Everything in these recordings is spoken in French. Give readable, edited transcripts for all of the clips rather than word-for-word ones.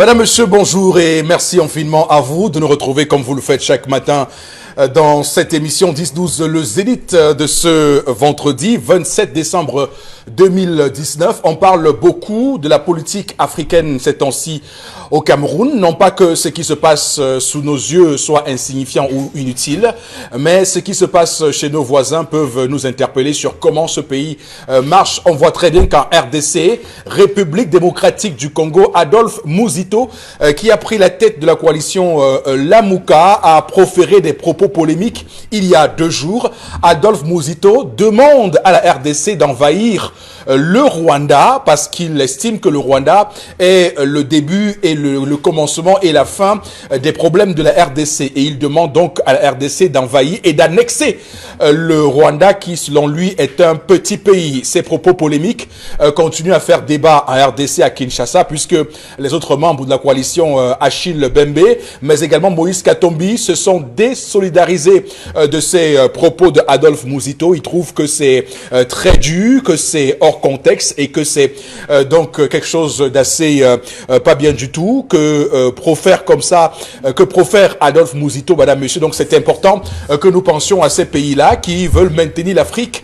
Madame, Monsieur, bonjour et merci infiniment à vous de nous retrouver comme vous le faites chaque matin dans cette émission 10-12, le Zénith de ce vendredi 27 décembre 2019. On parle beaucoup de la politique africaine ces temps-ci au Cameroun. Non pas que ce qui se passe sous nos yeux soit insignifiant ou inutile, mais ce qui se passe chez nos voisins peuvent nous interpeller sur comment ce pays marche. On voit très bien qu'en RDC, République démocratique du Congo, Adolphe Muzito, qui a pris la tête de la coalition Lamuka, a proféré des propos polémiques il y a 2 jours. Adolphe Muzito demande à la RDC d'envahir le Rwanda parce qu'il estime que le Rwanda est le début et le commencement et la fin des problèmes de la RDC. Et il demande donc à la RDC d'envahir et d'annexer le Rwanda qui, selon lui, est un petit pays. Ces propos polémiques continuent à faire débat en RDC à Kinshasa puisque les autres membres de la coalition Achille Bembe, mais également Moïse Katumbi, se sont désolidarisés de ces propos de Adolphe Muzito. Ils trouvent que c'est très dur, que c'est hors contexte et que c'est donc quelque chose d'assez pas bien du tout que profère comme ça, que profère Adolphe Muzito, madame, monsieur. Donc c'est important que nous pensions à ces pays-là qui veulent maintenir l'Afrique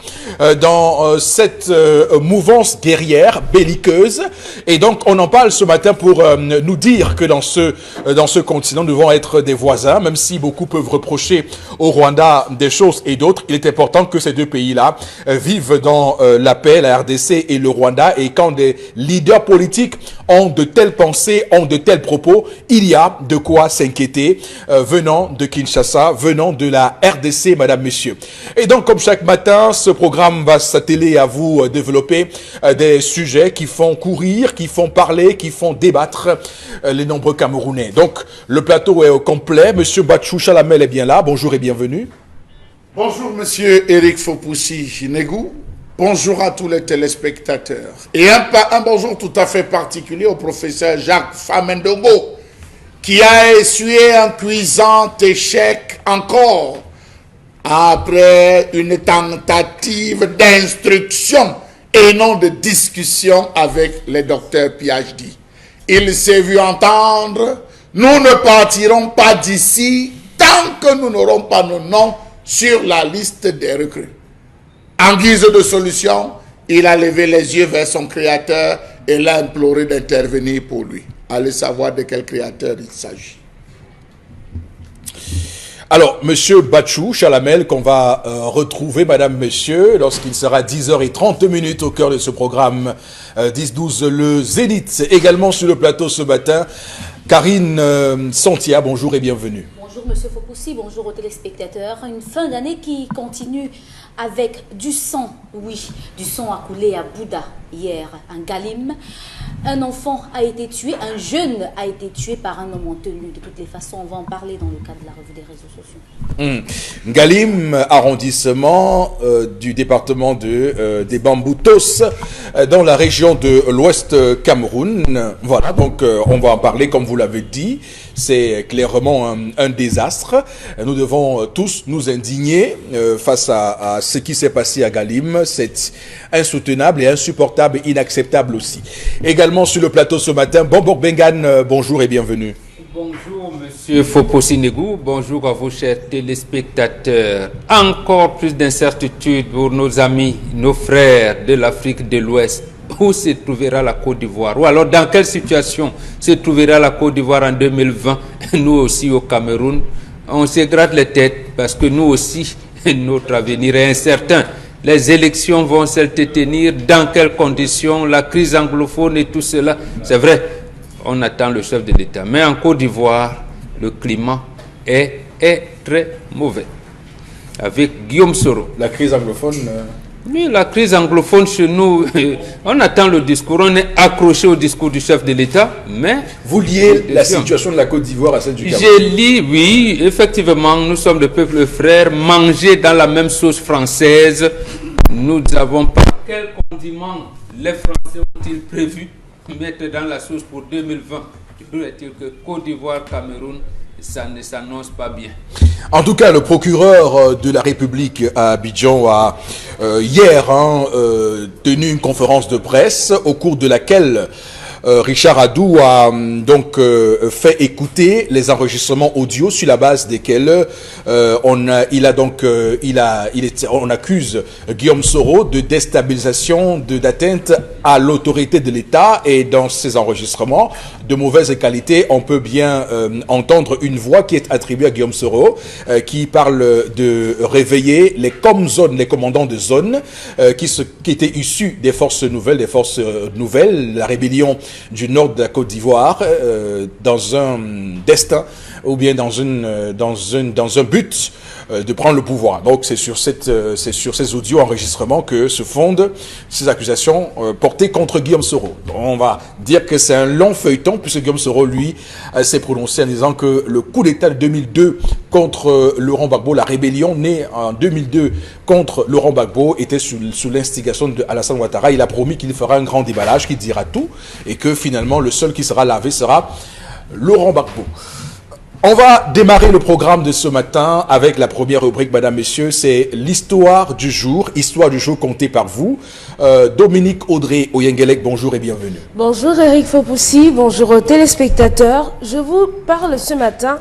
dans cette mouvance guerrière, belliqueuse. Et donc on en parle ce matin pour nous dire que dans ce continent, nous devons être des voisins, même si beaucoup peuvent reprocher au Rwanda des choses et d'autres. Il est important que ces deux pays-là vivent dans la paix, la RDC et le Rwanda. Et quand des leaders politiques ont de telles pensées, ont de tels propos, il y a de quoi s'inquiéter venant de Kinshasa, venant de la RDC, madame, monsieur. Et donc, comme chaque matin, ce programme va s'atteler à vous développer des sujets qui font courir, qui font parler, qui font débattre les nombreux Camerounais. Donc, le plateau est au complet. Monsieur Batchou Chalamel est bien là. Bonjour et bienvenue. Bonjour, monsieur Eric Fopoussi-Negou. Bonjour à tous les téléspectateurs. Et un bonjour tout à fait particulier au professeur Jacques Famendongo, qui a essuyé un cuisant échec encore après une tentative d'instruction et non de discussion avec les docteurs PhD. Il s'est vu entendre: nous ne partirons pas d'ici tant que nous n'aurons pas nos noms sur la liste des recrues. En guise de solution, il a levé les yeux vers son créateur et l'a imploré d'intervenir pour lui. Allez savoir de quel créateur il s'agit. Alors, monsieur Batchou Chalamel, qu'on va retrouver, madame, monsieur, lorsqu'il sera 10h30 au cœur de ce programme 10-12, le Zénith. Également sur le plateau ce matin, Karine Santia, bonjour et bienvenue. Bonjour monsieur Fopoussi, bonjour aux téléspectateurs. Une fin d'année qui continue avec du sang, oui, du sang a coulé à Bouddha hier, en Galim. Un enfant a été tué, un jeune a été tué par un homme en tenue. De toutes les façons, on va en parler dans le cadre de la revue des réseaux sociaux. Galim, arrondissement du département des Bamboutos, dans la région de l'Ouest Cameroun. Voilà, donc on va en parler comme vous l'avez dit. C'est clairement un désastre. Nous devons tous nous indigner face à ce qui s'est passé à Galim. C'est insoutenable et insupportable et inacceptable aussi. Également sur le plateau ce matin, Bombok Bengan, bonjour et bienvenue. Bonjour monsieur Fopoussi-Negou, bonjour à vos chers téléspectateurs. Encore plus d'incertitudes pour nos amis, nos frères de l'Afrique de l'Ouest. Où se trouvera la Côte d'Ivoire? Ou alors dans quelle situation se trouvera la Côte d'Ivoire en 2020? Nous aussi au Cameroun, on se gratte les têtes parce que nous aussi, notre avenir est incertain. Les élections vont se tenir, dans quelles conditions, la crise anglophone et tout cela. C'est vrai, on attend le chef de l'État. Mais en Côte d'Ivoire, le climat est très mauvais. Avec Guillaume Soro. La crise anglophone Oui, la crise anglophone chez nous, on attend le discours, on est accroché au discours du chef de l'État, mais... Vous liez la situation de la Côte d'Ivoire à celle du Cameroun? J'ai lu, oui, effectivement, nous sommes des peuples frères, manger dans la même sauce française. Nous n'avons pas... Quel condiment les Français ont-ils prévu mettre dans la sauce pour 2020? Toujours est-il que Côte d'Ivoire, Cameroun, ça ne s'annonce pas bien. En tout cas, le procureur de la République à Abidjan a hier tenu une conférence de presse au cours de laquelle Richard Adou a donc fait écouter les enregistrements audio sur la base desquels on accuse Guillaume Soro de déstabilisation, d'atteinte à l'autorité de l'État. Et dans ces enregistrements de mauvaise qualité, on peut bien entendre une voix qui est attribuée à Guillaume Soro, qui parle de réveiller les com-zones, les commandants de zone, qui étaient issus des forces nouvelles, la rébellion du nord de la Côte d'Ivoire, dans un destin ou bien dans un but de prendre le pouvoir. Donc c'est sur ces audio enregistrements que se fondent ces accusations portées contre Guillaume Soro. On va dire que c'est un long feuilleton, puisque Guillaume Soro, lui, s'est prononcé en disant que le coup d'État de 2002 contre Laurent Gbagbo, la rébellion née en 2002 contre Laurent Gbagbo, était sous l'instigation de Alassane Ouattara. Il a promis qu'il fera un grand déballage, qu'il dira tout, et que finalement le seul qui sera lavé sera Laurent Gbagbo. On va démarrer le programme de ce matin avec la première rubrique, madame, messieurs, c'est l'histoire du jour comptée par vous. Dominique Audrey Oyengelek, bonjour et bienvenue. Bonjour Eric Fopoussi, bonjour aux téléspectateurs. Je vous parle ce matin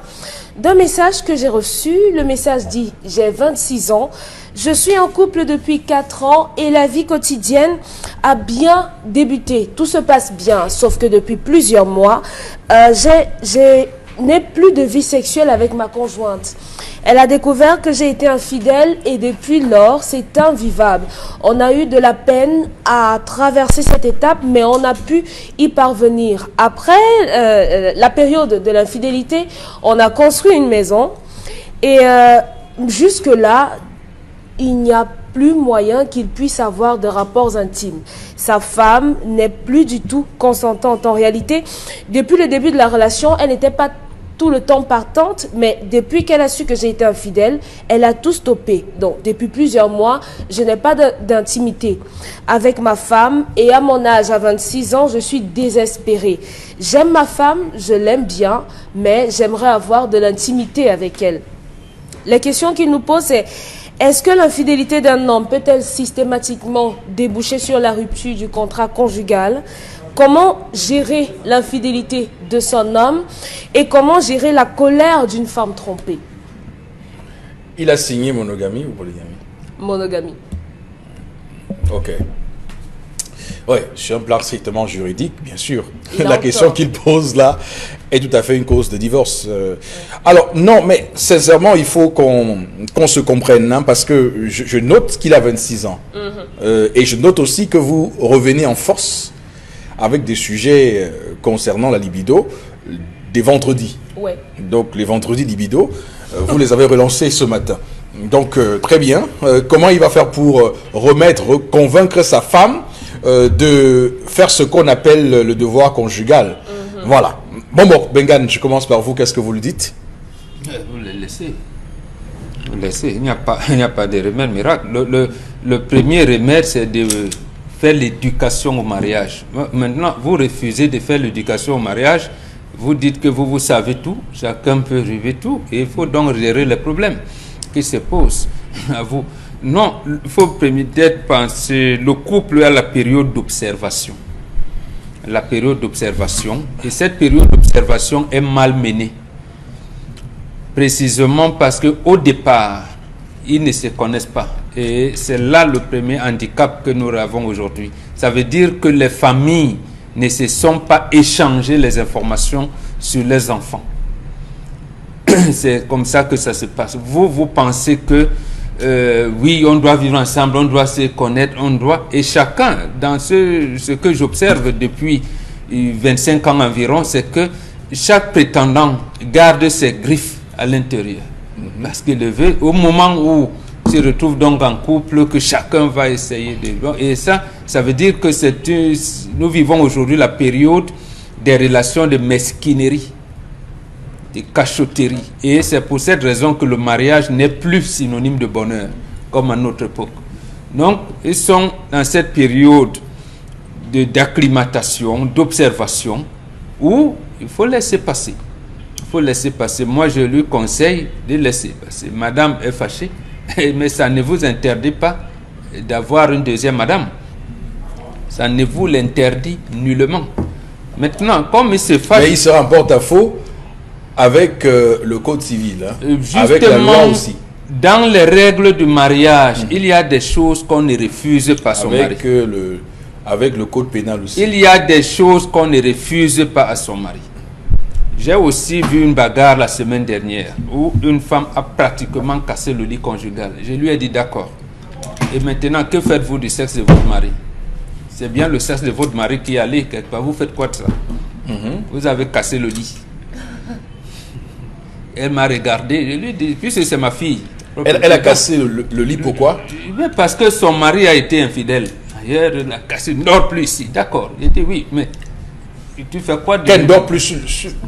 d'un message que j'ai reçu. Le message dit « J'ai 26 ans, je suis en couple depuis 4 ans et la vie quotidienne a bien débuté. Tout se passe bien, sauf que depuis plusieurs mois, je n'ai plus de vie sexuelle avec ma conjointe. Elle a découvert que j'ai été infidèle et depuis lors, c'est invivable. On a eu de la peine à traverser cette étape, mais on a pu y parvenir. Après la période de l'infidélité, on a construit une maison et jusque-là, il n'y a plus moyen qu'il puisse avoir de rapports intimes. Sa femme n'est plus du tout consentante. En réalité, depuis le début de la relation, elle n'était pas tout le temps partante, mais depuis qu'elle a su que j'ai été infidèle, elle a tout stoppé. Donc, depuis plusieurs mois, je n'ai pas d'intimité avec ma femme et à mon âge, à 26 ans, je suis désespérée. J'aime ma femme, je l'aime bien, mais j'aimerais avoir de l'intimité avec elle. La question qu'il nous pose, c'est est-ce que l'infidélité d'un homme peut-elle systématiquement déboucher sur la rupture du contrat conjugal ? Comment gérer l'infidélité de son homme et comment gérer la colère d'une femme trompée? Il a signé monogamie ou polygamie? Monogamie. Ok. Oui, sur un plan strictement juridique, bien sûr. La question qu'il pose là est tout à fait une cause de divorce. Alors, non, mais sincèrement, il faut qu'on se comprenne, hein, parce que je note qu'il a 26 ans. Et je note aussi que vous revenez en force avec des sujets concernant la libido des vendredis. Ouais. Donc, les vendredis libido, vous les avez relancés ce matin. Donc, très bien. Comment il va faire pour convaincre sa femme de faire ce qu'on appelle le devoir conjugal? Voilà. Bon, Bengan, je commence par vous. Qu'est-ce que vous le dites? Vous le laissez. Vous laissez. Il n'y a pas de remède miracle. Le premier remède, c'est de faire l'éducation au mariage. Maintenant, vous refusez de faire l'éducation au mariage. Vous dites que vous savez tout. Chacun peut rêver tout. Et il faut donc gérer les problèmes qui se posent à vous. Non, il faut peut-être penser le couple à la période d'observation. La période d'observation. Et cette période d'observation est mal menée. Précisément parce qu'au départ, ils ne se connaissent pas. Et c'est là le premier handicap que nous avons aujourd'hui. Ça veut dire que les familles ne se sont pas échangées les informations sur les enfants. C'est comme ça que ça se passe. Vous pensez que oui, on doit vivre ensemble, on doit se connaître, et chacun, dans ce que j'observe depuis 25 ans environ, c'est que chaque prétendant garde ses griffes à l'intérieur. Parce qu'il le veut, au moment où se retrouve donc en couple, que chacun va essayer de... Et ça veut dire que nous vivons aujourd'hui la période des relations de mesquinerie, de cachotterie. Et c'est pour cette raison que le mariage n'est plus synonyme de bonheur, comme à notre époque. Donc, ils sont dans cette période d'acclimatation, d'observation, où il faut laisser passer. Il faut laisser passer. Moi, je lui conseille de laisser passer. Madame est fâchée, mais ça ne vous interdit pas d'avoir une deuxième madame. Ça ne vous l'interdit nullement. Maintenant, comme il se fâche... Mais il sera en porte-à-faux avec le code civil, hein, avec la loi aussi. Dans les règles du mariage, il y a des choses qu'on ne refuse pas à son mari. Avec le code pénal aussi. Il y a des choses qu'on ne refuse pas à son mari. J'ai aussi vu une bagarre la semaine dernière où une femme a pratiquement cassé le lit conjugal. Je lui ai dit d'accord. Et maintenant, que faites-vous du sexe de votre mari? C'est bien le sexe de votre mari qui est allé quelque part. Vous faites quoi de ça? Vous avez cassé le lit. Elle m'a regardé. Je lui ai dit, puisque c'est ma fille. Elle a cassé le lit, pourquoi? Parce que son mari a été infidèle. Ailleurs, elle a cassé, ne dort plus ici. D'accord. J'ai dit oui, mais tu fais quoi de... Qu'elle ne dort plus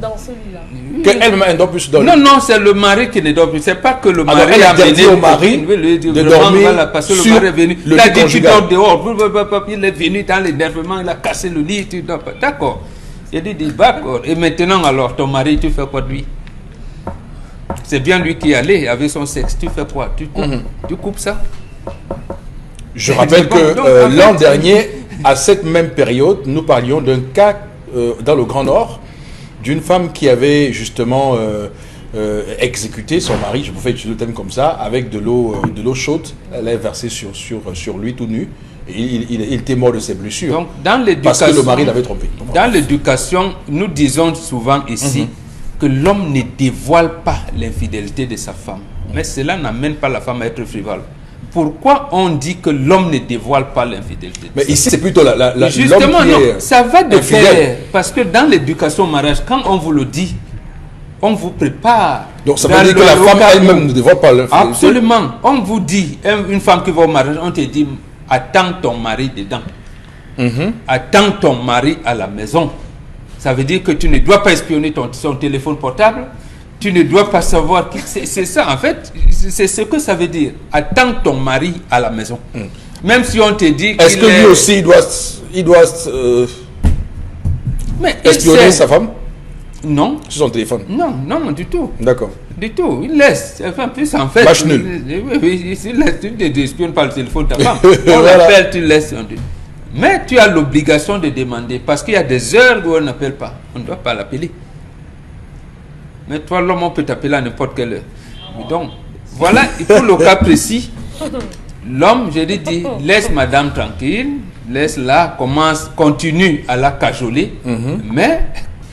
dans celui-là. Qu'elle-même ne dort plus dans le... Non, c'est le mari qui ne dort plus. C'est pas que le mari elle a amené au mari de dormir parce que sur le mari est venu. le Il a lit dit tu conjugal. dors dehors. Il est venu dans l'énervement, il a cassé le lit, tu dors pas. D'accord. J'ai dit d'accord. Et maintenant alors, ton mari, tu fais quoi de lui? C'est bien lui qui est allé avec son sexe. Tu fais quoi? Tu coupes ça? Je rappelle que l'an dernier, à cette même période, nous parlions d'un cas dans le Grand Nord, d'une femme qui avait justement exécuté son mari, je vous fais utiliser le thème comme ça, avec de l'eau chaude. Elle est versée sur lui tout nu. Et il était mort de ses blessures. Donc, dans parce que le mari l'avait trompé. Dans l'éducation, nous disons souvent ici que l'homme ne dévoile pas l'infidélité de sa femme. Mais cela n'amène pas la femme à être frivole. Pourquoi on dit que l'homme ne dévoile pas l'infidélité? Mais ici, c'est plutôt justement, l'homme qui non, est ça va de infidèle. pair. Parce que dans l'éducation au mariage, quand on vous le dit, on vous prépare. Donc ça veut dire que la femme elle-même ne dévoile pas l'infidélité? Absolument. On vous dit, une femme qui va au mariage, on te dit, attends ton mari dedans. Attends ton mari à la maison. Ça veut dire que tu ne dois pas espionner son téléphone portable. Tu ne dois pas savoir. C'est ça, en fait. C'est ce que ça veut dire. Attends ton mari à la maison. Même si on te dit est-ce que lui aussi, il doit espionner sa femme? Non. Sur son téléphone? Non, du tout. D'accord. Du tout. Il laisse. Enfin, plus en fait. Match nul. Oui, tu ne espionnes pas le téléphone de ta femme. On Voilà. l'appelle, tu laisses. Mais tu as l'obligation de demander. Parce qu'il y a des heures où on n'appelle pas. On ne doit pas l'appeler. Mais toi, l'homme, on peut t'appeler à n'importe quelle heure. Donc, voilà, pour le cas précis, l'homme, je lui dis, laisse madame tranquille, laisse-la, continue à la cajoler, mais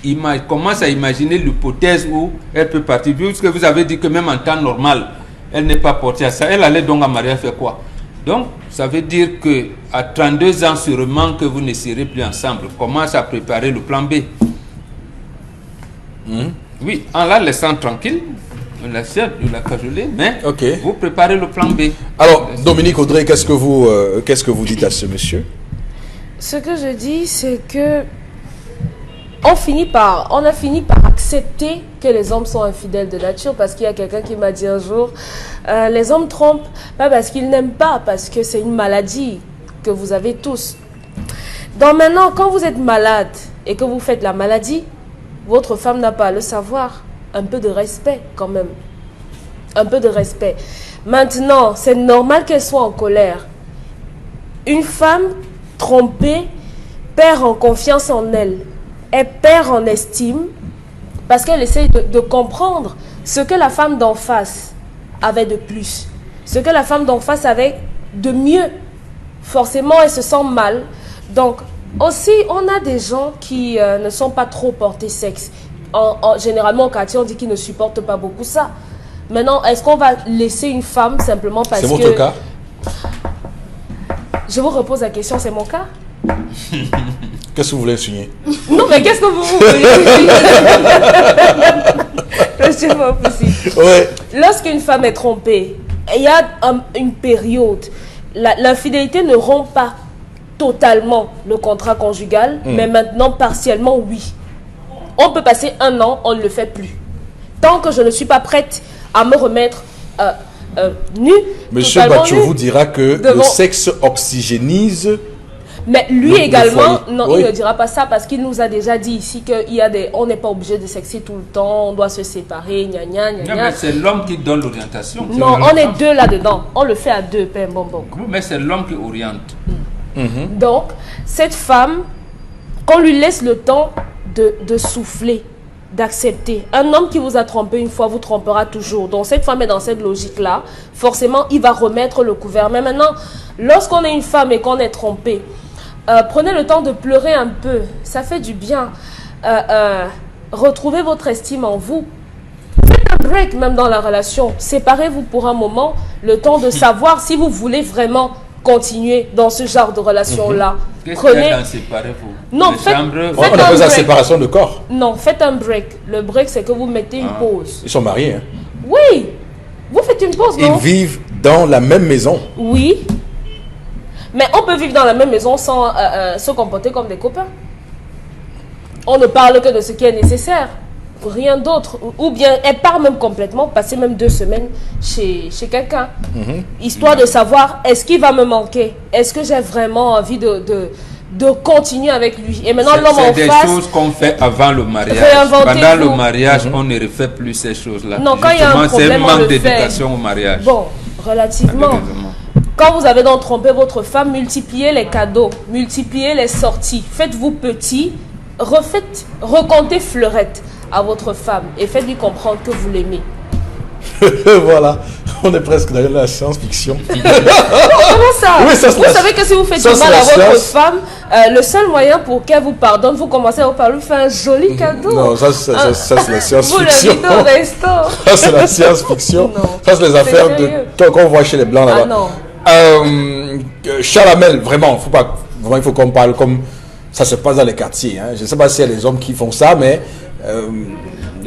il commence à imaginer l'hypothèse où elle peut partir. Puisque vous avez dit que même en temps normal, elle n'est pas portée à ça. Elle allait donc à mariage faire quoi? Donc, ça veut dire que à 32 ans sûrement que vous ne serez plus ensemble. Commence à préparer le plan B. Oui, en la laissant tranquille, on la cajoler, mais vous préparez le plan B. Alors, Dominique Audrey, qu'est-ce que vous dites à ce monsieur? Ce que je dis, c'est que on a fini par accepter que les hommes sont infidèles de nature, parce qu'il y a quelqu'un qui m'a dit un jour, les hommes trompent pas parce qu'ils n'aiment pas, parce que c'est une maladie que vous avez tous. Donc maintenant, quand vous êtes malade et que vous faites la maladie, votre femme n'a pas à le savoir. Un peu de respect quand même. Un peu de respect. Maintenant, c'est normal qu'elle soit en colère. Une femme trompée perd en confiance en elle. Elle perd en estime parce qu'elle essaye de comprendre ce que la femme d'en face avait de plus. Ce que la femme d'en face avait de mieux. Forcément, elle se sent mal. Donc, aussi, on a des gens qui ne sont pas trop portés sexe. Généralement, au quartier, on dit qu'ils ne supportent pas beaucoup ça. Maintenant, est-ce qu'on va laisser une femme simplement parce que... C'est votre cas? Je vous repose la question, c'est mon cas? Qu'est-ce que vous voulez insinuer? Non, mais qu'est-ce que vous voulez? Monsieur Fopoussi. Ouais. Lorsqu'une femme est trompée, il y a une période. L'infidélité ne rompt pas totalement le contrat conjugal, mais maintenant partiellement oui. On peut passer 1 an, on ne le fait plus. Tant que je ne suis pas prête à me remettre nue. Monsieur Batcho vous dira que le sexe oxygénise. Mais lui également, non, il ne dira pas ça parce qu'il nous a déjà dit ici qu'on n'est pas obligé de sexer tout le temps, on doit se séparer, gna gna gna. Non, mais c'est l'homme qui donne l'orientation. Non, on est 2 là-dedans. On le fait à 2, père bonbon. Oui, mais c'est l'homme qui oriente. Donc, cette femme qu'on lui laisse le temps de souffler, d'accepter. Un homme qui vous a trompé une fois vous trompera toujours. Donc cette femme est dans cette logique-là. Forcément, il va remettre le couvert. Mais maintenant, lorsqu'on est une femme et qu'on est trompé, prenez le temps de pleurer un peu. Ça fait du bien. Retrouvez votre estime en vous. Faites un break même dans la relation. Séparez-vous pour un moment, le temps de savoir si vous voulez vraiment continuer dans ce genre de relation-là. Qu'est-ce qu'il y a dans séparez-vous? Non, Les faites chambres- On appelle ça la séparation de corps. Non, faites un break. Le break, c'est que vous mettez une pause. Ils sont mariés. Hein. Oui, vous faites une pause, non? Ils vivent dans la même maison. Oui. Mais on peut vivre dans la même maison sans se comporter comme des copains. On ne parle que de ce qui est nécessaire. Rien d'autre. Ou bien, elle part même complètement, passer même 2 semaines chez quelqu'un. Histoire de savoir, est-ce qu'il va me manquer? Est-ce que j'ai vraiment envie de continuer avec lui? Et maintenant, l'homme en C'est des face... choses qu'on fait avant le mariage. Réinventez-vous. Pendant le mariage, on ne refait plus ces choses-là. Non, quand il y a un Justement, c'est problème, un on manque le fait. d'éducation au mariage. Bon, relativement. Exactement. Quand vous avez donc trompé votre femme, multipliez les cadeaux, multipliez les sorties. Faites-vous petit, recomptez fleurette à votre femme et faites-lui comprendre que vous l'aimez. Voilà, on est presque dans la science-fiction. Comment ça? Oui, ça, Vous savez que si vous faites ça, du mal c'est à la votre science. femme, le seul moyen pour qu'elle vous pardonne, vous commencez à lui faire un joli cadeau. Non, ça c'est la Vous science-fiction. l'invitez au resto. Ça c'est la science-fiction. Non. Ça c'est les affaires sérieux. qu'on voit chez les blancs là-bas. Ah non. Charles Hamel, vraiment, il faut qu'on parle comme ça se passe dans les quartiers. Hein. Je ne sais pas s'il y a des hommes qui font ça, mais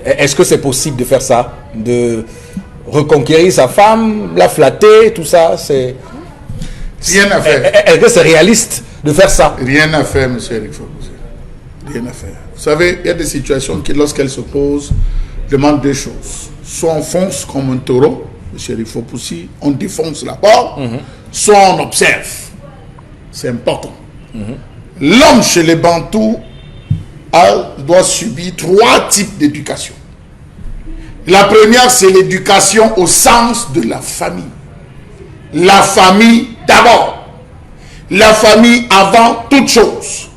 est-ce que c'est possible de faire ça, de reconquérir sa femme, la flatter, tout ça, c'est Rien à faire. est-ce que c'est réaliste de faire ça? Rien à faire, monsieur Eric Fopoussi. Rien à faire. Vous savez, il y a des situations qui, lorsqu'elles se posent, demandent 2 choses. Soit on fonce comme un taureau, monsieur Eric Fopoussi, on défonce la porte, soit on observe. C'est important. L'homme chez les Bantous doit subir 3 types d'éducation. La première, c'est l'éducation au sens de la famille. La famille d'abord. La famille avant toute chose.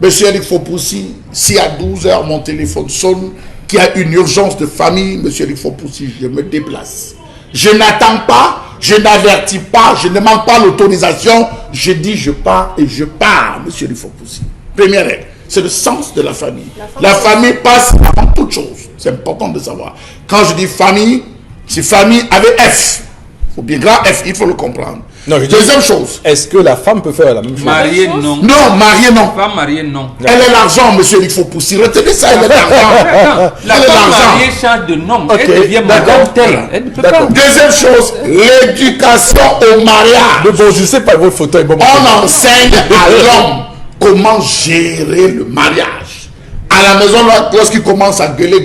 Monsieur Eric Fopoussi, si à 12h mon téléphone sonne, qu'il y a une urgence de famille, monsieur Eric Fopoussi, je me déplace. Je n'attends pas, je n'avertis pas, je ne demande pas l'autorisation, je dis je pars et je pars, monsieur Eric Fopoussi. Première règle, c'est le sens de la famille. La famille passe avant toute chose. C'est important de savoir. Quand je dis famille, c'est famille avec F. Ou bien grand F, il faut le comprendre. Non, je dis- Deuxième chose. Est-ce que la femme peut faire la même chose? Marié, non. Non, marié, non. Femme mariée, non. Elle est l'argent, monsieur, il faut pousser. Retenez ça, elle est l'argent. Attends, la Elle est femme l'argent. mariée change de nom. Ok, Elle devient d'accord. madame telle. Elle ne peut pas. D'accord. Deuxième chose, l'éducation au mariage. Mais bon, je sais pas votre photo est bon. On enseigne à l'homme comment gérer le mariage. À la maison, lorsqu'il commence à gueuler,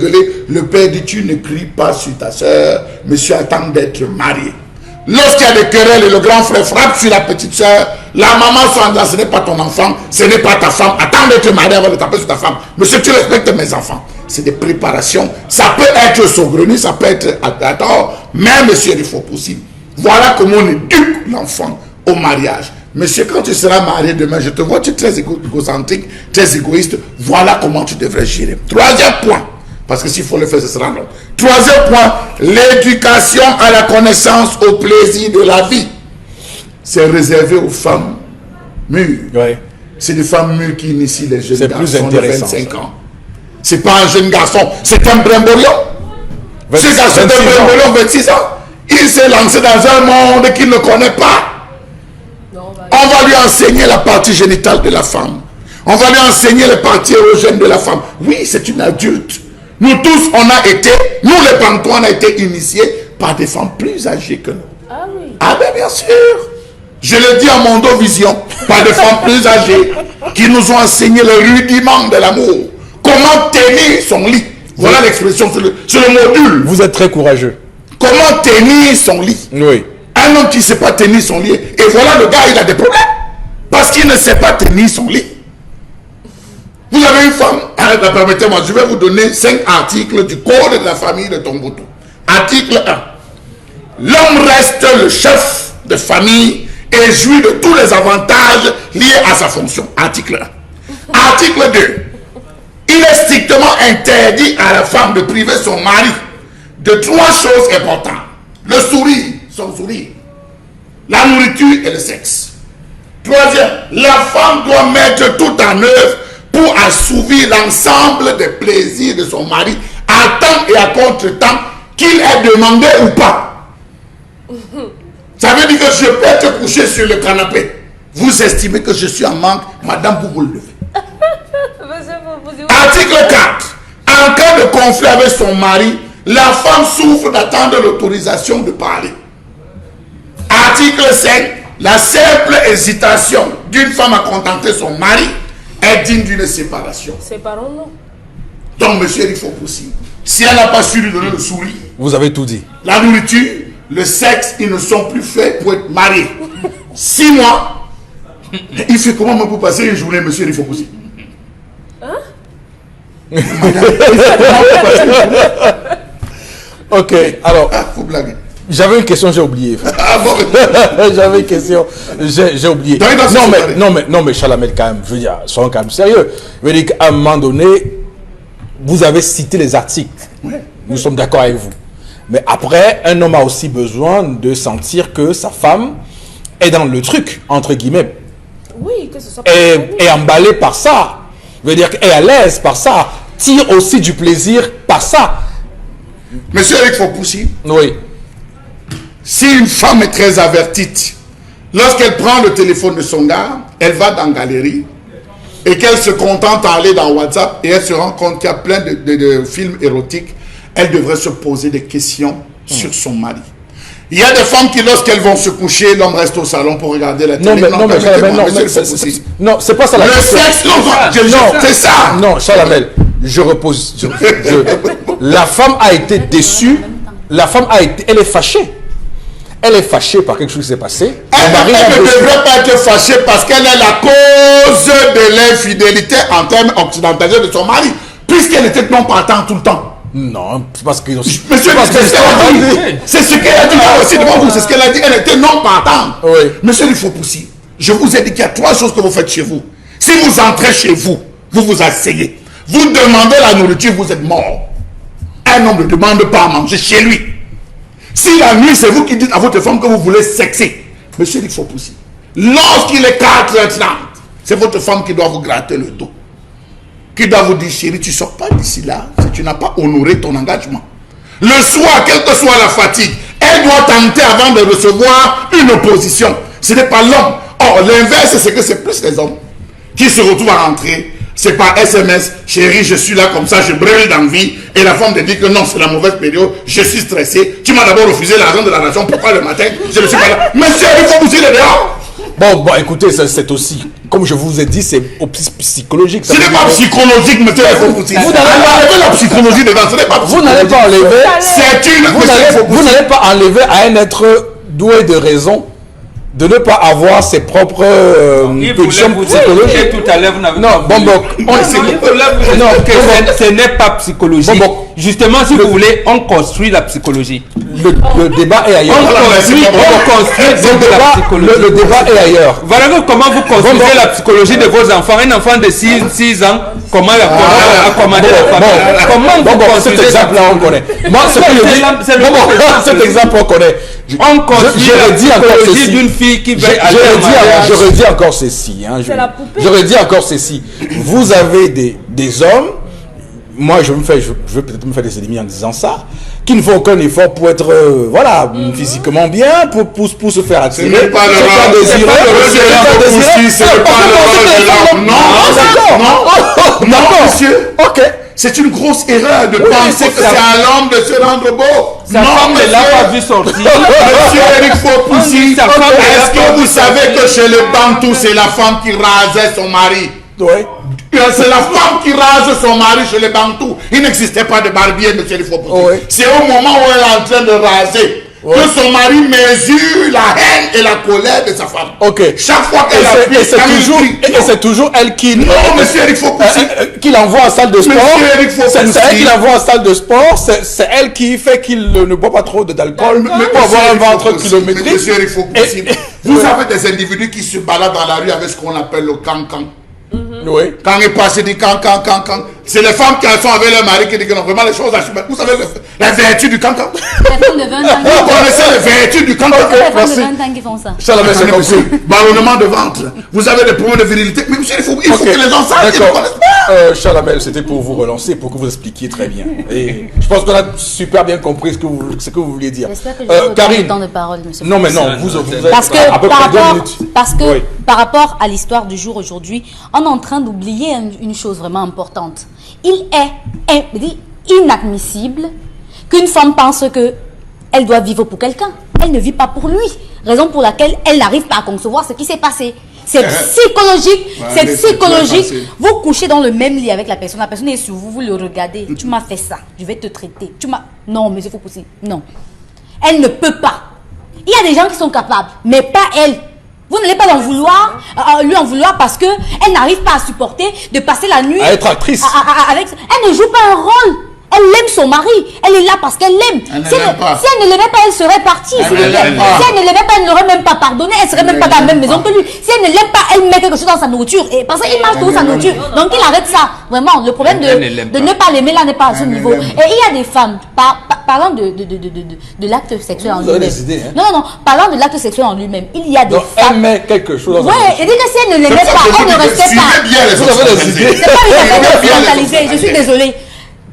le père dit, tu ne cries pas sur ta soeur, monsieur attend d'être marié. Lorsqu'il y a des querelles et le grand frère frappe sur la petite soeur, la maman s'engage, ce n'est pas ton enfant, ce n'est pas ta femme, attends d'être marié avant de taper sur ta femme. Monsieur, tu respectes mes enfants. C'est des préparations. Ça peut être saugrenu, ça peut être à tort, mais monsieur, il faut possible. Voilà comment on éduque l'enfant au mariage. Monsieur, quand tu seras marié demain, je te vois, tu es très égocentrique, très égoïste. Voilà comment tu devrais gérer. Troisième point, parce que s'il faut le faire, ce sera long. Troisième point, l'éducation à la connaissance, au plaisir de la vie. C'est réservé aux femmes mûres. Ouais. C'est des femmes mûres qui initient les jeunes C'est plus garçons de intéressant, 25 ça. ans. C'est pas un jeune garçon, c'est un brimborion. Ce garçon 26 de ans. brimborion, 26 ans, il s'est lancé dans un monde qu'il ne connaît pas. On va lui enseigner la partie génitale de la femme. On va lui enseigner les parties érogènes de la femme. Oui, c'est une adulte. Nous tous, on a été, nous les Bantous, on a été initiés par des femmes plus âgées que nous. Ah oui. Ah ben bien sûr. Je le dis à Mondo Vision, par des femmes plus âgées qui nous ont enseigné le rudiment de l'amour. Comment tenir son lit. Voilà l'expression, c'est le module. Vous êtes très courageux. Comment tenir son lit. Oui. Un homme qui ne sait pas tenir son lit, et voilà le gars, il a des problèmes. Parce qu'il ne sait pas tenir son lit. Vous avez une femme, permettez-moi, je vais vous donner 5 articles du code de la famille de Tombouctou. Article 1. L'homme reste le chef de famille et jouit de tous les avantages liés à sa fonction. Article 1. Article 2. Il est strictement interdit à la femme de priver son mari de 3 choses importantes. Le sourire, son sourire, la nourriture et le sexe. Troisième, la femme doit mettre tout en œuvre pour assouvir l'ensemble des plaisirs de son mari à temps et à contre-temps, qu'il ait demandé ou pas. Ça veut dire que je peux être couché sur le canapé. Vous estimez que je suis en manque, madame, vous le levez. Article 4. En cas de conflit avec son mari, la femme souffre d'attendre l'autorisation de parler. Article 5. La simple hésitation d'une femme à contenter son mari est digne d'une séparation. Séparons-nous. Donc, monsieur, il faut aussi. Si elle n'a pas su lui donner le sourire, Vous avez tout dit. la nourriture, le sexe, ils ne sont plus faits pour être mariés. 6 mois. Il fait comment pour passer une journée, monsieur, il faut aussi. Ok, alors, Ah, faut blaguer. j'avais une question, j'ai oublié. Ah bon. J'avais une question, j'ai oublié. Donc, il doit se séparer. Non, mais Chalamel, quand même, je veux dire, soyons quand même sérieux. Je veux dire qu'à un moment donné, vous avez cité les articles. Ouais. Nous sommes d'accord avec vous. Mais après, un homme a aussi besoin de sentir que sa femme est dans le truc, entre guillemets, Oui, que ce soit est emballée par ça. Je veux dire qu'elle est à l'aise par ça, tire aussi du plaisir par ça. Monsieur Eric Fopoussi, Oui. si une femme est très avertie, lorsqu'elle prend le téléphone de son gars, elle va dans la galerie et qu'elle se contente d'aller dans WhatsApp et elle se rend compte qu'il y a plein de films érotiques, elle devrait se poser des questions sur son mari. Il y a des femmes qui, lorsqu'elles vont se coucher, l'homme reste au salon pour regarder la télé. Non, c'est pas ça la Le question. sexe, non, c'est ça. Non, Chalamel, je repose. La femme a été déçue. La femme elle est fâchée. Elle est fâchée par quelque chose qui s'est passé. Elle ne devrait pas être fâchée parce qu'elle est la cause de l'infidélité en termes occidentalisés de son mari, puisqu'elle était non partante tout le temps. Non, c'est parce que... Monsieur, c'est ce qu'elle a dit là aussi devant vous, c'est ce qu'elle a dit, elle était non partante. Oui. Monsieur il faut pousser. Je vous ai dit qu'il y a 3 choses que vous faites chez vous. Si vous entrez chez vous, vous vous asseyez, vous demandez la nourriture, vous êtes mort. Un homme ne demande pas à manger chez lui. Si la nuit, c'est vous qui dites à votre femme que vous voulez sexer, monsieur, il faut pousser. Lorsqu'il est 4h30, c'est votre femme qui doit vous gratter le dos. Qui doit vous dire, chérie, tu ne sors pas d'ici là si tu n'as pas honoré ton engagement. Le soir, quelle que soit la fatigue, elle doit tenter avant de recevoir une opposition. Ce n'est pas l'homme. Or, l'inverse, c'est que c'est plus les hommes qui se retrouvent à rentrer. C'est par SMS, chérie, je suis là comme ça, je brûle d'envie. Et la femme te dit que non, c'est la mauvaise période, je suis stressé. Tu m'as d'abord refusé l'argent de la nation, pourquoi le matin, je ne suis pas là. Monsieur, il faut pousser les dehors. Bon, écoutez, c'est aussi, comme je vous ai dit, c'est psychologique. Ce n'est pas psychologique, monsieur, il faut pousser. Vous n'allez pas enlever la psychologie dedans, ce n'est pas Vous n'allez pas enlever... C'est une... Vous n'allez pas enlever à un être doué de raison de ne pas avoir ses propres pulsions psychologiques. Tout à l'heure, vous n'avez non, pas bon, ce n'est pas psychologique. Justement, si vous voulez, on construit la psychologie. Le débat est ailleurs. On construit la psychologie. Le débat est ailleurs. Voilà comment vous construisez la psychologie de vos enfants. Un enfant de 6 ans, comment accommoder la famille. Comment vous construisez cet exemple-là, on connaît. Moi, cet exemple, on connaît. On construit la psychologie d'une fille qui veut aller en mariage. Je redis encore ceci. Je redis encore ceci. Vous avez des hommes, moi je veux peut-être me faire des ennemis en disant ça, qui ne font aucun effort pour être physiquement bien, pour se faire attirer. Ce n'est pas le rôle de l'homme. Non, monsieur. Ok. C'est une grosse erreur de penser que c'est à l'homme de se rendre beau. Sa femme ne l'a pas vu sortir. Monsieur Eric Fopoussi, est-ce que vous savez que chez les Bantous, c'est la femme qui rasait son mari? Oui. C'est la femme qui rase son mari chez les Bantous. Il n'existait pas de barbier, monsieur Eric Fopoussi. Oui. C'est au moment où elle est en train de raser que son mari mesure la haine et la colère de sa femme. Ok. Chaque fois qu'elle appuie, et c'est toujours elle qui... Non, monsieur Eric Fopoussi. Qui l'envoie en salle de sport. C'est elle qui l'envoie en salle de sport. C'est elle qui fait qu'il ne boit pas trop d'alcool pour avoir un ventre kilométrique. Monsieur Eric Fopoussi, vous avez des individus qui se baladent dans la rue avec ce qu'on appelle le cancan. Oui. Quand il passe, il dit quand. C'est les femmes qui sont avec leur mari qui disent que non, vraiment les choses à subir. Vous savez la vertu du cancan. Les femmes de 20 ans. Vous connaissez la vertu du cancan. C'est les femmes merci. de 20 ans qui font ça. Chalamel, c'est comme ça. Ballonnement de ventre. Vous avez des problèmes de virilité. Mais monsieur, il faut que les gens sachent qu'ils ne D'accord. connaissent pas. Chalamel, c'était pour vous relancer, pour que vous expliquiez très bien. Et je pense qu'on a super bien compris ce que vous vouliez dire. J'espère que je vais Karine. le temps de parole, monsieur. Non, mais non, vous Parce que, avez à peu près 2 minutes. Oui. par rapport à l'histoire du jour aujourd'hui, on est en train d'oublier une chose vraiment importante. Il est inadmissible qu'une femme pense qu'elle doit vivre pour quelqu'un. Elle ne vit pas pour lui. Raison pour laquelle elle n'arrive pas à concevoir ce qui s'est passé. C'est psychologique. C'est psychologique. Vous couchez dans le même lit avec la personne est sur vous, vous le regardez. Tu m'as fait ça, je vais te traiter. Non, mais il faut pousser. Non. Elle ne peut pas. Il y a des gens qui sont capables, mais pas elle. Vous n'allez pas lui en vouloir parce qu'elle n'arrive pas à supporter de passer la nuit. À être actrice. Elle ne joue pas un rôle. Elle aime son mari. Elle est là parce qu'elle l'aime. Si elle ne l'aimait pas, elle serait partie. Si elle ne l'aimait pas, elle n'aurait même pas pardonné. Elle ne serait même pas dans la même maison que lui. Si elle ne l'aime pas, elle met quelque chose dans sa nourriture. Et parce qu'il mange toute sa nourriture. Donc il arrête ça. Vraiment, le problème de ne pas l'aimer là n'est pas à ce niveau. Et il y a des femmes, parlant de l'acte sexuel en lui-même. Non, parlant de l'acte sexuel en lui-même, il y a des femmes. Elle met quelque chose dans sa Ouais, elle dit que si elle ne l'aimait pas, elle ne restait pas. Vous avez des idées. C'est pas une affaire occidentalisée, je suis désolée.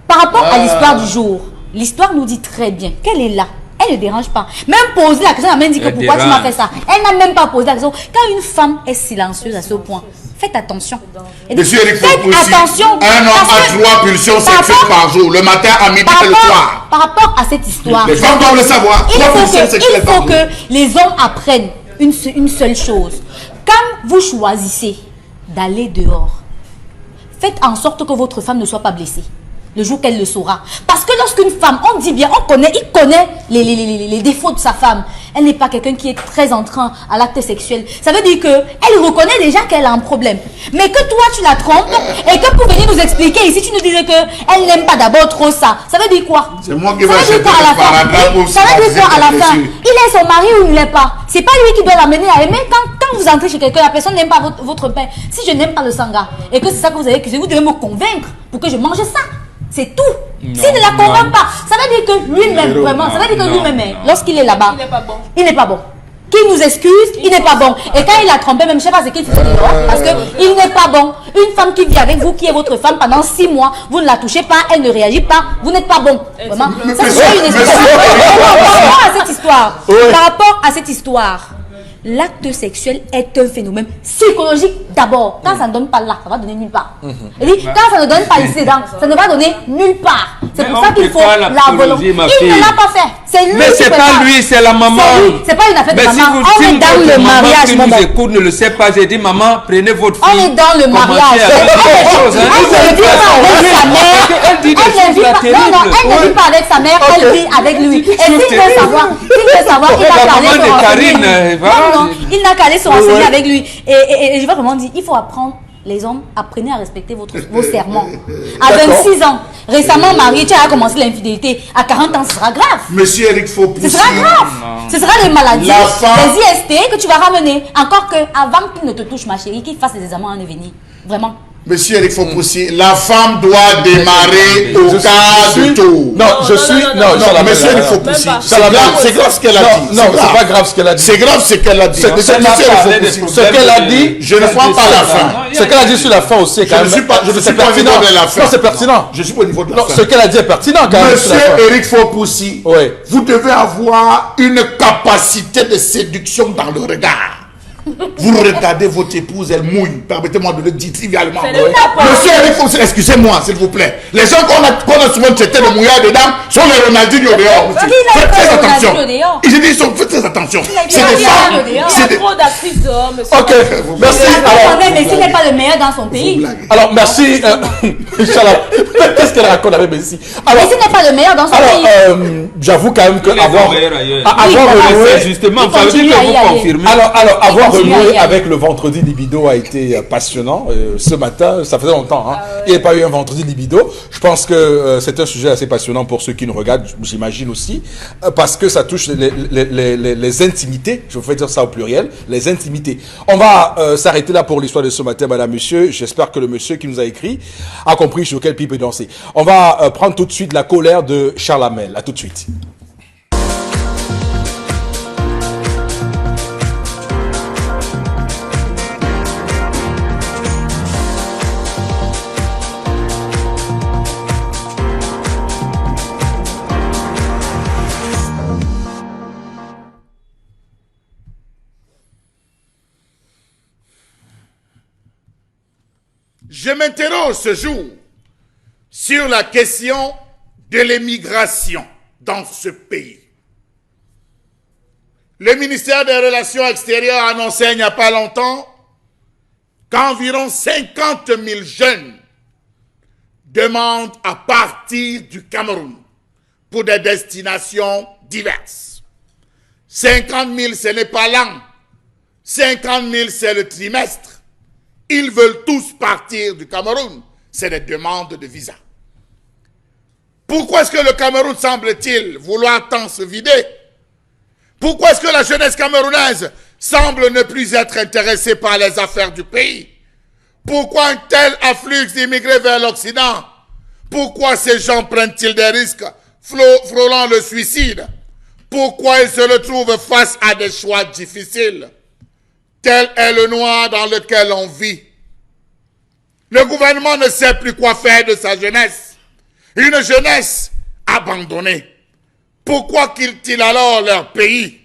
Par rapport à l'histoire du jour, l'histoire nous dit très bien qu'elle est là. Elle ne dérange pas. Même poser la question, elle m'a même dit que pourquoi tu m'as fait ça. Elle n'a même pas posé la question. Quand une femme est silencieuse à ce point, faites attention. Monsieur Eric faites attention. Un homme a 3 pulsions sexuelles par jour, le matin, à midi et le soir. Par rapport à cette histoire, Les femmes doivent le savoir. il faut que les hommes apprennent une seule chose. Quand vous choisissez d'aller dehors, faites en sorte que votre femme ne soit pas blessée le jour qu'elle le saura. Parce que lorsqu'une femme, on dit bien, il connaît les défauts de sa femme. Elle n'est pas quelqu'un qui est très entrant à l'acte sexuel. Ça veut dire qu'elle reconnaît déjà qu'elle a un problème. Mais que toi, tu la trompes et que pour venir nous expliquer ici, tu nous disais qu'elle n'aime pas d'abord trop ça. Ça veut dire quoi? C'est moi qui ça vais veut dire quoi à la fin? Ça veut dire quoi à la fin? Il est son mari ou il ne l'est pas? C'est pas lui qui doit l'amener à aimer. Quand vous entrez chez quelqu'un, la personne n'aime pas votre pain. Si je n'aime pas le sanga et que c'est ça que vous avez cuisiné, vous devez me convaincre pour que je mange ça. C'est tout. S'il ne la convainc pas, ça veut dire que lui-même, vraiment, ça veut dire que lui-même, lorsqu'il est là-bas, il n'est pas bon. Qu'il nous excuse, il n'est pas bon. Et quand il a trompé, même je ne sais pas ce qu'il fait dehors, parce qu'il n'est pas bon. Une femme qui vit avec vous, qui est votre femme pendant 6 mois, vous ne la touchez pas, elle ne réagit pas, vous n'êtes pas bon. Vraiment. Ça, c'est une explication. Par rapport à cette histoire, l'acte sexuel est un phénomène psychologique d'abord. Quand ça ne donne pas là, ça va donner nulle part. Et dit, quand ça ne donne pas ici, ça ne va donner nulle part. C'est pour ça qu'il faut la volonté. Il ne l'a pas fait. C'est lui. Mais c'est pas lui, c'est la maman. C'est pas une affaire de maman. On est dans le mariage. Qui nous écoute ne le sait pas. J'ai dit, maman, prenez votre fille. On est dans le mariage. Elle ne vit pas avec sa mère. Elle ne vit pas avec sa mère. Elle vit avec lui. Et s'il veut savoir, il va parler de il n'a qu'à aller se renseigner avec lui. Et je vais vraiment dire, il faut apprendre, les hommes, apprenez à respecter vos serments. À 26 ans, récemment marié, tu as commencé l'infidélité. À 40 ans, ce sera grave. Monsieur Eric Faupoussi. Ce sera grave. Ce sera les maladies, les IST que tu vas ramener. Encore que, avant qu'il ne te touche, ma chérie, qu'il fasse des examens en venir. Vraiment. Monsieur Eric Faupoussi, la femme doit démarrer au cas du tour. Non, je suis... Non, monsieur Eric Faupoussi, c'est grave ce qu'elle a dit. Non, c'est pas grave ce qu'elle a dit. C'est grave ce qu'elle a dit. Ce qu'elle a dit, je ne prends pas la fin. Ce qu'elle a dit sur la fin aussi, quand même. Je ne suis pas au niveau de la fin. Non, c'est pertinent. Je suis pas au niveau de la fin. Ce qu'elle a dit est pertinent, quand même. Monsieur Eric Faupoussi, vous devez avoir une capacité de séduction dans le regard. Vous regardez votre épouse, elle mouille. Permettez-moi de le dire trivialement. Monsieur Eric Faupoussi, excusez-moi, s'il vous plaît. Les gens qu'on a souvent traités de mouillards dedans sont les Ronaldinho dehors. Faites très attention. J'ai dit, faites très attention. C'est des femmes. Il y a trop d'actrices dehors, monsieur. Ok, merci. Mais s'il n'est pas le meilleur dans son pays. Alors, merci. Qu'est-ce qu'elle raconte avec Messi? Mais s'il n'est pas le meilleur dans son pays. J'avoue quand même que justement, avoir ça veut dire que vous confirmez. Alors, avoir renouer avec le vendredi libido a été passionnant. Ce matin, ça faisait longtemps. Hein. Il n'y a pas eu un vendredi libido. Je pense que c'est un sujet assez passionnant pour ceux qui nous regardent, j'imagine aussi, parce que ça touche les intimités. Je vais dire ça au pluriel, les intimités. On va s'arrêter là pour l'histoire de ce matin, madame, monsieur. J'espère que le monsieur qui nous a écrit a compris sur quel pied il peut danser. On va prendre tout de suite la colère de Charles Hamel. À tout de suite. Je m'interroge ce jour sur la question de l'immigration dans ce pays. Le ministère des Relations extérieures a annoncé il n'y a pas longtemps qu'environ 50 000 jeunes demandent à partir du Cameroun pour des destinations diverses. 50 000, ce n'est pas l'an. 50 000, c'est le trimestre. Ils veulent tous partir du Cameroun. C'est des demandes de visa. Pourquoi est-ce que le Cameroun semble-t-il vouloir tant se vider? Pourquoi est-ce que la jeunesse camerounaise semble ne plus être intéressée par les affaires du pays? Pourquoi un tel afflux d'immigrés vers l'Occident? Pourquoi ces gens prennent-ils des risques frôlant le suicide? Pourquoi ils se retrouvent face à des choix difficiles? Tel est le noir dans lequel on vit. Le gouvernement ne sait plus quoi faire de sa jeunesse. Une jeunesse abandonnée. Pourquoi quittent-ils alors leur pays?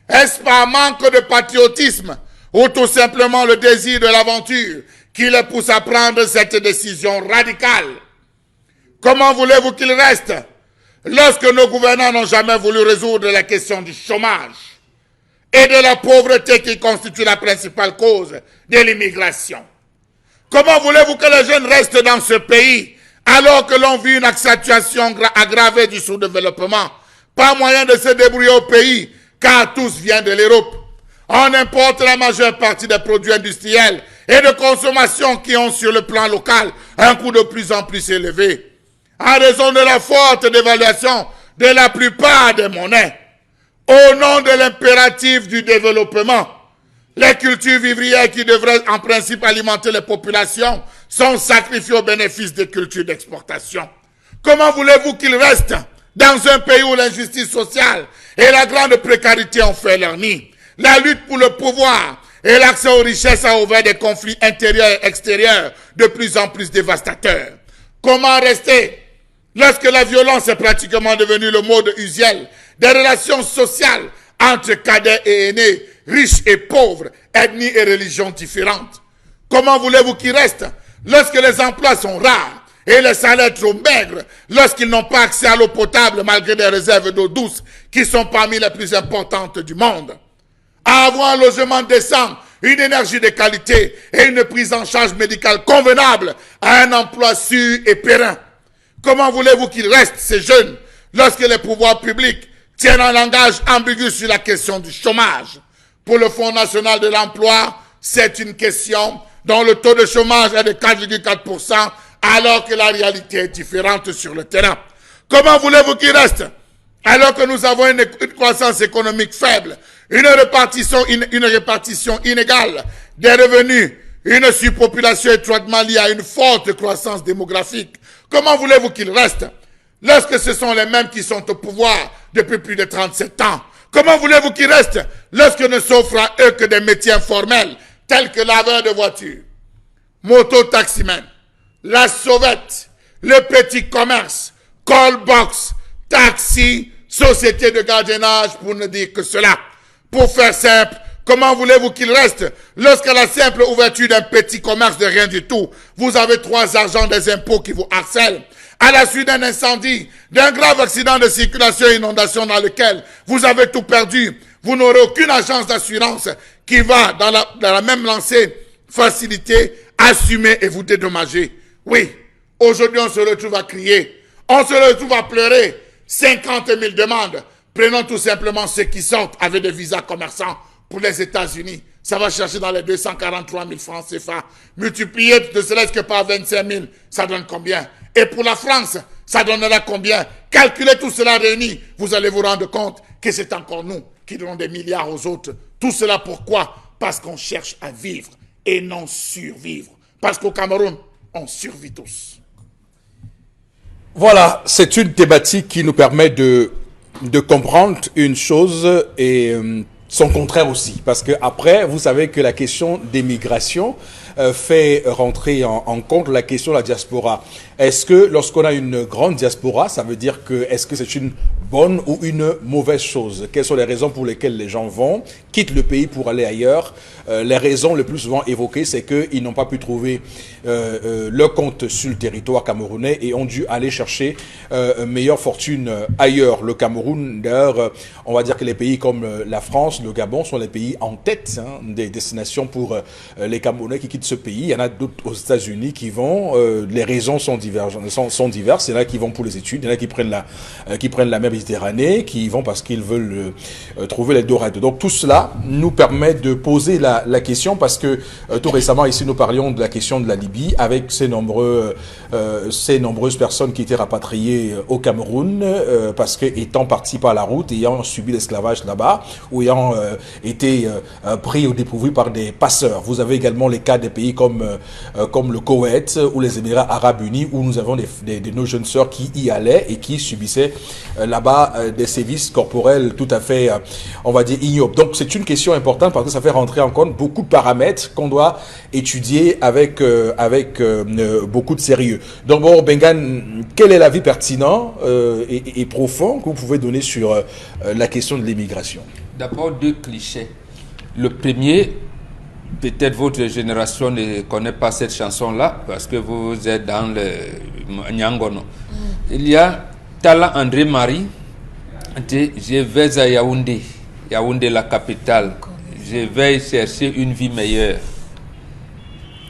Est-ce par manque de patriotisme ou tout simplement le désir de l'aventure qui les pousse à prendre cette décision radicale? Comment voulez-vous qu'ils restent lorsque nos gouvernants n'ont jamais voulu résoudre la question du chômage et de la pauvreté qui constitue la principale cause de l'immigration? Comment voulez-vous que les jeunes restent dans ce pays alors que l'on vit une accentuation aggravée du sous-développement? Pas moyen de se débrouiller au pays car tous viennent de l'Europe. On importe la majeure partie des produits industriels et de consommation qui ont sur le plan local un coût de plus en plus élevé. En raison de la forte dévaluation de la plupart des monnaies, au nom de l'impératif du développement, les cultures vivrières qui devraient en principe alimenter les populations sont sacrifiées au bénéfice des cultures d'exportation. Comment voulez-vous qu'ils restent dans un pays où l'injustice sociale et la grande précarité ont fait leur nid? La lutte pour le pouvoir et l'accès aux richesses a ouvert des conflits intérieurs et extérieurs de plus en plus dévastateurs. Comment rester lorsque la violence est pratiquement devenue le mode usuel des relations sociales entre cadets et aînés, riches et pauvres, ethnies et religions différentes? Comment voulez-vous qu'ils restent lorsque les emplois sont rares et les salaires trop maigres, lorsqu'ils n'ont pas accès à l'eau potable malgré des réserves d'eau douce qui sont parmi les plus importantes du monde? À avoir un logement décent, une énergie de qualité et une prise en charge médicale convenable à un emploi sûr et périn. Comment voulez-vous qu'ils restent, ces jeunes, lorsque les pouvoirs publics tiennent un langage ambigu sur la question du chômage? Pour le Fonds national de l'emploi, c'est une question dont le taux de chômage est de 4,4%, alors que la réalité est différente sur le terrain. Comment voulez-vous qu'ils restent, alors que nous avons une croissance économique faible, une répartition inégale des revenus, une surpopulation étroitement liée à une forte croissance démographique? Comment voulez-vous qu'ils restent lorsque ce sont les mêmes qui sont au pouvoir depuis plus de 37 ans? Comment voulez-vous qu'ils restent lorsque ne s'offrent à eux que des métiers informels tels que laveur de voitures, moto-taximan, la sauvette, le petit commerce, call-box, taxi, société de gardiennage, pour ne dire que cela? Pour faire simple, comment voulez-vous qu'ils restent lorsqu'à la simple ouverture d'un petit commerce de rien du tout, vous avez 3 agents des impôts qui vous harcèlent? À la suite d'un incendie, d'un grave accident de circulation et inondation dans lequel vous avez tout perdu, vous n'aurez aucune agence d'assurance qui va, dans la même lancée, faciliter, assumer et vous dédommager. Oui, aujourd'hui on se retrouve à crier, on se retrouve à pleurer, 50 000 demandes. Prenons tout simplement ceux qui sortent avec des visas commerçants pour les États-Unis. ça va chercher dans les 243 000 francs CFA. Multiplié de cela que par 25 000, ça donne combien? Et pour la France, ça donnera combien? Calculez tout cela réuni, vous allez vous rendre compte que c'est encore nous qui donnons des milliards aux autres. Tout cela pourquoi? Parce qu'on cherche à vivre et non survivre. Parce qu'au Cameroun, on survit tous. Voilà, c'est une thématique qui nous permet de comprendre une chose et son contraire aussi. Parce que après, vous savez que la question des migrations fait rentrer en compte la question de la diaspora. Est-ce que lorsqu'on a une grande diaspora, ça veut dire que est-ce que c'est une bonne ou une mauvaise chose? Quelles sont les raisons pour lesquelles les gens quittent le pays pour aller ailleurs? Les raisons les plus souvent évoquées, c'est qu'ils n'ont pas pu trouver leur compte sur le territoire camerounais et ont dû aller chercher meilleure fortune ailleurs. Le Cameroun, d'ailleurs, on va dire que les pays comme la France, le Gabon sont les pays en tête des destinations pour les Camerounais qui quittent ce pays. Il y en a d'autres aux États-Unis qui vont. Les raisons sont diverses. Il y en a qui vont pour les études, il y en a qui prennent la mer Méditerranée, qui vont parce qu'ils veulent trouver l'Eldorado. Donc tout cela nous permet de poser la question parce que tout récemment ici nous parlions de la question de la Libye avec ces nombreuses personnes qui étaient rapatriées au Cameroun parce que étant partis par la route, ayant subi l'esclavage là-bas ou ayant été pris au dépourvu par des passeurs. Vous avez également les cas des pays comme le Koweït ou les Émirats Arabes Unis où nous avons nos jeunes sœurs qui y allaient et qui subissaient là-bas des sévices corporels tout à fait, on va dire, ignobles. Donc c'est une question importante parce que ça fait rentrer en compte beaucoup de paramètres qu'on doit étudier avec beaucoup de sérieux. Donc bon, Bengan, quel est l'avis pertinent et profond que vous pouvez donner sur la question de l'immigration? D'abord, deux clichés. Le premier, peut-être votre génération ne connaît pas cette chanson-là parce que vous êtes dans le Nyangono. Il y a Tala André Marie, je vais à Yaoundé, Yaoundé la capitale. Je vais chercher une vie meilleure.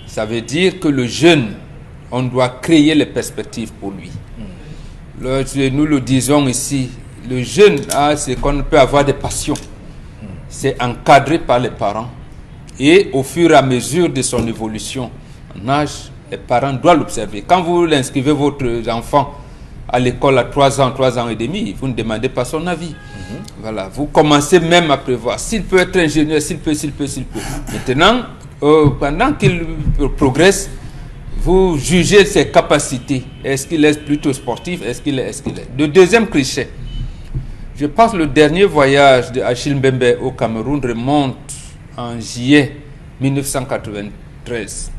Ça veut dire que le jeune, on doit créer les perspectives pour lui. Nous le disons ici, le jeune a ce qu'on peut avoir des passions. C'est encadré par les parents. Et au fur et à mesure de son évolution en âge, les parents doivent l'observer. Quand vous inscrivez votre enfant à l'école à 3 ans et demi, vous ne demandez pas son avis. Voilà, vous commencez même à prévoir s'il peut être ingénieur, s'il peut. Maintenant, pendant qu'il progresse, vous jugez ses capacités. Est-ce qu'il est plutôt sportif? Est-ce qu'il est? Le deuxième cliché, je pense que le dernier voyage de Achille Mbembe au Cameroun remonte en juillet 1993.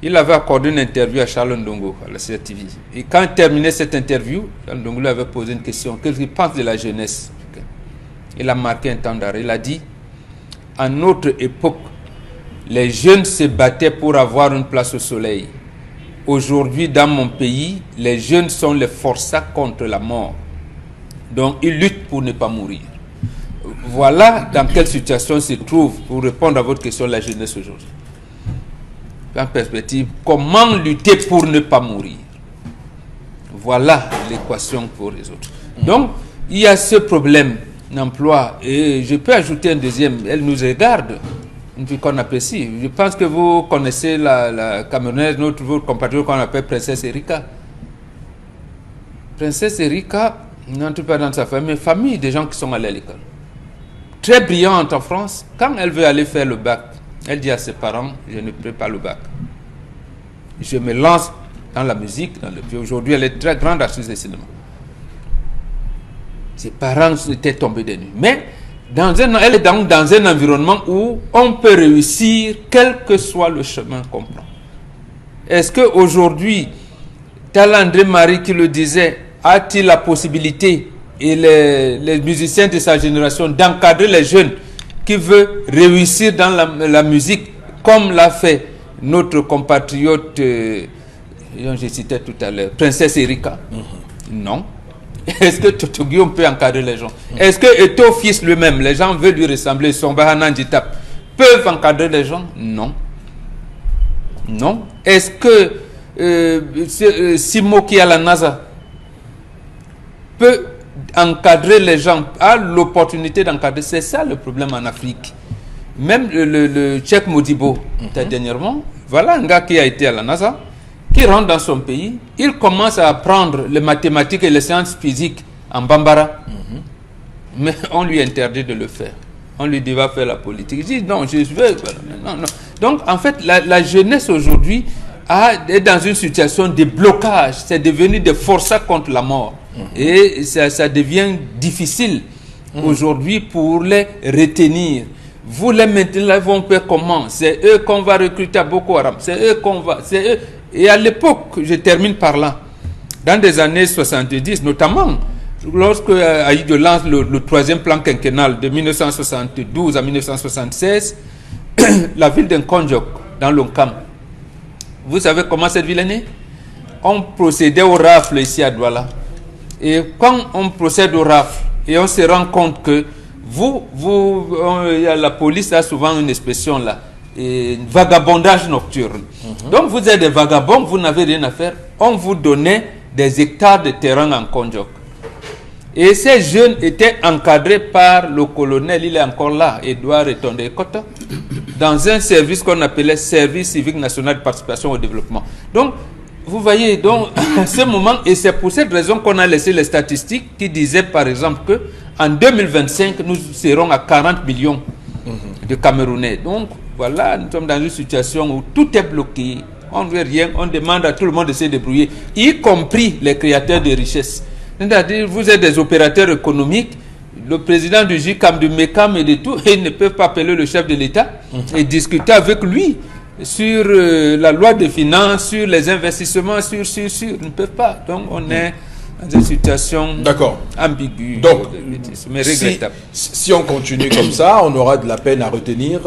Il avait accordé une interview à Charles Ndongo à la CRTV. Et quand il terminait cette interview, Charles Ndongo lui avait posé une question. Qu'est-ce qu'il pense de la jeunesse? Il a marqué un temps d'arrêt. Il a dit, à notre époque, les jeunes se battaient pour avoir une place au soleil. Aujourd'hui, dans mon pays, les jeunes sont les forçats contre la mort. Donc, ils luttent pour ne pas mourir. Voilà dans quelle situation se trouve, pour répondre à votre question, la jeunesse aujourd'hui. En perspective, comment lutter pour ne pas mourir? Voilà l'équation pour résoudre. Donc, il y a ce problème d'emploi. Et je peux ajouter un deuxième. Elle nous regarde, une fille qu'on apprécie. Je pense que vous connaissez la Camerounaise, votre compatriote qu'on appelle Princesse Erika. Princesse Erika n'entre pas dans sa famille des gens qui sont allés à l'école. Très brillante en France. Quand elle veut aller faire le bac, elle dit à ses parents, je ne peux pas le bac. Je me lance dans la musique. Aujourd'hui, elle est très grande artiste de cinéma. Ses parents étaient tombés des nues. Mais elle est dans un environnement où on peut réussir quel que soit le chemin qu'on prend. Est-ce qu'aujourd'hui, Tala André Marie qui le disait, a-t-il la possibilité, et les musiciens de sa génération, d'encadrer les jeunes qui veulent réussir dans la musique, comme l'a fait notre compatriote, je citais tout à l'heure, Princesse Erika? Non. Est-ce que Toto Guillaume peut encadrer les gens? Est-ce que Eto fils lui-même, les gens veulent lui ressembler, son Bahananditap, peuvent encadrer les gens? Non. Non. Est-ce que Simo qui est à la NASA peut encadrer les gens, a l'opportunité d'encadrer? C'est ça le problème en Afrique. Même le Cheikh Modibo, dernièrement, voilà un gars qui a été à la NASA, qui rentre dans son pays, il commence à apprendre les mathématiques et les sciences physiques en Bambara. Mais on lui interdit de le faire. On lui dit, va faire la politique. Il dit, non, je veux... Non, non. Donc, en fait, la jeunesse aujourd'hui est dans une situation de blocage. C'est devenu des forçats contre la mort. Et ça devient difficile aujourd'hui pour les retenir. Vous les maintenez là, vont faire comment? C'est eux qu'on va recruter à Boko Haram. C'est eux qu'on va... C'est eux. Et à l'époque, je termine par là, dans les années 70, notamment, lorsque Aïdjo lance le troisième plan quinquennal de 1972 à 1976, la ville d'Nkonjok, dans l'Onkam, vous savez comment cette ville est née? On procédait au rafle ici à Douala. Et quand on procède au rafle, et on se rend compte que la police a souvent une expression là, et vagabondage nocturne. Donc vous êtes des vagabonds, vous n'avez rien à faire. On vous donnait des hectares de terrain en Konjok. Et ces jeunes étaient encadrés par le colonel, il est encore là, Edouard Etonde Kota, dans un service qu'on appelait Service civique national de participation au développement. Donc, vous voyez, donc, à ce moment, et c'est pour cette raison qu'on a laissé les statistiques qui disaient par exemple que en 2025, nous serons à 40 millions de Camerounais. Donc, voilà, nous sommes dans une situation où tout est bloqué. On ne veut rien, on demande à tout le monde de se débrouiller, y compris les créateurs de richesses. C'est-à-dire, vous êtes des opérateurs économiques, le président du GICAM, du MECAM et de tout, et ils ne peuvent pas appeler le chef de l'État et discuter avec lui sur la loi de finances, sur les investissements, ils ne peuvent pas. Donc, on est dans une situation ambiguë, donc, mais regrettable. Si on continue comme ça, on aura de la peine à retenir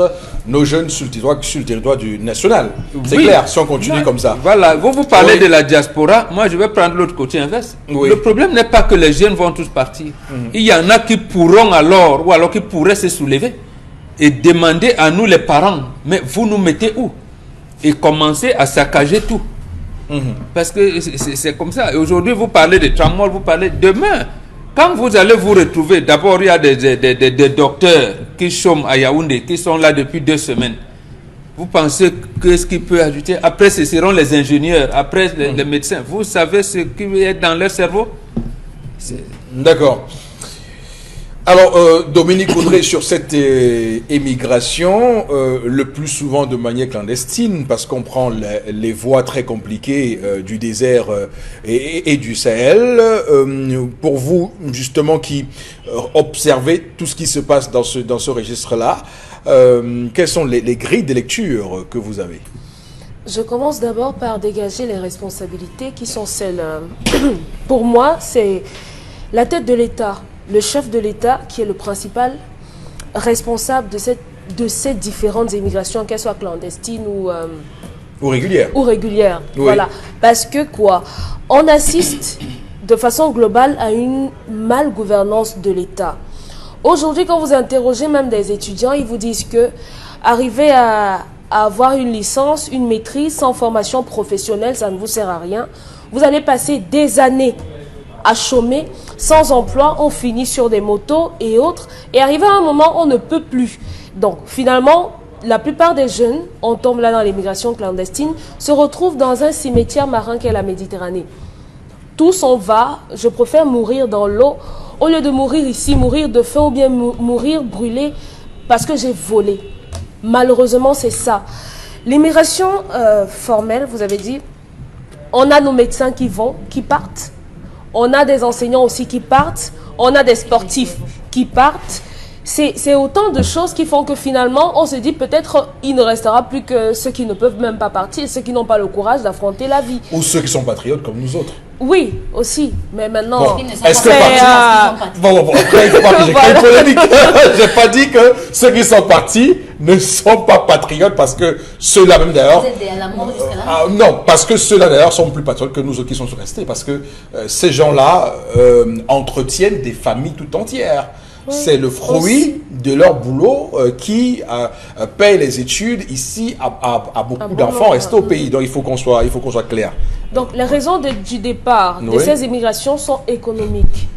nos jeunes sur le territoire du national. C'est clair, si on continue comme ça. Voilà, vous parlez de la diaspora, moi je vais prendre l'autre côté inverse. Le problème n'est pas que les jeunes vont tous partir. Il y en a qui pourront alors, ou alors qui pourraient se soulever et demander à nous les parents, mais vous nous mettez où? Et commencer à saccager tout. Parce que c'est comme ça. Et aujourd'hui, vous parlez de tramway, vous parlez demain. Quand vous allez vous retrouver, d'abord, il y a des docteurs qui chôment à Yaoundé, qui sont là depuis 2 semaines. Vous pensez qu'est-ce qui peut ajouter? Après, ce seront les ingénieurs, après les médecins. Vous savez ce qui est dans leur cerveau? D'accord. Alors, Dominique Audrey, sur cette émigration, le plus souvent de manière clandestine, parce qu'on prend les voies très compliquées du désert et du Sahel, pour vous, justement, qui observez tout ce qui se passe dans ce registre-là, quelles sont les grilles de lecture que vous avez? Je commence d'abord par dégager les responsabilités qui sont celles... pour moi, c'est la tête de l'État. Le chef de l'État qui est le principal responsable de ces différentes immigrations, qu'elles soient clandestines ou régulières. Oui. Voilà. Parce que quoi? On assiste de façon globale à une malgouvernance de l'État. Aujourd'hui, quand vous interrogez même des étudiants, ils vous disent que arriver à avoir une licence, une maîtrise sans formation professionnelle, ça ne vous sert à rien. Vous allez passer des années à chômer, sans emploi, on finit sur des motos et autres. Et arrivé à un moment, on ne peut plus. Donc, finalement, la plupart des jeunes, on tombe là dans l'immigration clandestine, se retrouvent dans un cimetière marin qu'est la Méditerranée. Tous on va, je préfère mourir dans l'eau, au lieu de mourir ici, mourir de faim ou bien mourir brûlé parce que j'ai volé. Malheureusement, c'est ça. L'immigration formelle, vous avez dit, on a nos médecins qui partent. On a des enseignants aussi qui partent, on a des sportifs qui partent. C'est autant de choses qui font que finalement, on se dit peut-être il ne restera plus que ceux qui ne peuvent même pas partir, ceux qui n'ont pas le courage d'affronter la vie. Ou ceux qui sont patriotes comme nous autres. Oui, aussi. Mais maintenant... Est-ce que après, il ne faut pas que j'ai une polémique. Je n'ai pas dit que ceux qui sont partis ne sont pas patriotes parce que ceux-là même d'ailleurs... Vous êtes à la mort jusqu'à là? Non, parce que ceux-là d'ailleurs sont plus patriotes que nous autres qui sont restés. Parce que ces gens-là entretiennent des familles tout entières. Oui, c'est le fruit de leur boulot qui paye les études ici à beaucoup d'enfants restés au pays. Donc il faut qu'on soit clair. Donc les raisons du départ de ces immigrations sont économiques.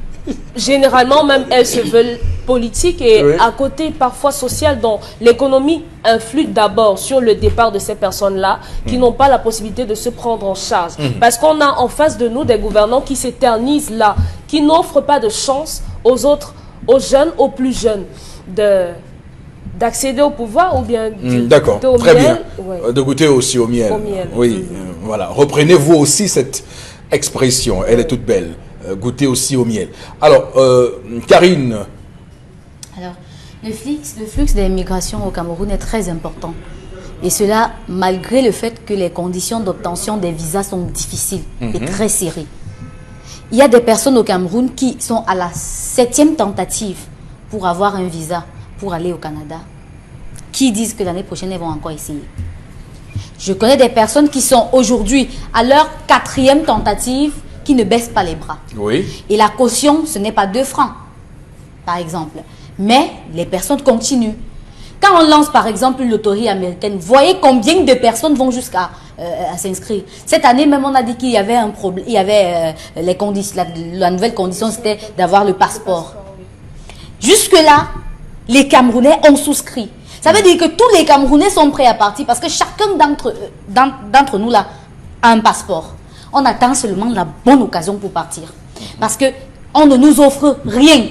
généralement même elles se veulent politiques et Oui. à côté parfois social, dont l'économie influe d'abord sur le départ de ces personnes-là qui n'ont pas la possibilité de se prendre en charge. Parce qu'on a en face de nous des gouvernants qui s'éternisent là, qui n'offrent pas de chance aux autres, aux jeunes, aux plus jeunes, d'accéder au pouvoir ou bien D'accord, au très miel. bien. Ouais. De goûter aussi au miel. Au miel. Oui, voilà. Reprenez-vous aussi cette expression, elle est toute belle. Goûter aussi au miel. Alors, Karine. Alors, le flux des migrations au Cameroun est très important. Et cela, malgré le fait que les conditions d'obtention des visas sont difficiles et très serrées. Il y a des personnes au Cameroun qui sont à la 7e tentative pour avoir un visa pour aller au Canada, qui disent que l'année prochaine, elles vont encore essayer. Je connais des personnes qui sont aujourd'hui à leur 4e tentative, qui ne baissent pas les bras. Oui. Et la caution, ce n'est pas 2 francs, par exemple. Mais les personnes continuent. Quand on lance, par exemple, une loterie américaine, voyez combien de personnes vont jusqu'à s'inscrire. Cette année, même, on a dit qu'il y avait un problème. Il y avait les conditions. La nouvelle condition, c'était d'avoir le passeport. Jusque-là, les Camerounais ont souscrit. Ça veut dire que tous les Camerounais sont prêts à partir parce que chacun d'entre nous là a un passeport. On attend seulement la bonne occasion pour partir. Parce qu'on ne nous offre rien.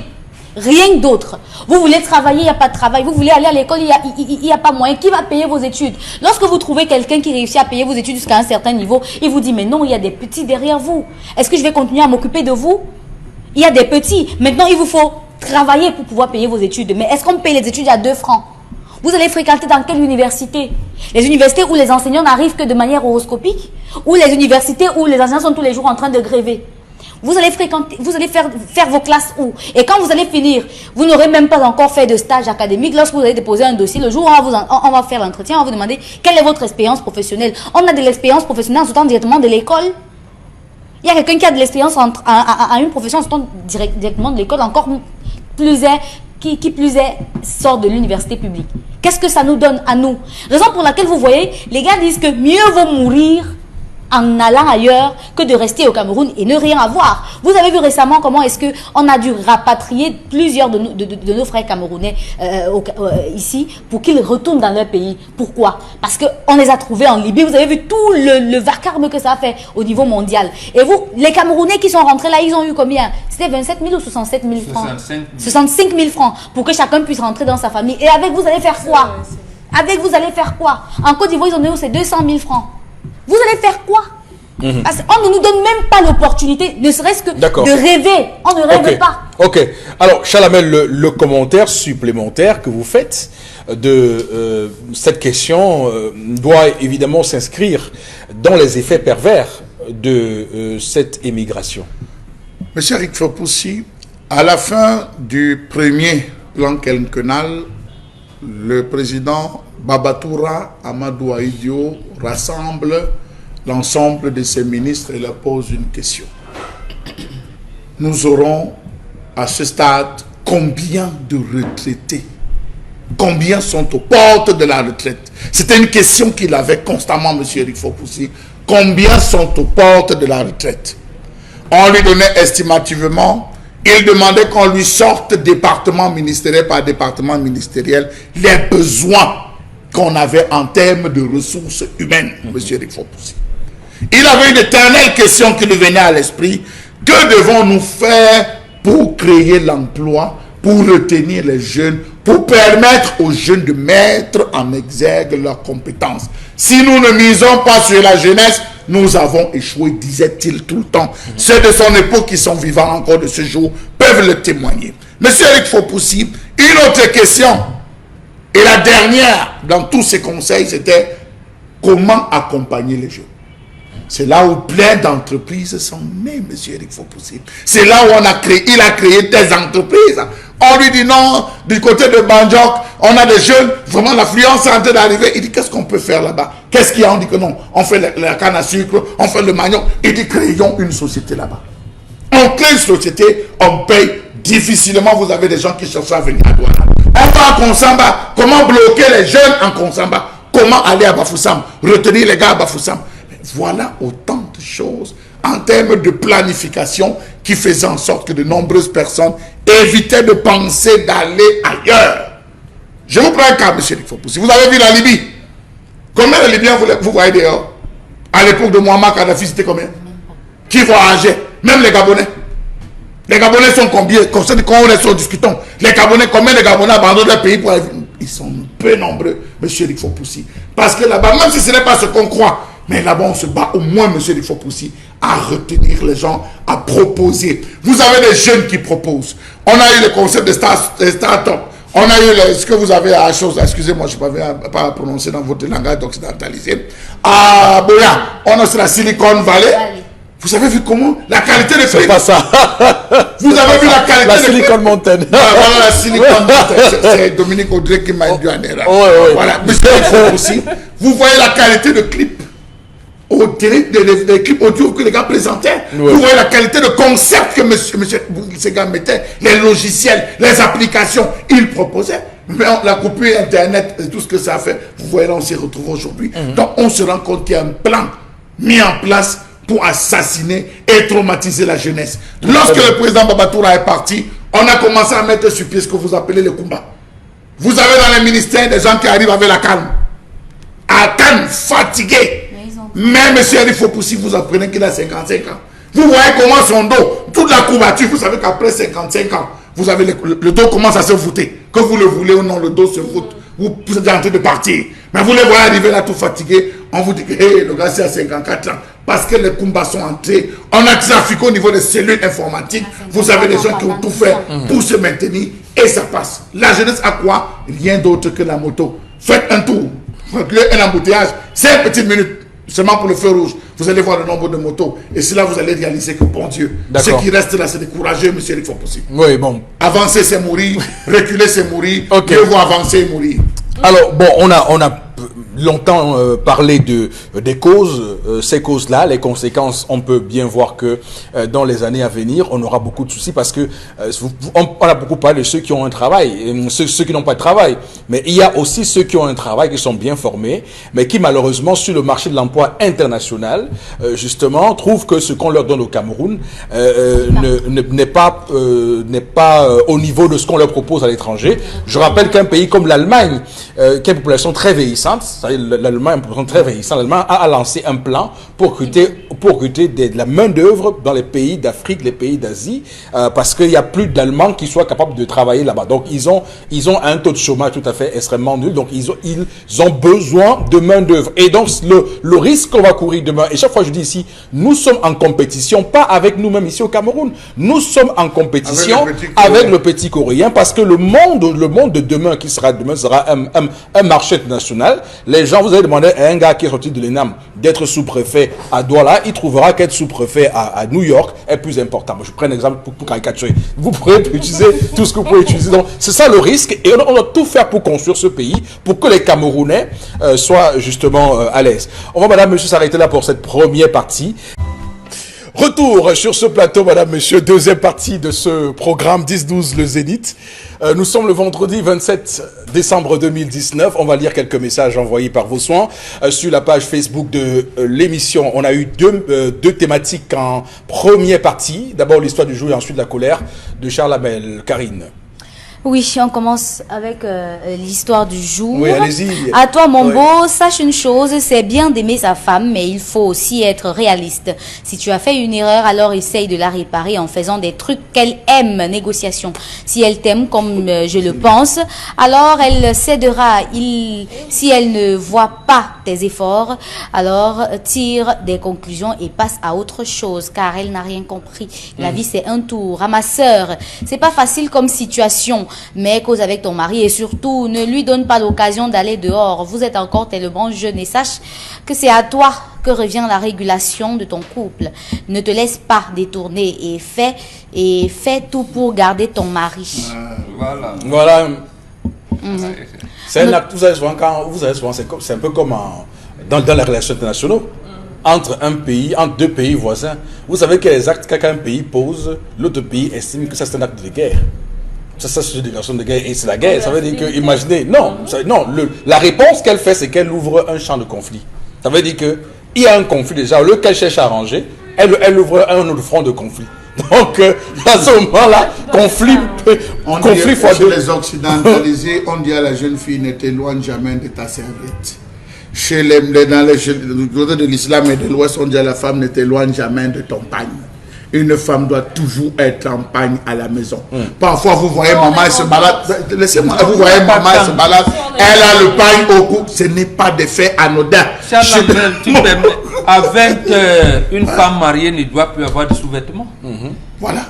Rien d'autre. Vous voulez travailler, il n'y a pas de travail. Vous voulez aller à l'école, il n'y a pas moyen. Qui va payer vos études? Lorsque vous trouvez quelqu'un qui réussit à payer vos études jusqu'à un certain niveau, il vous dit, mais non, il y a des petits derrière vous. Est-ce que je vais continuer à m'occuper de vous? Il y a des petits. Maintenant, il vous faut travailler pour pouvoir payer vos études. Mais est-ce qu'on paye les études à 2 francs? Vous allez fréquenter dans quelle université? Les universités où les enseignants n'arrivent que de manière horoscopique? Ou les universités où les enseignants sont tous les jours en train de gréver? Vous allez fréquenter, vous allez faire vos classes où? Et quand vous allez finir, vous n'aurez même pas encore fait de stage académique. Lorsque vous allez déposer un dossier, le jour où on va faire l'entretien, on va vous demander quelle est votre expérience professionnelle. On a de l'expérience professionnelle en sortant directement de l'école. Il y a quelqu'un qui a de l'expérience à une profession en sortant directement de l'école, encore plus est, qui plus est, sort de l'université publique. Qu'est-ce que ça nous donne à nous? Raison pour laquelle vous voyez, les gars disent que mieux vaut mourir en allant ailleurs que de rester au Cameroun et ne rien avoir. Vous avez vu récemment comment est-ce qu'on a dû rapatrier plusieurs de nos frères camerounais ici pour qu'ils retournent dans leur pays. Pourquoi? Parce qu'on les a trouvés en Libye. Vous avez vu tout le vacarme que ça a fait au niveau mondial. Et vous, les Camerounais qui sont rentrés là, ils ont eu combien? C'était 27 000 ou 67 000 francs? 65 000 francs pour que chacun puisse rentrer dans sa famille. Et avec vous allez faire quoi? Avec vous allez faire quoi? En Côte d'Ivoire, ils ont donné 200 000 francs. Vous allez faire quoi? Parce qu'on ne nous donne même pas l'opportunité, ne serait-ce que de rêver. On ne rêve pas. Ok. Alors, Chalamel, le commentaire supplémentaire que vous faites de cette question doit évidemment s'inscrire dans les effets pervers de cette émigration. Monsieur Eric Fopoussi, à la fin du premier plan quinquennal, le président Babatoura Amadou Ahidjo rassemble l'ensemble de ses ministres et leur pose une question. Nous aurons à ce stade combien de retraités? Combien sont aux portes de la retraite? C'était une question qu'il avait constamment, M. Eric Fopoussi. Combien sont aux portes de la retraite? On lui donnait estimativement, il demandait qu'on lui sorte département ministériel par département ministériel les besoins qu'on avait en termes de ressources humaines, M. Eric Fopoussi. Il avait une éternelle question qui lui venait à l'esprit. Que devons-nous faire pour créer l'emploi, pour retenir les jeunes, pour permettre aux jeunes de mettre en exergue leurs compétences? Si nous ne misons pas sur la jeunesse, nous avons échoué, disait-il tout le temps. Ceux de son époque qui sont vivants encore de ce jour peuvent le témoigner. Monsieur Eric Fopoussi, une autre question, et la dernière dans tous ces conseils, c'était comment accompagner les jeunes. C'est là où plein d'entreprises sont nées, M. Eric Fopoussi. C'est là où il a créé des entreprises. On lui dit non, du côté de Banjok, on a des jeunes, vraiment l'affluence est en train d'arriver. Il dit, qu'est-ce qu'on peut faire là-bas? Qu'est-ce qu'il y a? On dit que non, on fait la canne à sucre, on fait le manioc. Il dit, créons une société là-bas. On crée une société, on paye difficilement. Vous avez des gens qui cherchent à venir à Douala. On va à Konsamba. Comment bloquer les jeunes en Konsamba? Comment aller à Bafoussam? Retenir les gars à Bafoussam? Voilà autant de choses en termes de planification qui faisait en sorte que de nombreuses personnes évitaient de penser d'aller ailleurs. Je vous prends un cas, M. Fopoussi. Vous avez vu la Libye. Combien de Libyens vous voyez dehors? À l'époque de Muammar Kadhafi, c'était combien? Qui voyageait? Même les Gabonais. Les Gabonais sont combien? Comme ça, quand on est sur discutons. Les Gabonais, combien de Gabonais abandonnent leur pays pour aller? Ils sont peu nombreux, M. Fopoussi. Parce que là-bas, même si ce n'est pas ce qu'on croit, mais là-bas, on se bat au moins, M. Fopoussi, à retenir les gens, à proposer. Vous avez des jeunes qui proposent. On a eu le concept de start-up. On a eu ce que vous avez à chose, excusez-moi, je ne peux pas prononcer dans votre langage occidentalisé. À Boya, on a sur la Silicon Valley. Vous avez vu comment la qualité de c'est pas ça. Vous avez vu la qualité la Silicon Mountain. Voilà la Silicon Mountain. C'est Dominique Audrey qui m'a induit en erreur. Voilà, monsieur aussi. Vous voyez la qualité de clip. Des clips audio que les gars présentaient. Ouais. Vous voyez la qualité de concept que ces gars mettaient, les logiciels, les applications, ils proposaient. Mais la coupure Internet et tout ce que ça a fait, vous voyez là, on s'y retrouve aujourd'hui. Donc on se rend compte qu'il y a un plan mis en place pour assassiner et traumatiser la jeunesse. Lorsque le président Babatoura est parti, on a commencé à mettre sur pied ce que vous appelez le combat. Vous avez dans les ministères des gens qui arrivent avec la calme. À calme, fatigués. Mais M. Eric Fopoussi, vous apprenez qu'il a 55 ans. Vous voyez comment son dos, toute la courbature, vous savez qu'après 55 ans, vous avez le dos commence à se voûter. Que vous le voulez ou non, le dos se voûte. Vous êtes en train de partir. Mais vous les voyez arriver là tout fatigué. On vous dit que hey, le gars c'est à 54 ans. Parce que les combats sont entrés. On a trafiqué au niveau des cellules informatiques. Vous avez des gens qui ont tout fait pour se maintenir. Et ça passe. La jeunesse a quoi? Rien d'autre que la moto. Faites un tour. Faites un embouteillage. 5 petites minutes. Seulement pour le feu rouge, vous allez voir le nombre de motos. Et c'est là vous allez réaliser que, bon Dieu, ce qui reste là, c'est découragé, M. Eric Fopoussi. Oui, bon. Avancer, c'est mourir. Reculer, c'est mourir. Okay. Mieux vaut avancer et mourir. Alors, bon, on a longtemps parlé des causes. Ces causes-là, les conséquences, on peut bien voir que dans les années à venir, on aura beaucoup de soucis parce que on a beaucoup parlé de ceux qui ont un travail, ceux qui n'ont pas de travail. Mais il y a aussi ceux qui ont un travail, qui sont bien formés, mais qui malheureusement, sur le marché de l'emploi international, justement, trouvent que ce qu'on leur donne au Cameroun n'est pas au niveau de ce qu'on leur propose à l'étranger. Je rappelle qu'un pays comme l'Allemagne, qui a une population très vieillissante, l'Allemagne a une population très vieillissante, l'Allemagne a lancé un plan pour recruter de la main-d'œuvre dans les pays d'Afrique, les pays d'Asie, parce qu'il n'y a plus d'Allemands qui soient capables de travailler là-bas. Donc, ils ont un taux de chômage tout à fait extrêmement nul. Donc, ils ont besoin de main-d'œuvre. Et donc, le risque qu'on va courir demain, et chaque fois je dis ici, nous sommes en compétition, pas avec nous-mêmes ici au Cameroun. Nous sommes en compétition avec le petit Coréen, parce que le monde de demain qui sera demain sera un marché international. Les gens, vous allez demander à un gars qui est sorti de l'ENAM d'être sous-préfet à Douala, il trouvera qu'être sous-préfet à New York est plus important. Moi, je prends un exemple pour caricaturer. Vous pourrez utiliser tout ce que vous pouvez utiliser. Donc, c'est ça le risque. Et on doit tout faire pour construire ce pays, pour que les Camerounais soient justement à l'aise. On va, madame, monsieur, s'arrêter là pour cette première partie. Retour sur ce plateau, madame, monsieur, deuxième partie de ce programme 10-12 le Zénith. Nous sommes le vendredi 27 décembre 2019. On va lire quelques messages envoyés par vos soins. Sur la page Facebook de l'émission, on a eu deux thématiques en première partie. D'abord l'histoire du jour et ensuite la colère de Charles Abel. Karine. Oui, on commence avec l'histoire du jour. Oui, allez-y. À toi, mon beau, sache une chose, c'est bien d'aimer sa femme, mais il faut aussi être réaliste. Si tu as fait une erreur, alors essaye de la réparer en faisant des trucs qu'elle aime, négociation. Si elle t'aime comme je le pense, alors elle cédera. Si elle ne voit pas tes efforts, alors tire des conclusions et passe à autre chose, car elle n'a rien compris. La vie, c'est un tour. À ma sœur, c'est pas facile comme situation, mais cause avec ton mari et surtout ne lui donne pas l'occasion d'aller dehors. Vous êtes encore tellement jeune et sache que c'est à toi que revient la régulation de ton couple. Ne te laisse pas détourner et fais tout pour garder ton mari. Voilà. C'est un acte, vous savez souvent, c'est un peu comme dans les relations internationales. Entre deux pays voisins, vous savez que les actes qu'un pays pose, l'autre pays estime que ça c'est un acte de guerre. Ça c'est une déclaration de guerre et c'est la guerre. Ça veut dire que, imaginez, la réponse qu'elle fait, c'est qu'elle ouvre un champ de conflit. Ça veut dire que il y a un conflit déjà, au lieu qu'elle cherche à arranger, elle ouvre un autre front de conflit. Donc, à ce moment-là, conflit fois chez deux. les occidentalisés, on dit à la jeune fille, ne t'éloigne jamais de ta serviette. Du côté de l'islam et de l'Ouest, on dit à la femme, ne t'éloigne jamais de ton pagne. Une femme doit toujours être en pagne à la maison. Parfois, vous voyez maman, elle se balade. Laissez-moi, vous voyez maman, elle se balade. Elle a le pagne au cou. Ce n'est pas des faits anodins. Charles Lambert, tu permets, à 20 heures, une femme mariée ne doit plus avoir de sous-vêtements. Voilà.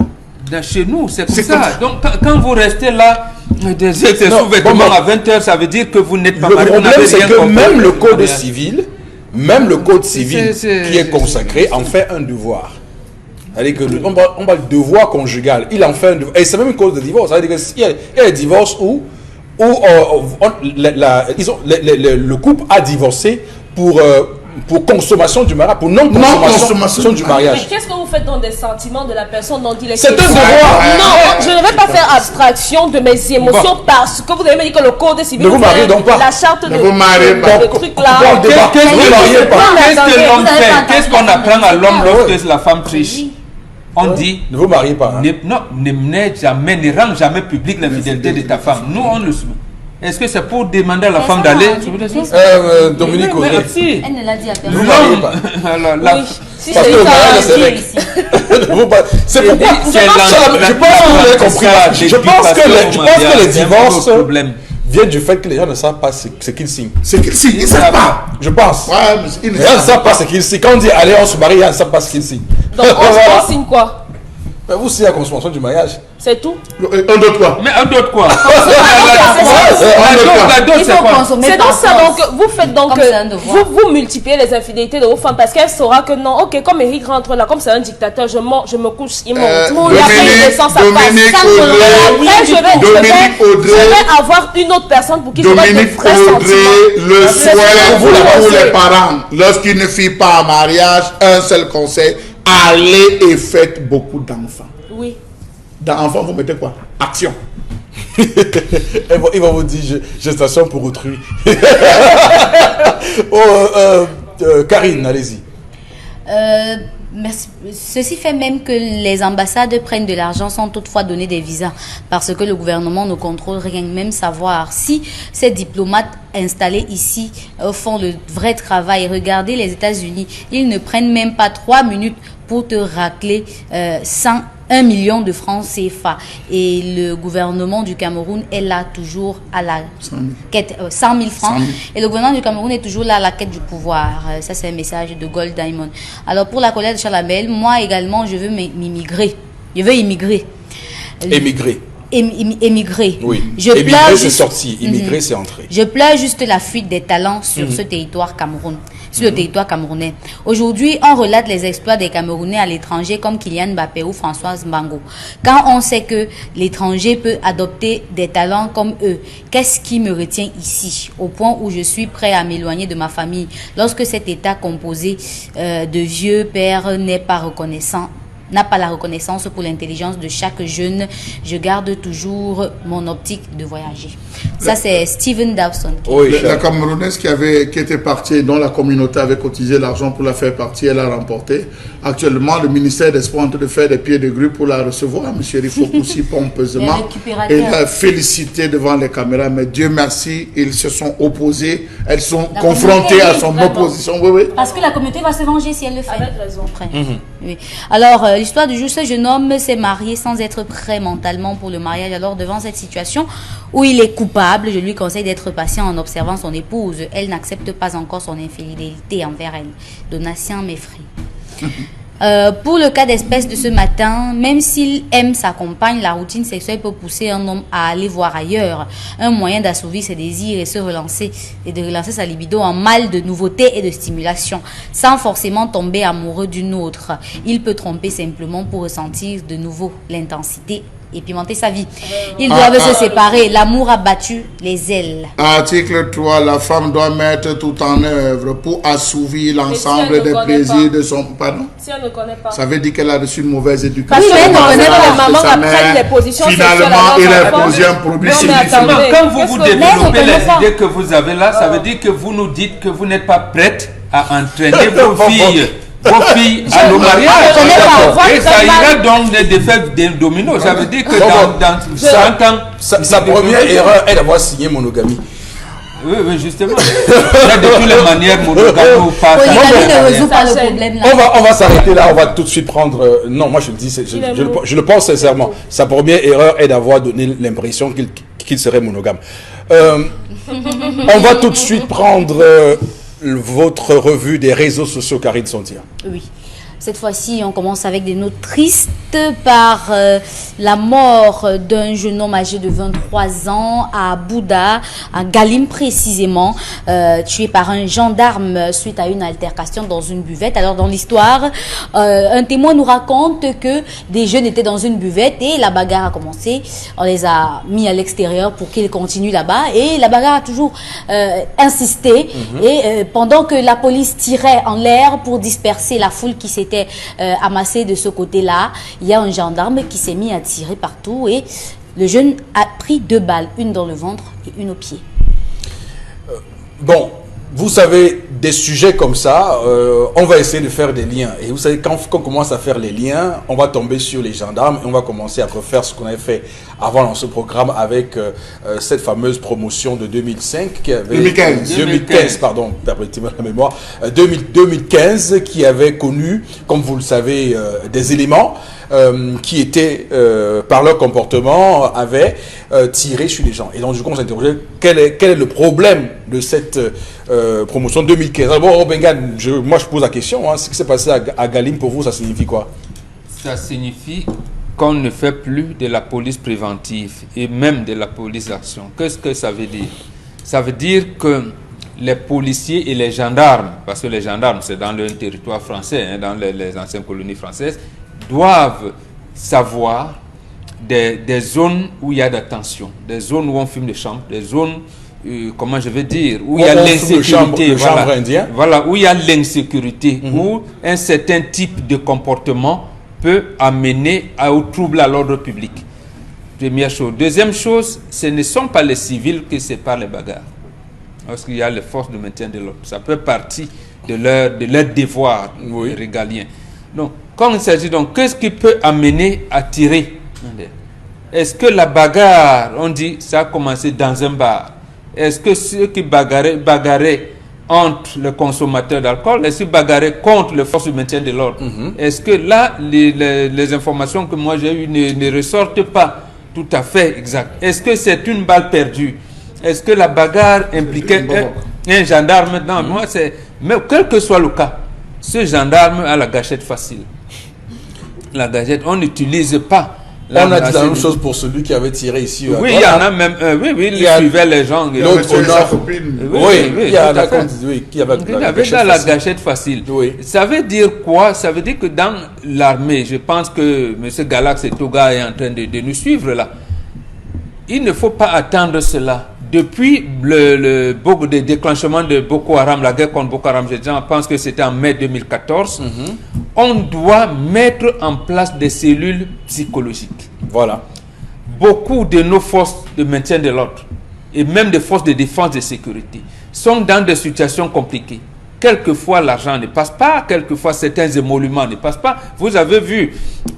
Chez nous, c'est comme C'est ça. comme ça. Donc, quand vous restez là, des sous-vêtements à 20 heures, ça veut dire que vous n'êtes pas Le marié. problème, c'est que même le code civil, civil qui est consacré en fait un devoir. C'est-à-dire qu'on parle de devoir conjugal. Il en fait un devoir. Et c'est même une cause de divorce. C'est-à-dire qu'il y a des divorces où le couple a divorcé pour consommation du mariage, pour non-consommation du mariage. Mais qu'est-ce que vous faites dans des sentiments de la personne dont il est C'est un question? devoir. Non, je ne vais pas faire abstraction de mes émotions parce que vous avez dit que le code civil, Ne vous mariez donc pas. la charte de vous mariez pas. des trucs là. qu'est-ce Ne vous mariez pas. que l'homme Vous avez fait? pas Qu'est-ce qu'on entendu apprend à l'homme la lorsque la femme triche? On dit, Ne vous mariez pas. Hein. ne rends jamais public l'infidélité de ta femme. Nous, on le soumet. Est-ce que c'est pour demander à la femme d'aller? Dominique Mais Audrey. si. Elle ne l'a dit à Ne vous personne. mariez pas. Oui, si Parce c'est que le mariage, ça. c'est vrai. Ici. C'est pourquoi C'est je pense que vous avez compris. Je pense que les divorces viennent du fait que les gens ne savent pas ce qu'ils signent. C'est qu'ils signent, ils ne savent pas. Je pense. Ouais, mais ils ne Les gens ne savent savent pas ce qu'ils signent. Quand on dit allez, on se marie, ils ne savent pas ce qu'ils signent. Donc on signe quoi? Mais vous signez la consommation du mariage. C'est tout. Un d'autre quoi? Mais un d'autre quoi? Il La dot, c'est faut quoi? consommer C'est donc par ça, force. donc vous faites donc Comme c'est un devoir. vous multipliez les infidélités de vos femmes parce qu'elle saura que non, ok, comme Eric rentre là, comme c'est un dictateur, je me couche, il monte. Et après il descend, ça passe. Dominique Ça, Audrey, après, je vais avoir une autre personne pour qui je vais Dominique être très Audrey, le souhait pour les parents, lorsqu'une fille part en mariage, un seul conseil, allez et faites beaucoup d'enfants. Oui. Dans enfants, vous mettez quoi? Action. Ils vont vous dire gestation pour autrui. Karine, allez-y. Merci. Ceci fait même que les ambassades prennent de l'argent sans toutefois donner des visas parce que le gouvernement ne contrôle rien, même savoir si ces diplomates installés ici font le vrai travail. Regardez les États-Unis, ils ne prennent même pas 3 minutes pour te racler 1 million de francs CFA. Et le gouvernement du Cameroun est là toujours à la quête, 100 000 francs. 100 000. Et le gouvernement du Cameroun est toujours là à la quête du pouvoir. Ça, c'est un message de Gold Diamond. Alors, pour la colère de Charlabel, moi également, je veux m'immigrer. Je veux immigrer. Émigrer. Émigrer. Oui. Je Émigrer, pleure c'est juste- sorti. Immigrer, c'est entré. Je pleure juste la fuite des talents sur ce territoire Cameroun, sur le territoire camerounais. Aujourd'hui, on relate les exploits des Camerounais à l'étranger comme Kylian Mbappé ou Françoise Mbango. Quand on sait que l'étranger peut adopter des talents comme eux, qu'est-ce qui me retient ici, au point où je suis prêt à m'éloigner de ma famille lorsque cet État composé de vieux pères n'est pas reconnaissant? N'a pas la reconnaissance pour l'intelligence de chaque jeune, je garde toujours mon optique de voyager. Ça, c'est Steven Dawson. Oui, La Camerounaise qui était partie, dont la communauté avait cotisé l'argent pour la faire partir, elle a remporté. Actuellement, le ministère des Sports est en train de faire des pieds de grue pour la recevoir. M. Rifopoussi pompeusement. Les récupérateurs. Et l'a félicité devant les caméras. Mais Dieu merci, ils se sont opposés. Elles sont La confrontées communauté, à oui, son vraiment. opposition. Oui, oui. Parce que la communauté va se venger si elle le fait. Avec raison. Après. Oui. Alors, l'histoire du jour, ce jeune homme s'est marié sans être prêt mentalement pour le mariage. Alors, devant cette situation où il est coupable, je lui conseille d'être patient en observant son épouse. Elle n'accepte pas encore son infidélité envers elle. Donatien m'effraie. Pour le cas d'espèce de ce matin, même s'il aime sa compagne, la routine sexuelle peut pousser un homme à aller voir ailleurs. Un moyen d'assouvir ses désirs et de relancer sa libido en mal de nouveauté et de stimulation, sans forcément tomber amoureux d'une autre. Il peut tromper simplement pour ressentir de nouveau l'intensité et pimenter sa vie. Ils doivent se séparer. L'amour a battu les ailes. Article 3, la femme doit mettre tout en œuvre pour assouvir l'ensemble elle ne des connaît plaisirs pas. de son... Pardon? Si elle ne connaît pas. Ça veut dire qu'elle a reçu une mauvaise éducation. Parce que elle ne connaît pas. les mamans Sa apprennent mère, les positions finalement, sexuelles il à a leurs enfants. posé un produit Non, mais chimique. attendez. Non, quand vous Qu'est-ce vous que- développez Mais on les connaît pas. idées que vous avez là, ça veut dire que vous nous dites que vous n'êtes pas prête à entraîner vos filles vos filles à nos mariages. Et ça ira donc des faits dominos. Ça veut dire que dans 100 ans... Sa première erreur est d'avoir signé monogamie. Oui, justement. De toutes les manières, monogamie ou pas... Polygamie ne résout pas le problème là. On va s'arrêter là, on va tout de suite prendre... non, moi je le dis, je le pense sincèrement. Sa première erreur est d'avoir donné l'impression qu'il serait monogame. On va tout de suite prendre votre revue des réseaux sociaux, Karine Sontia. Oui. Cette fois-ci, on commence avec des notes tristes par la mort d'un jeune homme âgé de 23 ans à Bouddha, à Galim précisément, tué par un gendarme suite à une altercation dans une buvette. Alors dans l'histoire, un témoin nous raconte que des jeunes étaient dans une buvette et la bagarre a commencé. On les a mis à l'extérieur pour qu'ils continuent là-bas et la bagarre a toujours insisté. Et pendant que la police tirait en l'air pour disperser la foule qui s'était amassée de ce côté-là, il y a un gendarme qui s'est mis à tirer partout et le jeune a pris 2 balles, une dans le ventre et une au pied. Bon, vous savez, des sujets comme ça, on va essayer de faire des liens. Et vous savez, quand on commence à faire les liens, on va tomber sur les gendarmes et on va commencer à refaire ce qu'on avait fait avant dans ce programme avec cette fameuse promotion de 2005 qui avait... 2015, pardon, permettez-moi la mémoire. 2015 qui avait connu, comme vous le savez, des éléments qui étaient, par leur comportement, avaient tiré sur les gens. Et donc, du coup, on s'est interrogé, quel est le problème de cette promotion 2015. D'abord, Bengan, moi je pose la question, ce qui s'est passé à Galim, pour vous, ça signifie quoi? Ça signifie qu'on ne fait plus de la police préventive et même de la police d'action. Qu'est-ce que ça veut dire? Ça veut dire que les policiers et les gendarmes, parce que les gendarmes c'est dans le territoire français, dans les anciennes colonies françaises, doivent savoir des zones où il y a de la tension, des zones où on fume des chambres, des zones, comment je vais dire, où il y a l'insécurité, voilà, où il y a l'insécurité, où un certain type de comportement peut amener au trouble à l'ordre public. Première chose. Deuxième chose, ce ne sont pas les civils qui séparent les bagarres. Parce qu'il y a les forces de maintien de l'ordre. Ça peut partir de leur devoir régalien. Donc, quand il s'agit donc, qu'est-ce qui peut amener à tirer? Est-ce que la bagarre, on dit, ça a commencé dans un bar? Est-ce que ceux qui bagarraient entre le consommateur d'alcool, est-ce qu'ils bagarraient contre les forces de maintien de l'ordre? Est-ce que là, les informations que moi j'ai eues ne ressortent pas tout à fait exact? Est-ce que c'est une balle perdue? Est-ce que la bagarre impliquait un gendarme? Non, moi c'est... Mais quel que soit le cas, ce gendarme a la gâchette facile. La gâchette, on n'utilise pas. On a dit la même chose pour celui qui avait tiré ici. Oui, il y en a même. Il suivait les gens. L'autre au nord. Il y a qui avait la gâchette facile. Ça veut dire quoi? Ça veut dire que dans l'armée, je pense que M. Galax et Toga est en train de nous suivre là. Il ne faut pas attendre cela. Depuis le déclenchement de Boko Haram, la guerre contre Boko Haram, je pense que c'était en mai 2014, on doit mettre en place des cellules psychologiques. Voilà. Beaucoup de nos forces de maintien de l'ordre et même des forces de défense et de sécurité sont dans des situations compliquées. Quelquefois, l'argent ne passe pas, quelquefois, certains émoluments ne passent pas. Vous avez vu,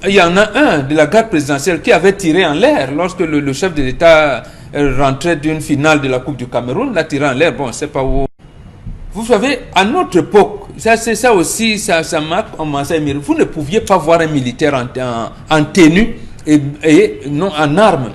il y en a un de la garde présidentielle qui avait tiré en l'air lorsque le chef de l'État rentrait d'une finale de la Coupe du Cameroun, l'a tiré en l'air, bon, on ne sait pas où. Vous savez, à notre époque, ça aussi, ça m'a commencé à émirer. Vous ne pouviez pas voir un militaire en tenue et non en armes.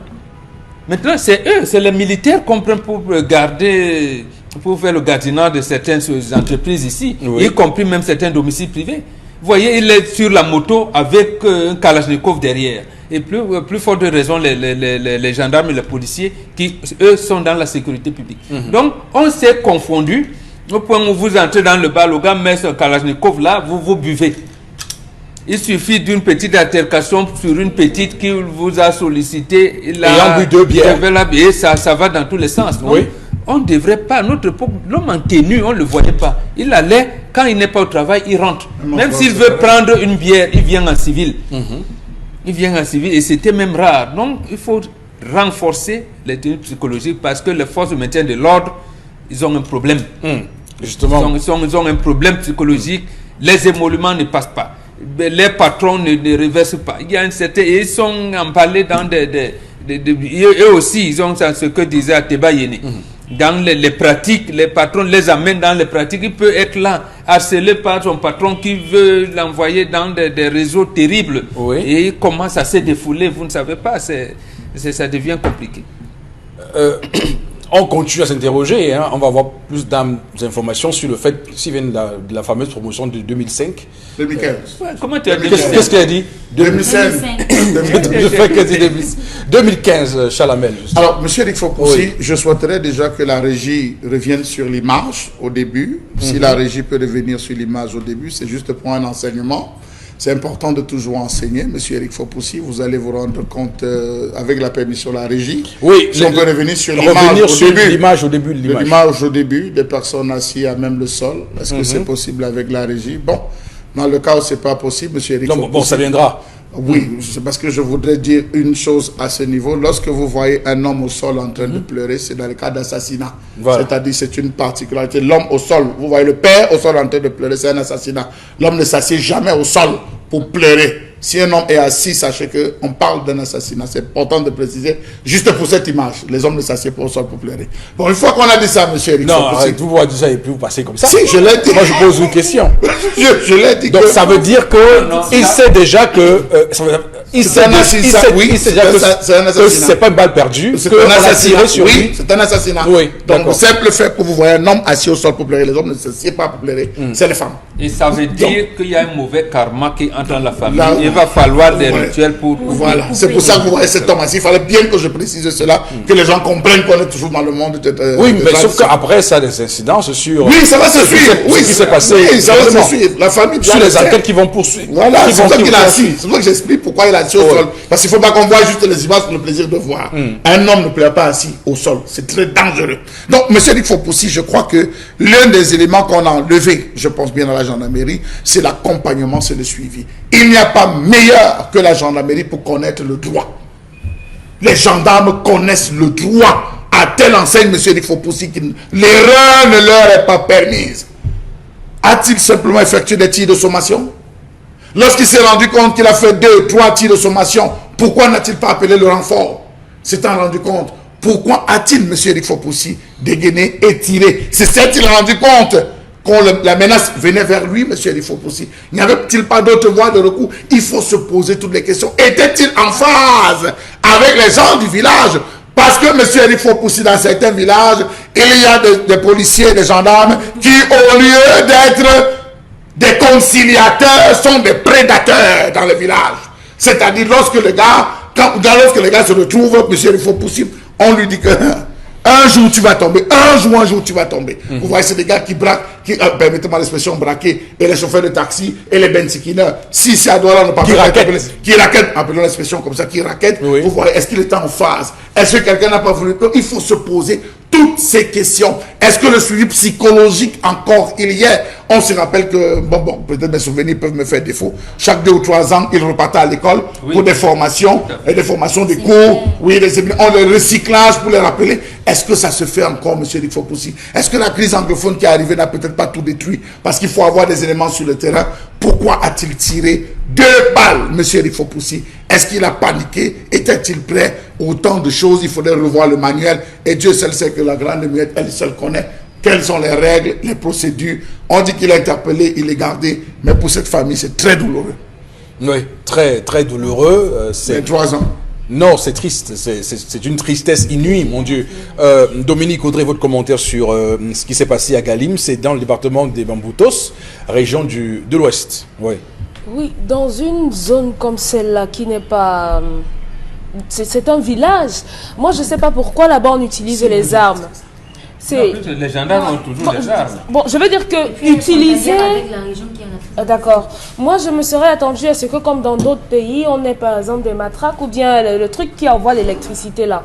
Maintenant, c'est eux, c'est les militaires qu'on prend pour garder, pour faire le gardiennage de certaines entreprises ici, y compris même certains domiciles privés. Vous voyez, il est sur la moto avec un Kalachnikov derrière. Et plus fort de raison, les gendarmes et les policiers qui, eux, sont dans la sécurité publique. Donc, on s'est confondu. Au point où vous entrez dans le bar, le gars met ce Kalachnikov là, vous buvez. Il suffit d'une petite altercation sur une petite qui vous a sollicité. Il a bu 2 bières. Et ça va dans tous les sens. Donc, on ne devrait pas, notre époque, l'homme en tenue, on ne le voyait pas. Il allait, quand il n'est pas au travail, il rentre. Même s'il veut prendre une bière, il vient en civil. Il vient en civil et c'était même rare. Donc, il faut renforcer les tenues psychologiques parce que les forces de maintien de l'ordre, ils ont un problème. Justement. Ils ont un problème psychologique les émoluments ne passent pas, les patrons ne reversent pas. Il y a un certain, ils sont emballés dans eux aussi, ils ont ce que disait Ateba Yene. Dans les pratiques, les patrons les amènent dans les pratiques. Il peut être là, harcelé par son patron qui veut l'envoyer dans des réseaux terribles. Oui. Et il commence à se défouler, vous ne savez pas, ça devient compliqué. On continue à s'interroger, hein. On va avoir plus d'informations sur le fait s'il vient de la fameuse promotion de 2005. 2015. Comment tu as dit? Qu'est-ce qu'elle a dit? 2005. 2015, Chalamel. Alors, monsieur Eric Fopoussi, Oui. je souhaiterais déjà que la régie revienne sur l'image au début. Si la régie peut revenir sur l'image au début, c'est juste pour un enseignement. C'est important de toujours enseigner. Monsieur Eric Fopoussi, vous allez vous rendre compte, avec la permission de la régie, Oui, si on peut revenir sur l'image revenir au sur début. l'image au début de l'image. L'image au début, des personnes assises à même le sol. Est-ce que c'est possible avec la régie? Bon, dans le cas où ce n'est pas possible, monsieur Eric Non, Fopoussi, bon, ça viendra. oui, c'est parce que je voudrais dire une chose à ce niveau. Lorsque vous voyez un homme au sol en train de pleurer, c'est dans le cas d'assassinat. Voilà. C'est-à-dire, c'est une particularité. L'homme au sol, vous voyez le père au sol en train de pleurer, c'est un assassinat. L'homme ne s'assied jamais au sol pour pleurer. Si un homme est assis, sachez qu'on parle d'un assassinat. C'est important de préciser, juste pour cette image. Les hommes ne s'assiedent pas au sol pour pleurer. Bon, une fois qu'on a dit ça, monsieur Eric Non, Fopoussi, arrête, vous voyez ça et puis vous passez comme ça. si, je l'ai dit. Moi, je pose une question. Je l'ai dit. Donc, que ça veut dire qu'il sait déjà que... il C'est sait un assassinat, oui, il sait déjà que c'est un assassinat. c'est pas une balle perdue, C'est qu'on un a assassinat. tiré sur Oui, lui. c'est un assassinat. Oui, donc, d'accord. simple fait que vous voyez un homme assis au sol pour pleurer, les hommes ne s'assiedent pas pour pleurer, c'est les femmes. Et ça veut dire qu'il y a un mauvais karma qui entre dans la famille. Là, Il va falloir des ouais. rituels pour... Voilà, c'est pour ça que vous voyez cet homme assis. Il fallait bien que je précise cela, que les gens comprennent qu'on est toujours dans le monde de Oui, de mais tradition. sauf qu'après ça, des incidences sur... Oui, ça va se suivre. Oui, ce qui s'est passé. Oui, ça va se Vraiment. suivre. La famille Sur les enquêtes qui vont poursuivre. Voilà, qui c'est vont pour ça qu'il est suivre. assis. C'est pour ça que j'explique pourquoi il est assis au sol. Parce qu'il ne faut pas qu'on voit juste les images pour le plaisir de voir. Un homme ne pleure pas assis au sol. C'est très dangereux. Donc, monsieur Eric Fopoussi, je crois que l'un des éléments qu'on a enlevé, je pense bien à la gendarmerie, c'est l'accompagnement, c'est le suivi. Il n'y a pas meilleur que la gendarmerie pour connaître le droit. Les gendarmes connaissent le droit. À telle enseigne, monsieur Eric Fopoussi, que l'erreur ne leur est pas permise. A-t-il simplement effectué des tirs de sommation? Lorsqu'il s'est rendu compte qu'il a fait 2 ou 3 tirs de sommation, pourquoi n'a-t-il pas appelé le renfort? S'étant rendu compte, pourquoi a-t-il, M. Eric Fopoussi, dégainé et tiré? C'est s'est-il rendu compte quand la menace venait vers lui, M. Eric Fopoussi? N'y avait-il pas d'autre voie de recours? Il faut se poser toutes les questions. Était-il en phase avec les gens du village? Parce que, M. Eric Fopoussi, dans certains villages, il y a des policiers, des gendarmes qui, au lieu d'être des conciliateurs, sont des prédateurs dans le village. C'est-à-dire, lorsque le gars se retrouve, M. Eric Fopoussi, on lui dit que un jour tu vas tomber, un jour tu vas tomber. Vous voyez, c'est des gars qui braquent, permettez-moi l'expression braquer, et les chauffeurs de taxi, et les benzikineurs. Si c'est à Douala, Qui raquettent. appelons l'expression comme ça, qui raquettent. Oui. Vous voyez, est-ce qu'il était en phase? Est-ce que quelqu'un n'a pas voulu? Il faut se poser toutes ces questions. Est-ce que le suivi psychologique encore il y est? On se rappelle que, peut-être mes souvenirs peuvent me faire défaut. Chaque 2 ou 3 ans, il repartait à l'école pour des formations, et des formations, des cours, oui, le recyclage pour les rappeler. Est-ce que ça se fait encore, M. Eric Fopoussi? Est-ce que la crise anglophone qui est arrivée n'a peut-être pas tout détruit? Parce qu'il faut avoir des éléments sur le terrain. Pourquoi a-t-il tiré 2 balles, M. Eric Fopoussi? Est-ce qu'il a paniqué? Était-il prêt? Autant de choses, il faudrait revoir le manuel. Et Dieu seul sait que la grande muette, elle seule connaît quelles sont les règles, les procédures. On dit qu'il est interpellé, il est gardé. Mais pour cette famille, c'est très douloureux. Oui, très, très douloureux. C'est 3 ans. Non, c'est triste. C'est une tristesse inouïe, mon Dieu. Dominique Audrey, votre commentaire sur ce qui s'est passé à Galim, c'est dans le département des Bamboutos, région de l'Ouest. Oui. Oui, dans une zone comme celle-là qui n'est pas... c'est un village. Moi, je ne sais pas pourquoi là-bas on utilise les armes. Les gendarmes ont toujours des armes. Bon, je veux dire que utiliser... Avec la région qui est en Afrique. D'accord. Moi, je me serais attendu à ce que, comme dans d'autres pays, on ait par exemple des matraques ou bien le truc qui envoie l'électricité là.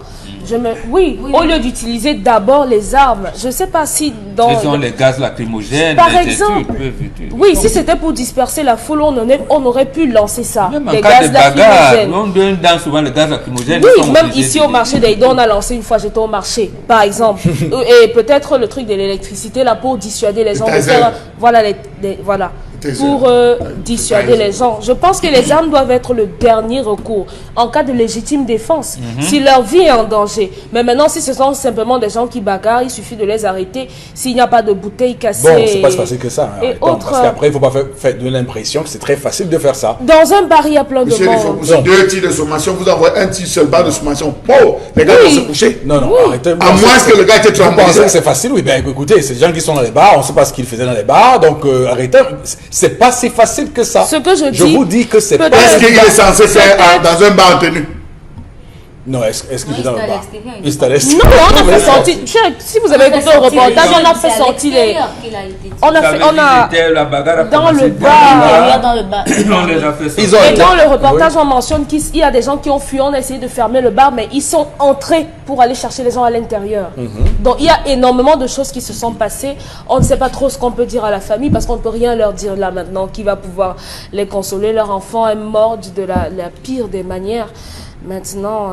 Oui, au lieu d'utiliser d'abord les armes. Je ne sais pas si dans... Ils ont les gaz lacrymogènes. Par exemple. Oui, si c'était pour disperser la foule, on aurait pu lancer ça. Même en Les cas gaz de bagarre, lacrymogènes. on donne dans souvent les gaz lacrymogènes. Oui, même ici au marché d'Aïdo, on a lancé une fois, j'étais au marché, par exemple. Et peut-être le truc de l'électricité là pour dissuader les gens de faire, voilà, voilà. pour dissuader les gens. Je pense que les armes doivent être le dernier recours en cas de légitime défense, si leur vie est en danger. Mais maintenant, si ce sont simplement des gens qui bagarrent, il suffit de les arrêter s'il n'y a pas de bouteilles cassées. Bon, c'est pas si facile que ça. Et autres, parce qu'après, il ne faut pas faire de l'impression que c'est très facile de faire ça. Dans un bar, il y a plein de Monsieur, il faut monde. pousser 2 tirs de sommation, vous envoyez un tir seul bar de sommation. Oh, les gars vont se coucher. Non, arrêtez. À moins que le gars était Vous pensez traumatisé. que c'est facile? Oui, ben écoutez, c'est des gens qui sont dans les bars, on ne sait pas ce qu'ils faisaient dans les bars, donc arrêtez. C'est pas si facile que ça. Ce que je Je dis, vous dis que c'est pas... peut-être- Qu'est-ce qu'il est censé faire dans un bar en tenue? Non, est-ce qu'il était dans le il était à bar? l'extérieur, Il était à l'extérieur. Non, on a fait Mais sortir. Si vous avez écouté le reportage, on a fait sortir les. On a la bagarre a dans commencé le dans bar. Dans le bar. On les a fait Ils sortir. ont Et été- dans le reportage, on mentionne qu'il y a des gens qui ont fui, on a essayé de fermer le bar, mais ils sont entrés pour aller chercher les gens à l'intérieur. Donc il y a énormément de choses qui se sont passées. On ne sait pas trop ce qu'on peut dire à la famille parce qu'on ne peut rien leur dire là maintenant. Qui va pouvoir les consoler? Leur enfant est mort de la pire des manières. Maintenant,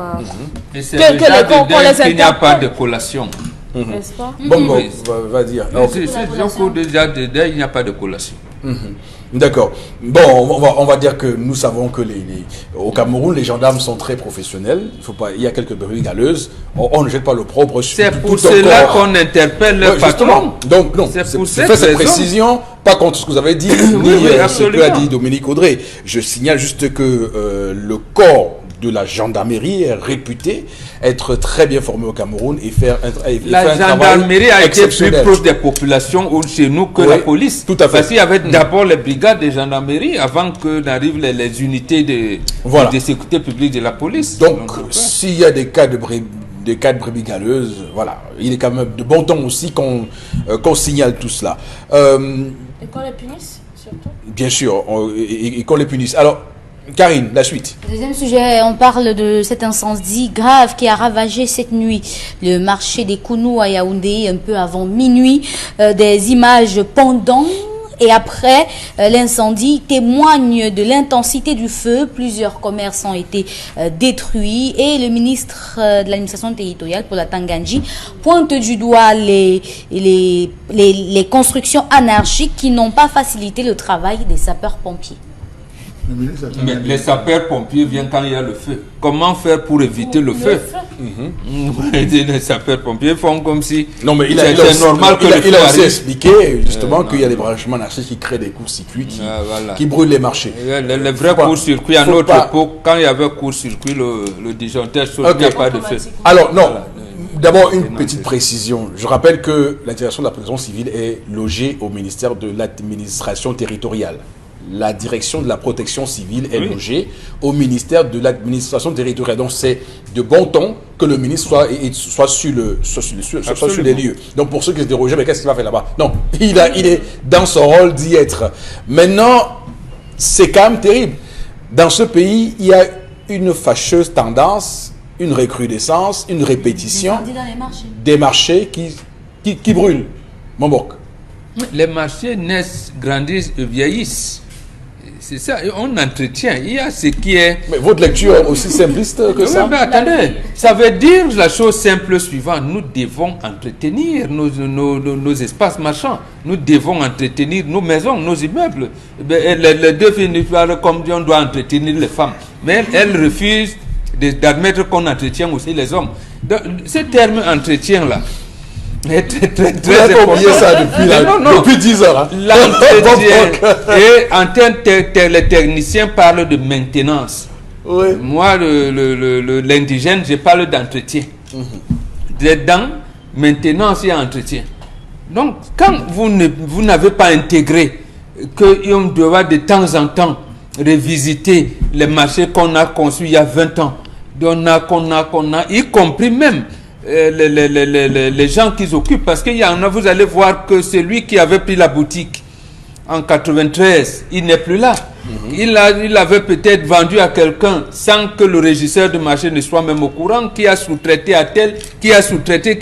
Et c'est Que déjà les cons- qu'on dedans les qu'il n'y a pas interpelle. de collation. n'est-ce pas? Bon, Oui. va dire. C'est donc déjà dedans, il n'y a pas de collation. D'accord. Bon, on va dire que nous savons que au Cameroun, les gendarmes sont très professionnels. Il y a quelques brebis galeuses. On ne jette pas le propre sur C'est tout pour un cela corps. qu'on interpelle le Ouais, patron. justement. Donc, non, C'est pour je cette fais cette raison. précision, pas contre ce que vous avez dit, ni oui, ce que absolument. a dit Dominique Audrey. Je signale juste que le corps de la gendarmerie est réputé être très bien formé au Cameroun et faire La un travail gendarmerie a été plus exceptionnel. proche des populations chez nous que Oui, la police. tout à fait. Parce qu'il y avait d'abord les brigades de gendarmerie avant que n'arrivent les unités Voilà. de sécurité publique de la police. Donc, s'il y a des cas de brebis galeuses, voilà, il est quand même de bon ton aussi qu'on signale tout cela. Et qu'on les punisse, surtout. Bien sûr, et qu'on les punisse. Alors, Karine, la suite. Deuxième sujet, on parle de cet incendie grave qui a ravagé cette nuit le marché des Kounou à Yaoundé un peu avant minuit. Des images pendant et après l'incendie témoignent de l'intensité du feu. Plusieurs commerces ont été détruits et le ministre de l'administration territoriale pour la Tangandji pointe du doigt les constructions anarchiques qui n'ont pas facilité le travail des sapeurs-pompiers. Mais les sapeurs-pompiers viennent quand il y a le feu. Comment faire pour éviter le feu? Les sapeurs-pompiers font comme si Non, mais c'est normal que le il feu a aussi arrive. expliqué justement qu'il y a des branchements anarchiques qui créent des courts-circuits Voilà. qui brûlent les marchés. Le vrai Faut pas- court-circuit, à faut notre pas- époque, quand il y avait court-circuit, le disjoncteur saute, Ok. il n'y a pas de feu. Alors, non. D'abord, une petite précision. Je rappelle que la direction de la protection civile est logée au ministère de l'administration territoriale. La direction de la protection civile est logée au ministère de l'administration territoriale. Donc, c'est de bon ton que le ministre soit sur les lieux. Donc, pour ceux qui se dérogeaient, mais qu'est-ce qu'il va faire là-bas? Non, il est dans son rôle d'y être. Maintenant, c'est quand même terrible. Dans ce pays, il y a une fâcheuse tendance, une recrudescence, une répétition Incendie dans les marchés. des marchés qui brûlent. Mombok. Les marchés naissent, grandissent et vieillissent. C'est ça, et on entretient. Il y a ce qui est... Mais votre lecture est aussi simpliste que Oui, ça? mais attendez, ça veut dire la chose simple suivante. Nous devons entretenir nos espaces marchands. Nous devons entretenir nos maisons, nos immeubles. Les deux finissent par comme on doit entretenir les femmes. Mais elles refusent d'admettre qu'on entretient aussi les hommes. Donc, ce terme entretien-là est très Vous avez pas oublié important. ça depuis 10 heures. Hein? L'entretien. Et en termes les techniciens parlent de maintenance. Oui. Moi, l'indigène, je parle d'entretien. Dedans, maintenance et entretien. Donc, quand vous n'avez pas intégré qu'on doit de temps en temps revisiter les marchés qu'on a conçus il y a 20 ans, qu'on a, y compris même les gens qui occupent, parce qu'il y en a, vous allez voir que celui qui avait pris la boutique en 93, il n'est plus là. Il avait peut-être vendu à quelqu'un sans que le régisseur de marché ne soit même au courant, qui a sous-traité à tel, qui a sous-traité.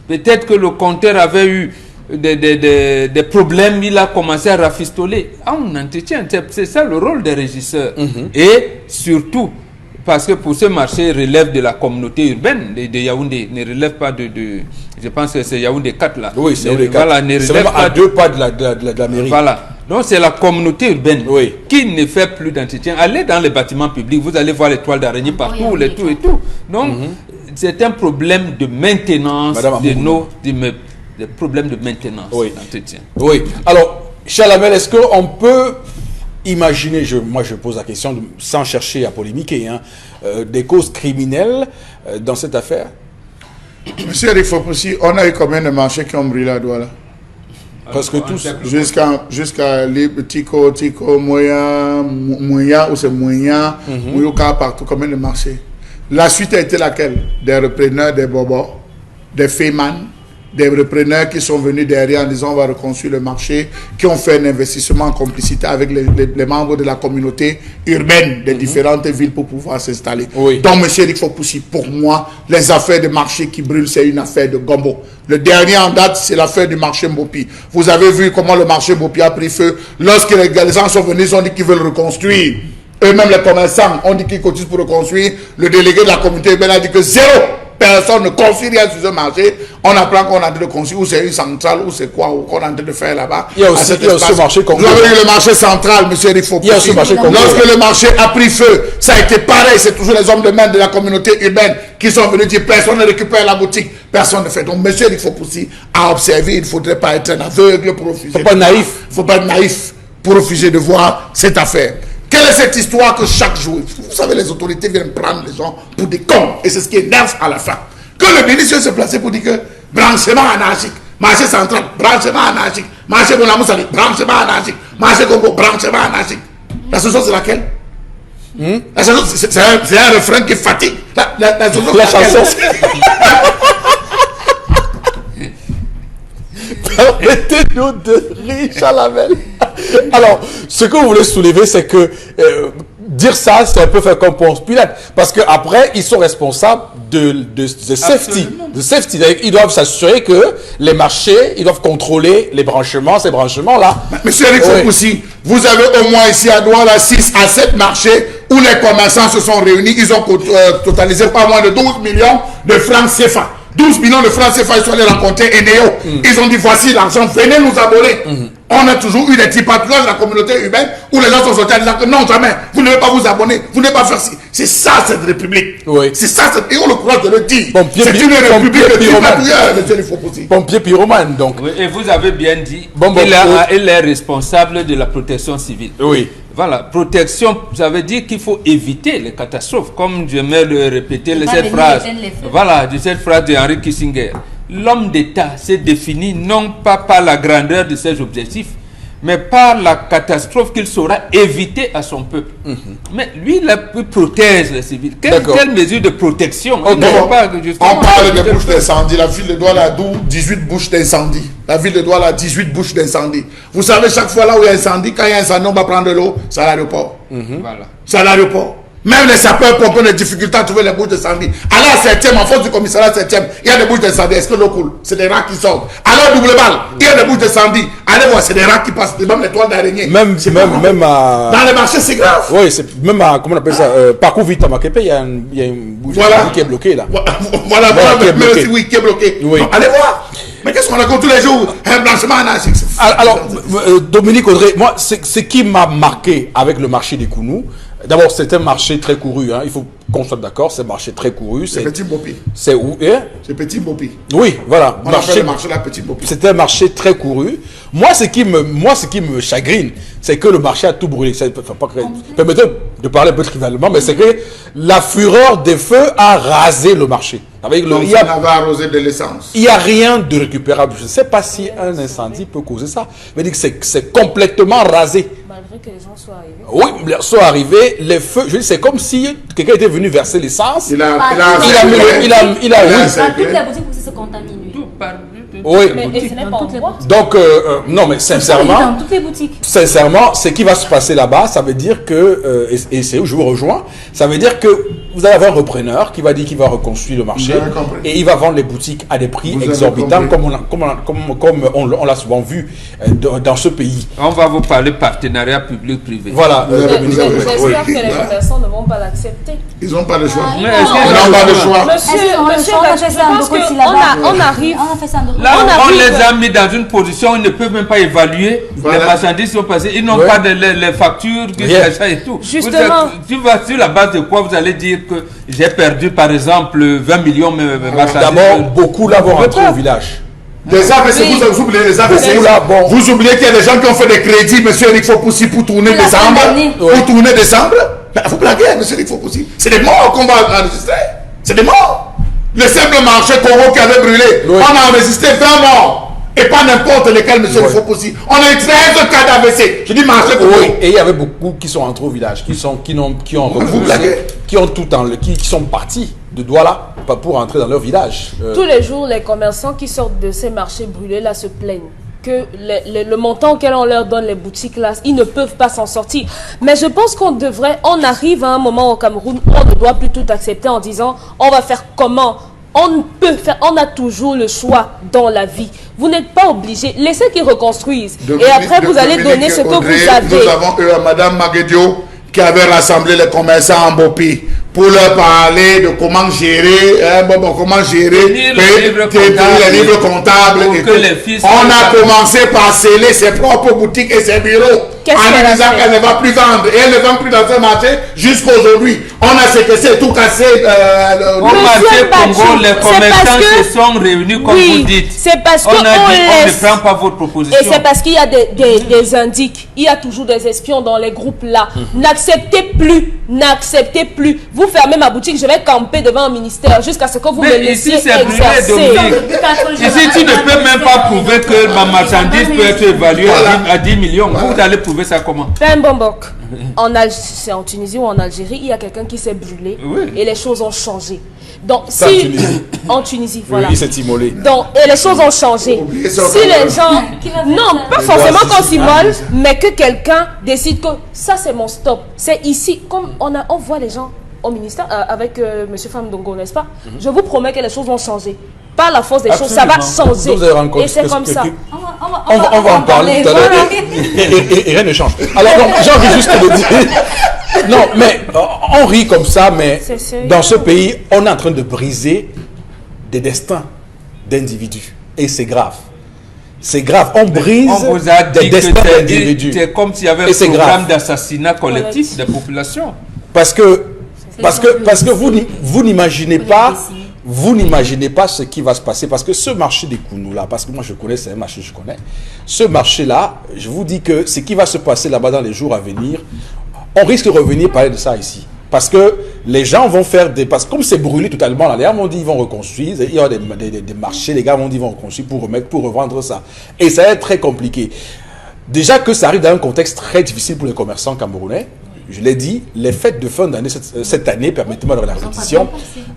Peut-être que le compteur avait eu des problèmes, il a commencé à rafistoler. On entretient, c'est ça le rôle des régisseurs. Et surtout, parce que pour ce marché relève de la communauté urbaine de Yaoundé, ne relève pas je pense que c'est Yaoundé 4 là. Oui, c'est Yaoundé 4. Voilà, c'est même à 2 pas de la mairie. Voilà. Donc c'est la communauté urbaine qui ne fait plus d'entretien. Allez dans les bâtiments publics, vous allez voir les toiles d'araignée partout, les tout et tout. Donc c'est un problème de maintenance de nos immeubles. Des problèmes de maintenance d'entretien. Oui. Alors, Chalamel, est-ce qu'on peut imaginer, moi je pose la question sans chercher à polémiquer, des causes criminelles dans cette affaire? Monsieur Eric Fopoussi, on a eu combien de marchés qui ont brûlé à Douala? Parce que tous. Jusqu'à Tico, Moya, ou c'est Moya, Mouyouka, partout, combien de marchés? La suite a été laquelle? Des repreneurs, des bobos, des fémans, des repreneurs qui sont venus derrière en disant on va reconstruire le marché, qui ont fait un investissement en complicité avec les membres de la communauté urbaine des différentes villes pour pouvoir s'installer. Donc, monsieur Eric Fopoussi, pour moi, les affaires de marché qui brûlent, c'est une affaire de gombo. Le dernier en date, c'est l'affaire du marché Mbopi. Vous avez vu comment le marché Mbopi a pris feu. Lorsque les gens sont venus, ils ont dit qu'ils veulent reconstruire. Eux-mêmes, les commerçants, ont dit qu'ils cotisent pour reconstruire. Le délégué de la communauté urbaine a dit que personne ne construit rien sur ce marché. On apprend qu'on est en train de construire, ou c'est une centrale, ou c'est quoi, ou qu'on est en train de faire là-bas. Il y a aussi ce marché Vous avez eu le marché central, monsieur Eric Fopoussi. Lorsque le marché a pris feu, ça a été pareil. C'est toujours les hommes de main de la communauté urbaine qui sont venus dire personne ne récupère la boutique, personne ne fait. Donc, monsieur Eric Fopoussi a observé, il ne faudrait pas être un aveugle pour refuser. Il ne faut pas être naïf. Il ne faut pas être naïf pour refuser de voir cette affaire. Quelle est cette histoire que chaque jour, vous savez, les autorités viennent prendre les gens pour des cons. Et c'est ce qui énerve à la fin. Que le ministre se place pour dire que branchement anarchique, marché central, branchement anarchique, marché Bonamoussali, branchement anarchique, marché Congo, branchement anarchique. La solution, c'est laquelle? La chanson, c'est un refrain qui fatigue. La chanson, Permettez-nous de rire, Chalamel. Alors, ce que vous voulez soulever, c'est que dire ça, c'est un peu faire comme Ponce Pilate. Parce qu'après, ils sont responsables de safety. De safety. Ils doivent s'assurer que les marchés, ils doivent contrôler les branchements, ces branchements-là. Monsieur Eric Fopoussi, vous avez au moins ici à Douala 6 à 7 marchés où les commerçants se sont réunis. Ils ont totalisé pas moins de 12 millions de francs CFA. 12 millions de francs CFA, ils sont allés rencontrer Eneo. Ils ont dit voici l'argent, venez nous abonner. On a toujours eu des petits patrouages de la communauté urbaine où les gens sont sortis en disant que non, jamais, vous ne devez pas vous abonner, vous ne devez pas faire ci. C'est ça cette république. C'est ça, et on a le courage de le dire. C'est une république de dictature, monsieur le Fopoussi. Pompier pyromane, donc. Et vous avez bien dit, il est responsable de la protection civile. Voilà, protection, ça veut dire qu'il faut éviter les catastrophes, comme j'aimais le répéter, cette phrase. Voilà, de cette phrase de Henry Kissinger. L'homme d'État s'est défini non pas par la grandeur de ses objectifs, mais par la catastrophe qu'il saura éviter à son peuple. Mais lui, il protège les civils. Quelle mesure de protection? On parle des bouches d'incendie. La ville de Douala a 18 bouches d'incendie. La ville de Douala a 18 bouches d'incendie. Vous savez, chaque fois là où il y a incendie, quand il y a incendie, on va prendre de l'eau, c'est à l'aéroport. Voilà. C'est à l'aéroport. Même les sapeurs-pompiers ont des difficultés à trouver les bouches d'incendie. Alors, à 7e, en face du commissariat 7e, il y a des bouches d'incendie. Est-ce que l'eau coule? C'est des rats qui sortent. Alors, double balle, il y a des bouches d'incendie. Allez voir, c'est des rats qui passent, même les toiles d'araignée. Même à... Dans les marchés, c'est grave. Oui, c'est même à, comment on appelle ça, parcours vite à Makepe, il y a une bouche qui est bloquée là. Voilà, qui est bloquée. Donc, allez voir. Mais qu'est-ce qu'on raconte tous les jours? Un blanchiment anarchique. Alors, Dominique Audrey, moi, ce qui m'a marqué avec le marché des Kounou, d'abord, c'est un marché très couru. Il faut qu'on soit d'accord, c'est un marché très couru. C'est Petit Mbopi. C'est où? C'est Petit Mbopi. Oui, voilà. On appelle le marché là Petit Mbopi. C'est un marché très couru. Moi, ce qui me chagrine, c'est que le marché a tout brûlé. Permettez de parler un peu trivialement, mais c'est que la fureur des feux a rasé le marché. Avec il avait arrosé de l'essence. Il n'y a rien de récupérable. Je ne sais pas si un incendie peut causer ça. Je veux dire que c'est complètement rasé. Malgré que les gens soient arrivés. Oui, ils sont arrivés, les feux, je veux dire, c'est comme si quelqu'un était venu verser l'essence. Toutes les boutiques où se contaminent. Oui. Mais ce n'est pas en boîte. Donc, non, mais sincèrement, dans toutes les boutiques. Sincèrement, ce qui va se passer là-bas, ça veut dire que, et c'est où je vous rejoins, ça veut dire que vous allez avoir un repreneur qui va dire qu'il va reconstruire le marché et il va vendre les boutiques à des prix exorbitants comme on l'a souvent vu dans ce pays. On va vous parler partenariat public-privé. Voilà. J'espère que les commerçants ne vont pas l'accepter. Ils n'ont pas le choix. Mais Ils n'ont pas le choix. Monsieur, je pense qu'on arrive. Là, on les a mis dans une position où ils ne peuvent même pas évaluer les marchandises qui sont passées. Ils n'ont pas les factures, ça et tout. Justement. Tu vas sur la base de quoi vous allez dire que j'ai perdu par exemple 20 millions de marchandises. D'abord, beaucoup là vont rentrer au village. Les AVC, vous oubliez les AVC. Vous oubliez qu'il y a des gens qui ont fait des crédits, monsieur Eric Fopoussi, pour tourner décembre. Pour tourner décembre. Mais vous blaguez, monsieur Eric Fopoussi. C'est des morts qu'on va enregistrer. C'est des morts. Le simple marché Congo qui avait brûlé, on a enregistré 20 morts. Et pas n'importe lesquels, monsieur Eric Fopoussi. On a eu 13 cas d'AVC. Je dis marché Congo. Et il y avait beaucoup qui sont entrés au village, qui sont partis de Douala pour entrer dans leur village. Tous les jours, les commerçants qui sortent de ces marchés brûlés là se plaignent que le montant auquel on leur donne les boutiques là, ils ne peuvent pas s'en sortir. Mais je pense on arrive à un moment au Cameroun où on ne doit plus tout accepter en disant on va faire comment. On a toujours le choix dans la vie. Vous n'êtes pas obligé. Laissez qu'ils reconstruisent. Et après, vous allez donner ce que vous avez. Nous avons eu Madame Maguedio qui avait rassemblé les commerçants en Bopi pour leur parler de comment gérer, les livres comptables. On a commencé par sceller ses propres boutiques et ses bureaux en disant qu'elle ne va plus vendre. Et elle ne vend plus dans ce marché jusqu'à aujourd'hui. On a séquestré tout cassé. Au marché Congo, les commerçants se sont réunis comme vous dites. C'est parce qu'on on ne prend pas votre proposition. Et c'est parce qu'il y a des indices. Il y a toujours des espions dans les groupes là. N'acceptez plus. Vous fermez ma boutique, je vais camper devant un ministère jusqu'à ce que vous me laissiez exercer. Ici, tu ne peux même pas prouver que ma marchandise peut être évaluée à 10 millions. Vous allez prouver ça comment? C'est en Tunisie ou en Algérie, il y a quelqu'un qui s'est brûlé et les choses ont changé. Donc, en Tunisie, voilà. Il s'est immolé. Donc, et les choses ont changé. Si les gens, non, pas forcément qu'on s'immole, mais que quelqu'un décide que ça c'est mon stop. C'est ici, comme on voit les gens au ministère avec Monsieur Famdongo, n'est-ce pas? Je vous promets que les choses vont changer. Par la force des choses, ça va changer. Et c'est comme ça. On va en parler tout à l'heure. Et rien ne change. Alors, j'ai envie juste de dire. Non, mais on rit comme ça, mais dans ce pays, on est en train de briser des destins d'individus. Et c'est grave. C'est grave. On brise des destins d'individus. C'est comme s'il y avait un programme d'assassinat collectif des populations. Parce que vous n'imaginez pas. Vous n'imaginez pas ce qui va se passer, parce que ce marché des Kounou là, parce que moi je connais, c'est un marché que je connais, ce marché là, je vous dis que ce qui va se passer là-bas dans les jours à venir, on risque de revenir parler de ça ici. Parce que les gens vont faire des... Parce que comme c'est brûlé totalement, là, les gens vont dire qu'ils vont reconstruire, il y a des marchés, les gars vont dire qu'ils vont reconstruire pour revendre ça. Et ça va être très compliqué. Déjà que ça arrive dans un contexte très difficile pour les commerçants camerounais. Je l'ai dit, les fêtes de fin d'année cette année, permettez-moi de la répétition,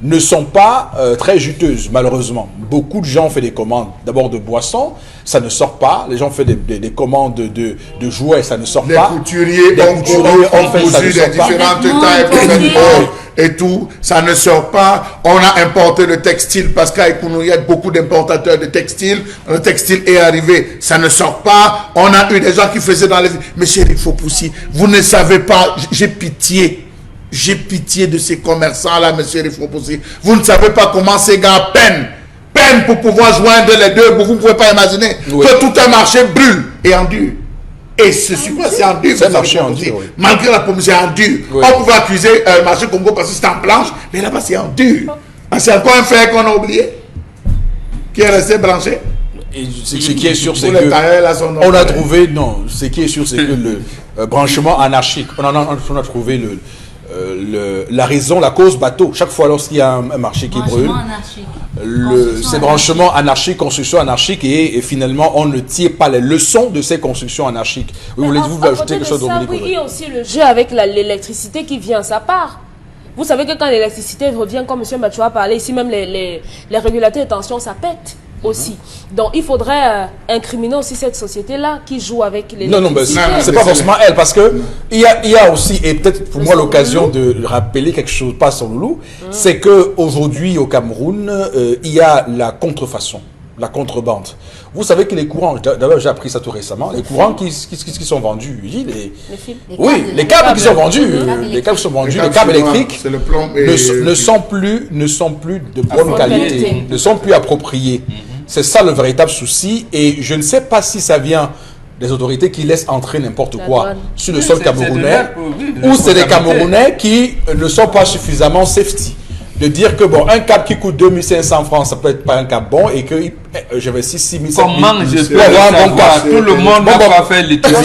ne sont pas très juteuses, malheureusement. Beaucoup de gens ont fait des commandes, d'abord de boissons, ça ne sort pas. Les gens ont fait des commandes de jouets, ça ne sort pas. Les couturiers ont cousu des différentes tailles et tout, ça ne sort pas. On a importé le textile parce qu'à Ekounou, il y a beaucoup d'importateurs de textiles. Le textile est arrivé, ça ne sort pas. On a eu des gens qui faisaient dans les... Monsieur Eric Fopoussi, vous ne savez pas, j'ai pitié. J'ai pitié de ces commerçants-là, monsieur Eric Fopoussi. Vous ne savez pas comment ces gars peinent pour pouvoir joindre les deux. Vous ne pouvez pas imaginer que tout un marché brûle et endure. Et ce c'est en dur. Malgré la promotion, c'est en dur. On pouvait accuser le marché Congo parce que c'est en planche, mais là-bas c'est en dur. C'est encore un fer qu'on a oublié, qui est resté branché. Et ce qui est sûr, c'est que on a trouvé, non, ce qui est sûr, c'est que le branchement anarchique, on a trouvé la raison, la cause bateau. Chaque fois lorsqu'il y a un marché qui brûle, ces branchements anarchiques, constructions anarchiques, et finalement on ne tire pas les leçons de ces constructions anarchiques. Oui, voulez-vous ajouter quelque chose, Dominique? Oui, il y a aussi le jeu avec l'électricité qui vient à sa part. Vous savez que quand l'électricité revient, comme M. Machoua a parlé, ici même les régulateurs de tension, ça pète. aussi. Donc il faudrait incriminer aussi cette société-là qui joue avec les... Non, mais c'est pas forcément elle, parce que il y a aussi, et peut-être pour moi l'occasion de rappeler quelque chose, pas sur Loulou, c'est que aujourd'hui au Cameroun, il y a la contrefaçon, la contrebande. Vous savez que les courants, d'ailleurs j'ai appris ça tout récemment, les courants qui sont vendus, les câbles qui sont vendus, les câbles sont vendus, les câbles électriques ne sont plus de bonne qualité, ne sont plus appropriés. C'est ça le véritable souci, et je ne sais pas si ça vient des autorités qui laissent entrer n'importe quoi sur le sol camerounais, ou c'est des Camerounais qui ne sont pas suffisamment safety. De dire que bon, un câble qui coûte 2500 francs, ça peut être pas un câble bon, et que je vais 6 000, 7 000. Comment je peux avoir un bon câble? Tout le monde n'a pas fait l'étude.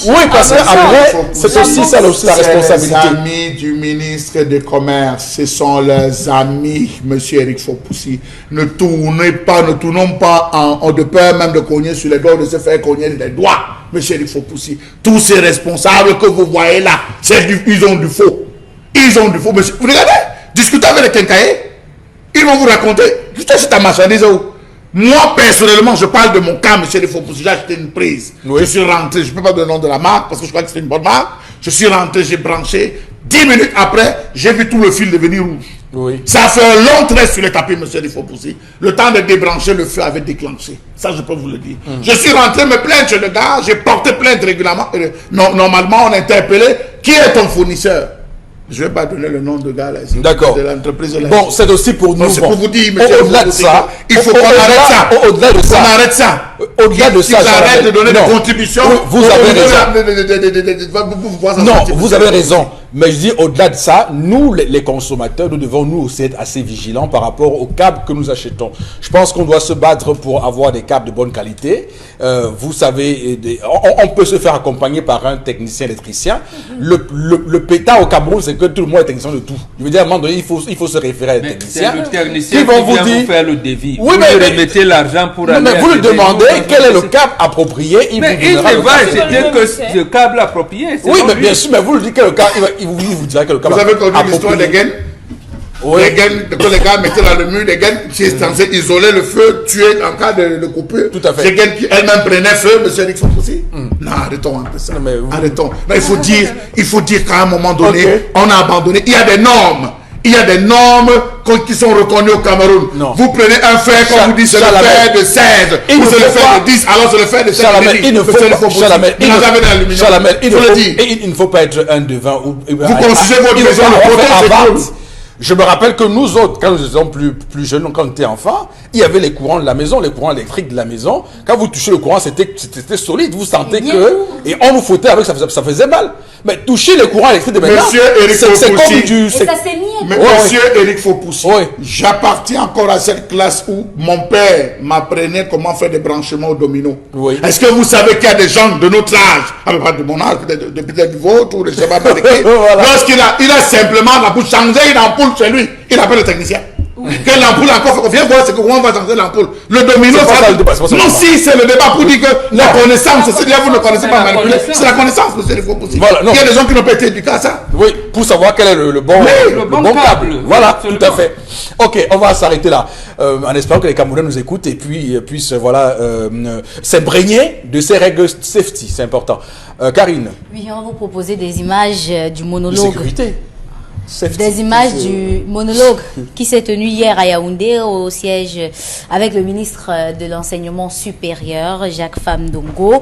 Oui, parce qu'après, c'est aussi ça aussi la responsabilité. Les amis du ministre du Commerce, ce sont leurs amis, monsieur Eric Fopoussi. Ne tournons pas en de peur même de cogner sur les doigts, de se faire cogner les doigts, monsieur Eric Fopoussi. Tous ces responsables que vous voyez là, ils ont du faux. Ils ont du faux, monsieur. Vous regardez, discutez avec les quincailliers, ils vont vous raconter. Juste c'est ta marchandise. Moi, personnellement, je parle de mon cas, monsieur le faux. J'ai acheté une prise. Oui. Je suis rentré, je ne peux pas donner le nom de la marque parce que je crois que c'est une bonne marque. Je suis rentré, j'ai branché. 10 minutes après, j'ai vu tout le fil devenir rouge. Oui. Ça a fait un long trait sur le tapis, monsieur le faux. Le temps de débrancher, le feu avait déclenché. Ça, je peux vous le dire. Je suis rentré me plaindre chez le gars, j'ai porté plainte régulièrement. Normalement, on a interpellé. Qui est ton fournisseur? Je ne vais pas donner le nom de gars là. D'accord. De l'entreprise. Bon, c'est aussi pour nous. C'est pour vous dire, monsieur. Au-delà de ça, il faut qu'on arrête ça. Au-delà de ça. On arrête ça. Au-delà de ça, arrête de donner des contributions. Vous avez raison. Non, vous avez raison. Mais je dis, au-delà de ça, nous, les consommateurs, nous devons nous aussi être assez vigilants par rapport aux câbles que nous achetons. Je pense qu'on doit se battre pour avoir des câbles de bonne qualité. Vous savez, on peut se faire accompagner par un technicien électricien. Le pétard au Cameroun, c'est que tout le monde est technicien de tout. Je veux dire, à un moment donné, il faut se référer à un technicien. C'est le technicien qui vient vous faire le devis. Oui, vous lui remettez l'argent pour aller... Mais vous lui demandez quel est le câble approprié. Mais il ne va acheter que ce câble approprié. Oui, mais bien sûr, mais vous lui dites quel câble... Il vous dira que le câble... Vous avez connu l'histoire des gaines? Oui. Les gaines que les gars mettaient dans le mur, des gaines qui est censé isoler le feu, tuer en cas de coupure. Tout à fait. Des gaines qui elles-mêmes prenaient feu, monsieur Eric Fopoussi. Non, arrêtons un peu ça. Arrêtons. Non, il faut dire qu'à un moment donné, on a abandonné. Il y a des normes. Il y a des normes qui sont reconnues au Cameroun. Non. Vous prenez un fer, comme vous dites, c'est le fer de 16, ou c'est le fer de 10, alors c'est le fer de 16. Il ne faut pas être un devin. Vous construisez votre maison, le poteau, je me rappelle que nous autres, quand nous étions plus jeunes, quand on était enfants, il y avait les courants de la maison, les courants électriques de la maison. Quand vous touchez le courant, c'était solide. Vous sentez que... Et on nous foutait avec, ça faisait mal. Mais toucher les courants électriques de maintenant, c'est comme du... Et ça saignait. Mais monsieur Eric Fopoussi, j'appartiens encore à cette classe où mon père m'apprenait comment faire des branchements au domino. Oui. Est-ce que vous savez qu'il y a des gens de notre âge, pas de mon âge, peut-être du vôtre, ou de je sais pas de qui, lorsqu'il a simplement pour changer une ampoule chez lui, il appelle le technicien. Que l'ampoule encore, viens voir comment on va changer l'ampoule. Le domino, non, si c'est le débat pour dire que la connaissance, c'est-à-dire vous ne connaissez pas manipuler, c'est la connaissance, monsieur Eric Fopoussi. Il y a des gens qui n'ont pas été éduqués à ça. Oui, pour savoir quel est le bon câble. Voilà, tout à fait. Ok, on va s'arrêter là. En espérant que les Camerounais nous écoutent et puis puissent s'imprégner de ces règles safety, c'est important. Karine. Oui, on va vous proposer des images du monologue. De sécurité. Des images du monologue qui s'est tenu hier à Yaoundé au siège avec le ministre de l'enseignement supérieur Jacques Famdongo.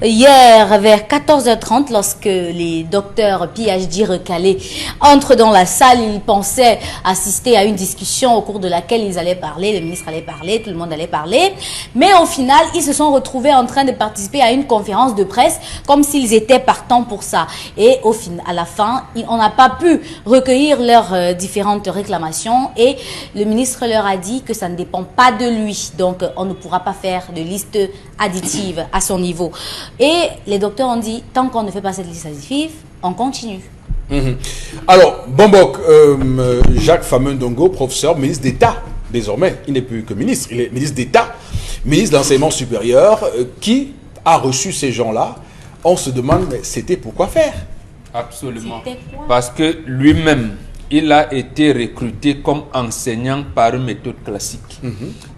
Hier vers 14h30, lorsque les docteurs PhD recalés entrent dans la salle, ils pensaient assister à une discussion au cours de laquelle ils allaient parler, le ministre allait parler, tout le monde allait parler, mais au final ils se sont retrouvés en train de participer à une conférence de presse comme s'ils étaient partants pour ça, et à la fin on n'a pas pu recueillir leurs différentes réclamations et le ministre leur a dit que ça ne dépend pas de lui, donc on ne pourra pas faire de liste additive à son niveau. Et les docteurs ont dit, tant qu'on ne fait pas cette liste additive, on continue. Alors, Bombok, Jacques Famdongo, professeur, ministre d'État, désormais, il n'est plus que ministre, il est ministre d'État, ministre de l'enseignement supérieur, qui a reçu ces gens-là. On se demande, mais c'était pourquoi faire? Absolument. Parce que lui-même, il a été recruté comme enseignant par une méthode classique.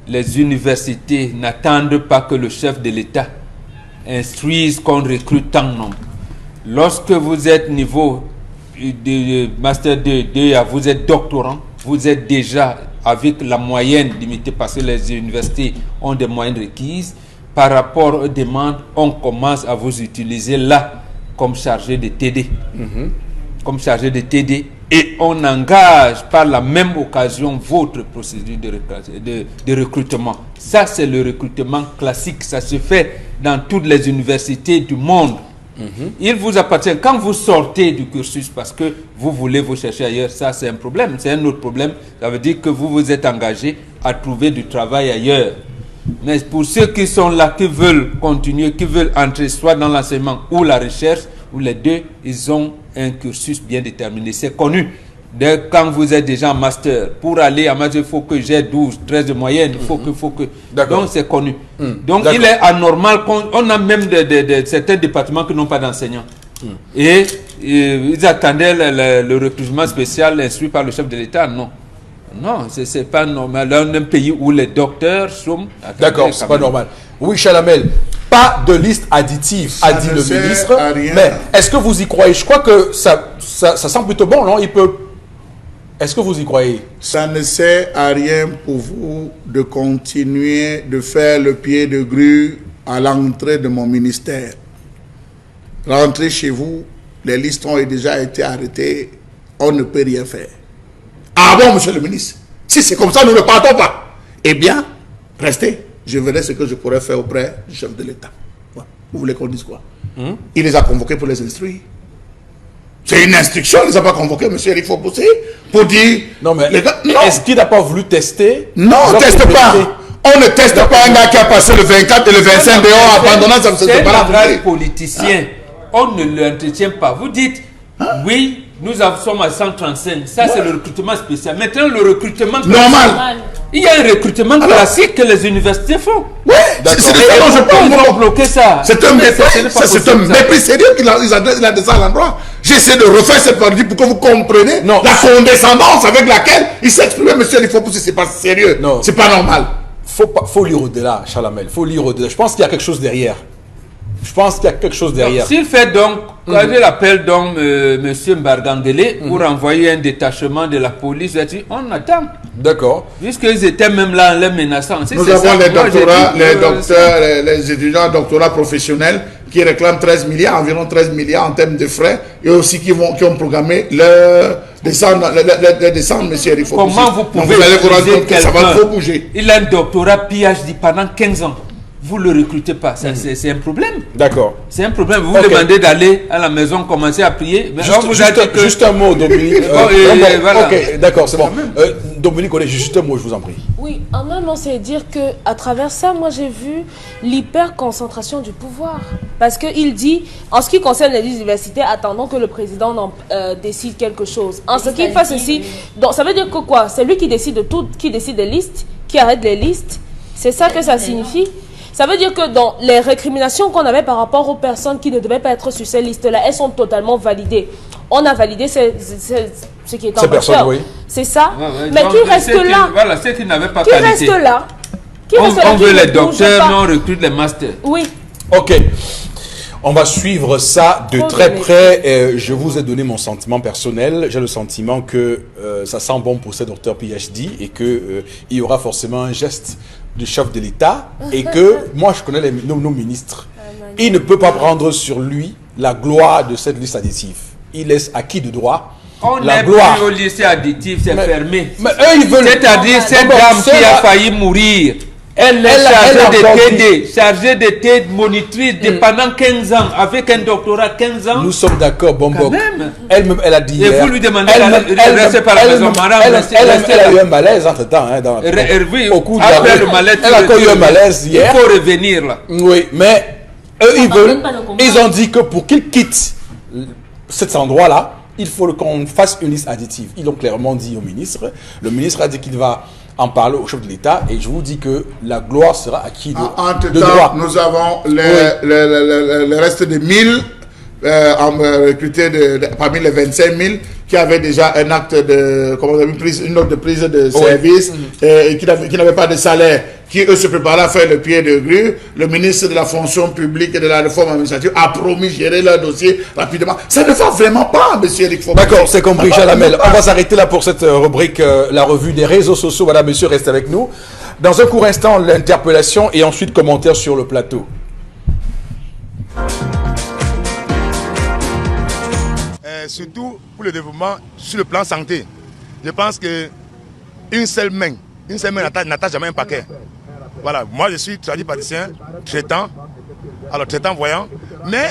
Les universités n'attendent pas que le chef de l'État instruise qu'on recrute en nombre. Lorsque vous êtes niveau de Master 2, vous êtes doctorant, vous êtes déjà avec la moyenne limitée parce que les universités ont des moyennes requises. Par rapport aux demandes, on commence à vous utiliser là comme chargé de TD. Comme chargé de TD. Et on engage par la même occasion votre procédure de recrutement. Ça, c'est le recrutement classique. Ça se fait dans toutes les universités du monde. Il vous appartient. Quand vous sortez du cursus parce que vous voulez vous chercher ailleurs, ça c'est un problème. C'est un autre problème. Ça veut dire que vous vous êtes engagé à trouver du travail ailleurs. Mais pour ceux qui sont là, qui veulent continuer, qui veulent entrer soit dans l'enseignement ou la recherche, ou les deux, ils ont un cursus bien déterminé. C'est connu. Quand vous êtes déjà en master, pour aller en master, il faut que j'ai 12, 13 de moyenne. Il faut que... Donc, c'est connu. Donc, il est anormal. On a même certains départements qui n'ont pas d'enseignants. Et ils attendaient le recrutement spécial instruit par le chef de l'État. Non. Non, c'est pas normal. Dans un pays où les docteurs sont... D'accord, c'est pas normal. Oui, Chalamel, pas de liste additive, a dit le ministre. Mais est-ce que vous y croyez? Je crois que ça sent plutôt bon, non? Il peut... Est-ce que vous y croyez? Ça ne sert à rien pour vous de continuer de faire le pied de grue à l'entrée de mon ministère. Rentrez chez vous, les listes ont déjà été arrêtées, on ne peut rien faire. Ah bon, monsieur le ministre? Si c'est comme ça, nous ne partons pas. Eh bien, restez. Je verrai ce que je pourrais faire auprès du chef de l'État. Vous voulez qu'on dise quoi? Il les a convoqués pour les instruire. C'est une instruction, il ne les a pas convoqués, monsieur Eric Fopoussi, pour dire... Non, mais non. Est-ce qu'il n'a pas voulu tester? Non, on ne teste pas. On ne teste pas un gars qui a passé le 24 et le 25 dehors, abandonnant sa société. C'est un vrai politicien. On ne l'entretient pas. Vous dites, oui, nous sommes à 135. Ça, c'est le recrutement spécial. Maintenant, le recrutement normal. Il y a un recrutement classique que les universités font. Oui, c'est ça dont je parle. Ils ont bloqué ça. C'est un mépris sérieux qu'il a de ça à l'endroit. J'essaie de refaire cette partie pour que vous compreniez la condescendance avec laquelle il s'exprime, monsieur. Il faut pousser, c'est pas sérieux. Non. C'est pas normal. Faut lire au-delà, Chalamel. Faut lire au-delà. Je pense qu'il y a quelque chose derrière. S'il fait donc, quand je l'appelle donc M. Mbargangele pour envoyer un détachement de la police, on attend. D'accord. Puisqu'ils étaient même là en les menaçant. Nous avons les doctorats, les étudiants doctorats professionnels qui réclament 13 milliards, environ 13 milliards en termes de frais, et aussi qui ont programmé le descendre, M. Erifo. Comment vous pouvez dire que ça va trop bouger? Il a un doctorat PhD pendant 15 ans. Vous ne le recrutez pas, c'est un problème. D'accord. C'est un problème. Vous demandez d'aller à la maison, commencer à prier. Mais juste un mot, Dominique. Voilà. Ok, d'accord, c'est bon. Dominique, juste un mot, je vous en prie. Oui, en un mot, c'est dire qu'à travers ça, moi j'ai vu l'hyper-concentration du pouvoir. Parce qu'il dit, en ce qui concerne les universités, attendons que le président décide quelque chose. En ce qui fait ceci, donc ça veut dire que quoi? C'est lui qui décide de tout, qui décide des listes, qui arrête les listes. C'est ça que ça signifie. Ça veut dire que dans les récriminations qu'on avait par rapport aux personnes qui ne devaient pas être sur ces listes-là, elles sont totalement validées. On a validé ce qui est en matière. Oui. C'est ça. Mais qui reste là? Voilà, ceux qui n'avaient pas qualité. Qui reste là? On veut les docteurs, non, on recrute les masters. Oui. Ok. On va suivre ça de très près. Je vous ai donné mon sentiment personnel. J'ai le sentiment que ça sent bon pour ces docteurs PhD et qu'il y aura forcément un geste du chef de l'État et que, moi je connais nos ministres, il ne peut pas prendre sur lui la gloire de cette liste additive. Il laisse à qui de droit la gloire. Au lycée additif, c'est fermé. Mais eux, ils veulent... C'est-à-dire cette dame qui a failli mourir. Elle est chargée de TD monitrice pendant 15 ans, avec un doctorat 15 ans. Nous sommes d'accord, Bombok. Elle-même, elle a dit hier. Et vous lui demandez de rester par la maison. Elle a eu un malaise entre-temps. Oui, après le malaise, elle a eu un malaise hier. Il faut revenir là. Oui, mais eux, ils ont dit que pour qu'ils quittent cet endroit-là, il faut qu'on fasse une liste additive. Ils l'ont clairement dit au ministre. Le ministre a dit qu'il va en parler au chef de l'État et je vous dis que la gloire sera acquise de droit. Nous avons le reste de 1000 recruté parmi les 25 000 qui avaient déjà un acte de, une note de prise de service et qui n'avaient pas de salaire, qui eux se préparaient à faire le pied de grue. Le ministre de la fonction publique et de la réforme administrative a promis gérer leur dossier rapidement. Ça ne va vraiment pas, monsieur Eric Fopoussi. D'accord, c'est compris, Chalamel. On va s'arrêter là pour cette rubrique, la revue des réseaux sociaux. Voilà, monsieur, reste avec nous. Dans un court instant, l'interpellation et ensuite commentaire sur le plateau. Surtout pour le développement sur le plan santé. Je pense que une seule main n'attache jamais un paquet. Voilà, moi je suis tradipraticien, traitant, alors traitant voyant, mais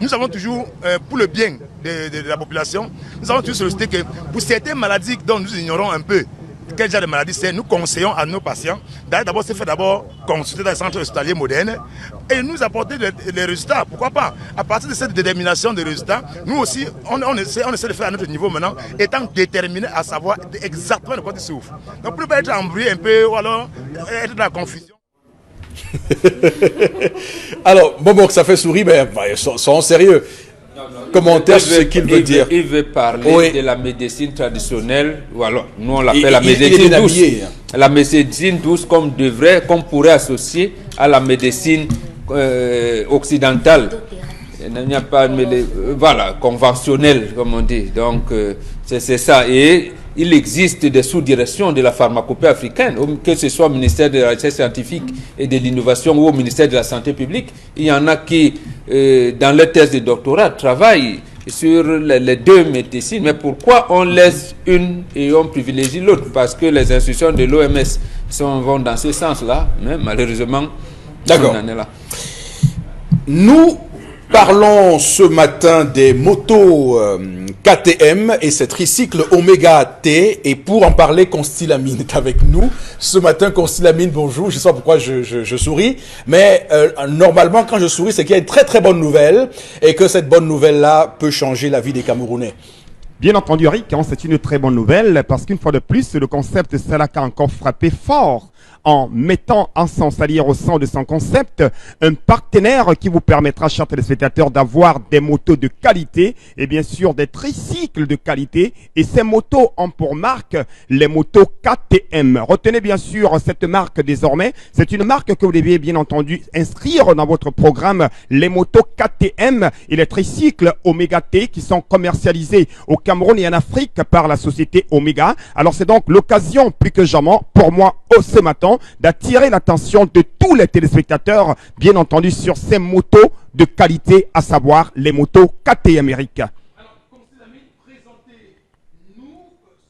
nous avons toujours, pour le bien de la population, nous avons toujours sollicité que pour certaines maladies dont nous ignorons un peu, quel genre de maladie c'est, nous conseillons à nos patients d'aller d'abord se faire consulter dans les centres hospitaliers modernes et nous apporter les résultats. Pourquoi pas? À partir de cette détermination des résultats, nous aussi, on essaie de faire à notre niveau maintenant, étant déterminés à savoir exactement de quoi ils souffrent. Donc pour ne pas être embrouillé un peu ou alors être dans la confusion. Alors, bon, ça fait sourire, mais soyons sérieux. Commentaire sur ce qu'il veut dire. Il veut parler de la médecine traditionnelle, ou alors nous on l'appelle la médecine douce. La médecine douce comme pourrait associer à la médecine occidentale. Il n'y a pas voilà, conventionnelle, comme on dit. Donc c'est ça. Et il existe des sous-directions de la pharmacopée africaine, que ce soit au ministère de la Recherche scientifique et de l'innovation ou au ministère de la Santé publique. Il y en a qui, dans leur thèse de doctorat, travaillent sur les deux médecines. Mais pourquoi on laisse une et on privilégie l'autre? Parce que les institutions de l'OMS vont dans ce sens-là, mais malheureusement, d'accord, on en est là. Nous parlons ce matin des motos KTM et ces tricycles Omega T. Et pour en parler, Constylamine est avec nous. Ce matin, Constylamine, bonjour. Je ne sais pas pourquoi je souris. Mais normalement, quand je souris, c'est qu'il y a une très très bonne nouvelle. Et que cette bonne nouvelle-là peut changer la vie des Camerounais. Bien entendu, Eric, c'est une très bonne nouvelle. Parce qu'une fois de plus, le concept Salaka a encore frappé fort, en mettant en son salière au sein de son concept un partenaire qui vous permettra, chers téléspectateurs, d'avoir des motos de qualité et bien sûr des tricycles de qualité. Et ces motos ont pour marque les motos KTM. Retenez bien sûr cette marque désormais. C'est une marque que vous devez bien entendu inscrire dans votre programme, les motos KTM et les tricycles Omega T qui sont commercialisés au Cameroun et en Afrique par la société Omega. Alors c'est donc l'occasion plus que jamais pour moi ce matin d'attirer l'attention de tous les téléspectateurs, bien entendu, sur ces motos de qualité, à savoir les motos KTM, Eric. Alors, présentez-nous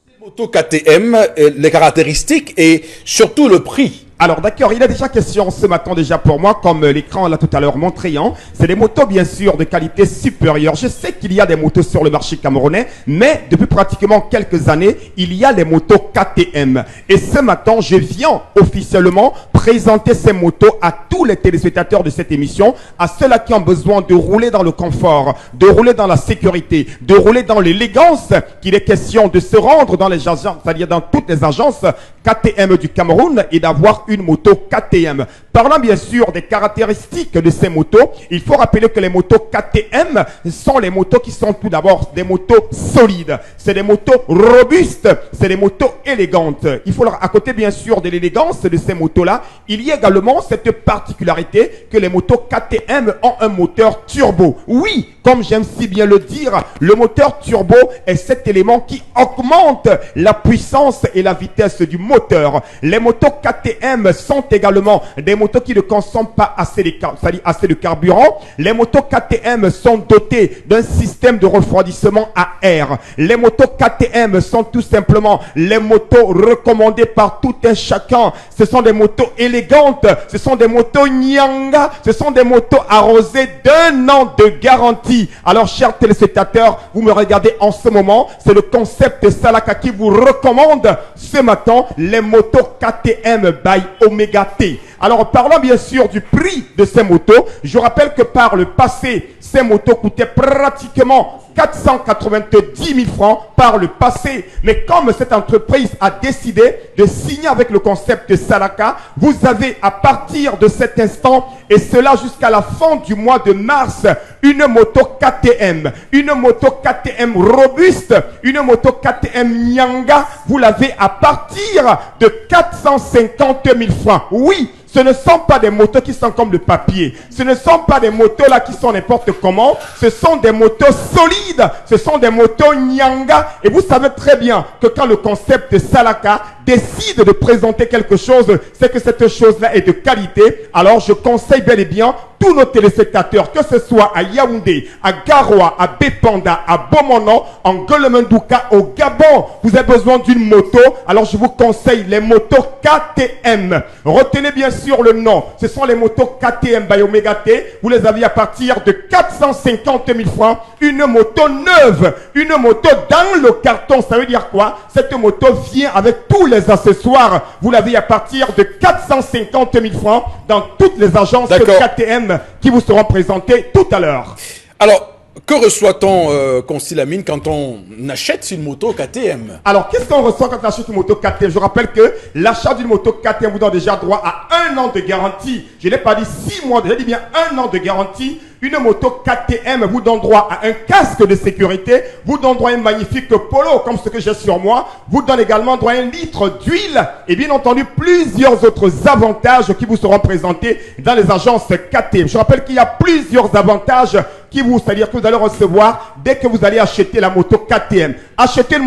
ces motos KTM, les caractéristiques et surtout le prix. Alors d'accord, il est déjà question ce matin déjà pour moi, comme l'écran l'a tout à l'heure montré, c'est des motos bien sûr de qualité supérieure. Je sais qu'il y a des motos sur le marché camerounais, mais depuis pratiquement quelques années, il y a les motos KTM. Et ce matin, je viens officiellement présenter ces motos à tous les téléspectateurs de cette émission, à ceux-là qui ont besoin de rouler dans le confort, de rouler dans la sécurité, de rouler dans l'élégance, qu'il est question de se rendre dans les agences, c'est-à-dire dans toutes les agences KTM du Cameroun et d'avoir une moto KTM. Parlant bien sûr des caractéristiques de ces motos, il faut rappeler que les motos KTM sont les motos qui sont tout d'abord des motos solides. C'est des motos robustes, c'est des motos élégantes. Il faut à côté bien sûr de l'élégance de ces motos-là, il y a également cette particularité que les motos KTM ont un moteur turbo. Oui, comme j'aime si bien le dire, le moteur turbo est cet élément qui augmente la puissance et la vitesse du moteur. Les motos KTM sont également des motos qui ne consomment pas assez de carburant. Les motos KTM sont dotées d'un système de refroidissement à air. Les motos KTM sont tout simplement les motos recommandées par tout un chacun. Ce sont des motos élégantes, ce sont des motos nyanga, ce sont des motos arrosées d'1 an de garantie. Alors chers téléspectateurs, vous me regardez en ce moment, c'est le concept Salaka qui vous recommande ce matin les motos KTM by Omega T. Alors parlons bien sûr du prix de ces motos. Je rappelle que par le passé, ces motos coûtaient pratiquement 490 000 francs par le passé. Mais comme cette entreprise a décidé de signer avec le concept Salaka, vous avez à partir de cet instant et cela jusqu'à la fin du mois de mars, une moto KTM, une moto KTM robuste, une moto KTM Nyanga, vous l'avez à partir de 450 000 francs. Oui, ce ne sont pas des motos qui sont comme le papier. Ce ne sont pas des motos là qui sont n'importe comment. Ce sont des motos solides. Ce sont des motos Nyanga. Et vous savez très bien que quand le concept Salaka décide de présenter quelque chose, c'est que cette chose-là est de qualité. Alors je conseille bel et bien tous nos téléspectateurs, que ce soit à Yaoundé, à Garoua, à Bépanda, à Bomono, en Golemendouka, au Gabon, vous avez besoin d'une moto. Alors je vous conseille les motos KTM. Retenez bien sûr le nom. Ce sont les motos KTM by Omega T. Vous les avez à partir de 450 000 francs. Une moto neuve. Une moto dans le carton. Ça veut dire quoi? Cette moto vient avec tous les accessoires. Vous l'avez à partir de 450 000 francs dans toutes les agences KTM qui vous seront présentées tout à l'heure. Alors, que reçoit-on, Consilamine, quand on achète une moto KTM? Alors, qu'est-ce qu'on reçoit quand on achète une moto KTM? Je rappelle que l'achat d'une moto KTM vous donne déjà droit à 1 an de garantie. Je n'ai pas dit 6 mois, j'ai dit bien 1 an de garantie. Une moto KTM vous donne droit à un casque de sécurité, vous donne droit à un magnifique polo comme ce que j'ai sur moi, vous donne également droit à 1 litre d'huile et bien entendu plusieurs autres avantages qui vous seront présentés dans les agences KTM. Je rappelle qu'il y a plusieurs avantages c'est-à-dire que vous allez recevoir dès que vous allez acheter la moto KTM. Acheter une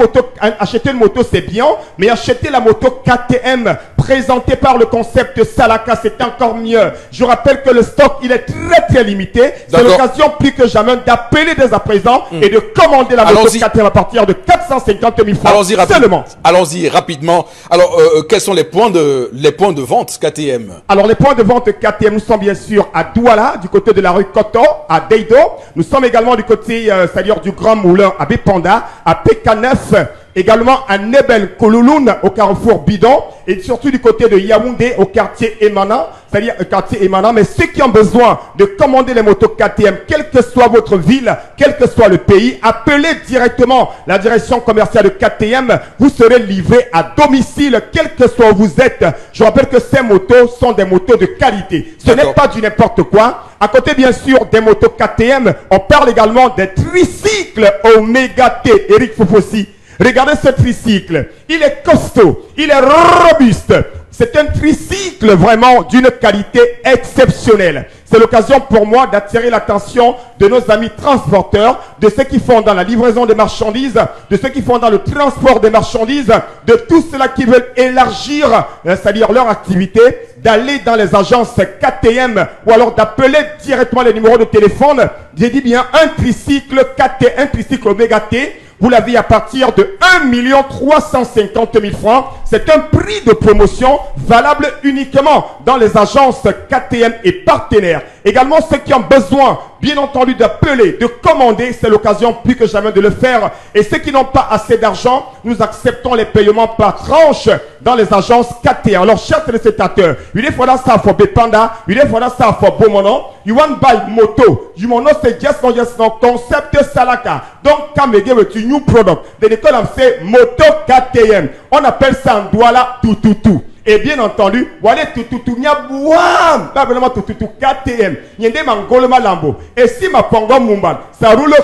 moto c'est bien, mais acheter la moto KTM présentée par le concept Salaka, c'est encore mieux. Je rappelle que le stock, il est très limité. C'est l'occasion plus que jamais d'appeler dès à présent et de commander la moto KTM à partir de 450 000 francs seulement. Allons-y rapidement. Alors, quels sont les points de vente KTM? Alors, les points de vente KTM, nous sommes bien sûr à Douala, du côté de la rue Koto, à Deido. Nous sommes également du côté, c'est-à-dire du Grand Moulin à Bépanda, à PK9, également à Nebel Koulouloun au carrefour Bidon et surtout du côté de Yaoundé au quartier Emana, c'est-à-dire quartier Emana. Mais ceux qui ont besoin de commander les motos KTM, quelle que soit votre ville, quel que soit le pays, appelez directement la direction commerciale de KTM. Vous serez livré à domicile, quel que soit où vous êtes. Je rappelle que ces motos sont des motos de qualité. Ce n'est pas du n'importe quoi. À côté, bien sûr, des motos KTM, on parle également des tricycles Omega T. Eric Fopossi. Regardez ce tricycle. Il est costaud. Il est robuste. C'est un tricycle vraiment d'une qualité exceptionnelle. C'est l'occasion pour moi d'attirer l'attention de nos amis transporteurs, de ceux qui font dans la livraison des marchandises, de ceux qui font dans le transport des marchandises, de tous ceux-là qui veulent élargir, c'est-à-dire leur activité, d'aller dans les agences KTM ou alors d'appeler directement les numéros de téléphone. J'ai dit bien un tricycle KT, un tricycle Omega T. Vous l'avez à partir de 1 350 000 francs. C'est un prix de promotion valable uniquement dans les agences KTM et partenaires. Également, ceux qui ont besoin, bien entendu, d'appeler, de commander, c'est l'occasion plus que jamais de le faire. Et ceux qui n'ont pas assez d'argent, nous acceptons les paiements par tranche dans les agences KTM. Alors, chers téléspectateurs, il faut ça pour Bépanda, il faut ça pour Bomono. You want buy moto. You want say just no concept Salaka. Donc, quand me give a new product, they call them say moto KTM. On appelle ça en Douala tout. Et bien entendu, voilà tout nyabouam, pas vraiment tout KTM. Yende mangolema lambo. Et si ma pongo mumban, ça roule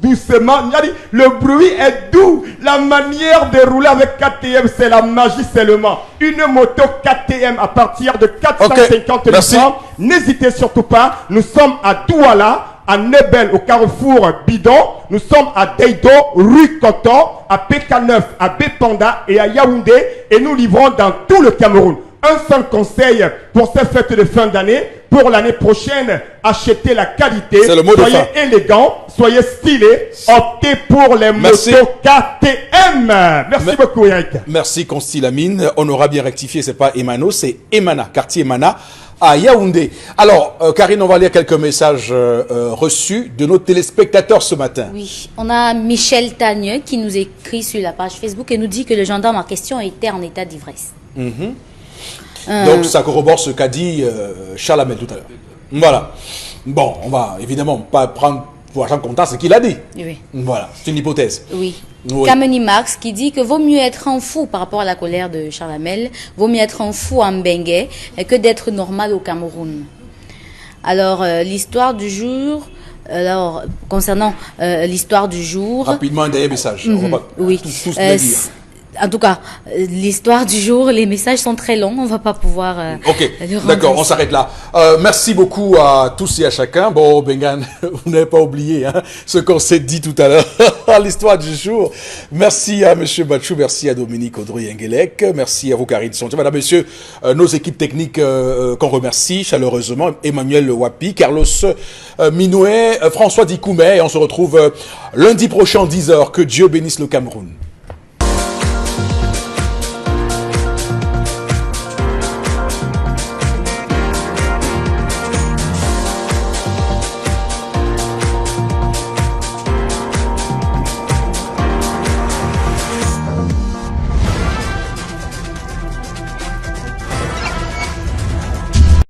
doucement. Le bruit est doux. La manière de rouler avec KTM, c'est la magie seulement. Une moto KTM à partir de 450 000 francs. N'hésitez surtout pas. Nous sommes à Douala, à Nebel au carrefour Bidon, nous sommes à Deido, rue Koto, à PK9, à Bépanda et à Yaoundé et nous livrons dans tout le Cameroun. Un seul conseil pour ces fêtes de fin d'année, pour l'année prochaine, achetez la qualité, soyez élégant, soyez stylé, optez pour les motos KTM. Merci beaucoup Eric. Merci Consilamine, on aura bien rectifié, c'est pas Emano, c'est Emana, quartier Emana. À Yaoundé. Alors, Karine, on va lire quelques messages reçus de nos téléspectateurs ce matin. Oui, on a Michel Tagneux qui nous écrit sur la page Facebook et nous dit que le gendarme en question était en état d'ivresse. Donc, ça corrobore ce qu'a dit Charles Hamel tout à l'heure. Voilà. Bon, on va évidemment pas prendre pour Jean Contant, ce qu'il a dit. Oui. Voilà, c'est une hypothèse. Oui. Oui. Kameni Marx qui dit que vaut mieux être un fou par rapport à la colère de Charles Hamel, vaut mieux être un fou en Benguet que d'être normal au Cameroun. Alors, l'histoire du jour... Alors, concernant l'histoire du jour... Rapidement, un dernier message. On va pas oui. tous les dire. En tout cas, l'histoire du jour, les messages sont très longs, on va pas pouvoir... Ok, le rendre d'accord, on ici. s'arrête là. Merci beaucoup à tous et à chacun. Bon, Bengan, vous n'avez pas oublié ce qu'on s'est dit tout à l'heure, l'histoire du jour. Merci à M. Bachou, merci à Dominique Audrey-Engelec, merci à vous, Karine Sontier, madame, messieurs, nos équipes techniques qu'on remercie chaleureusement, Emmanuel Wapi, Carlos Minoué, François Dikoumet, et on se retrouve lundi prochain, 10h. Que Dieu bénisse le Cameroun.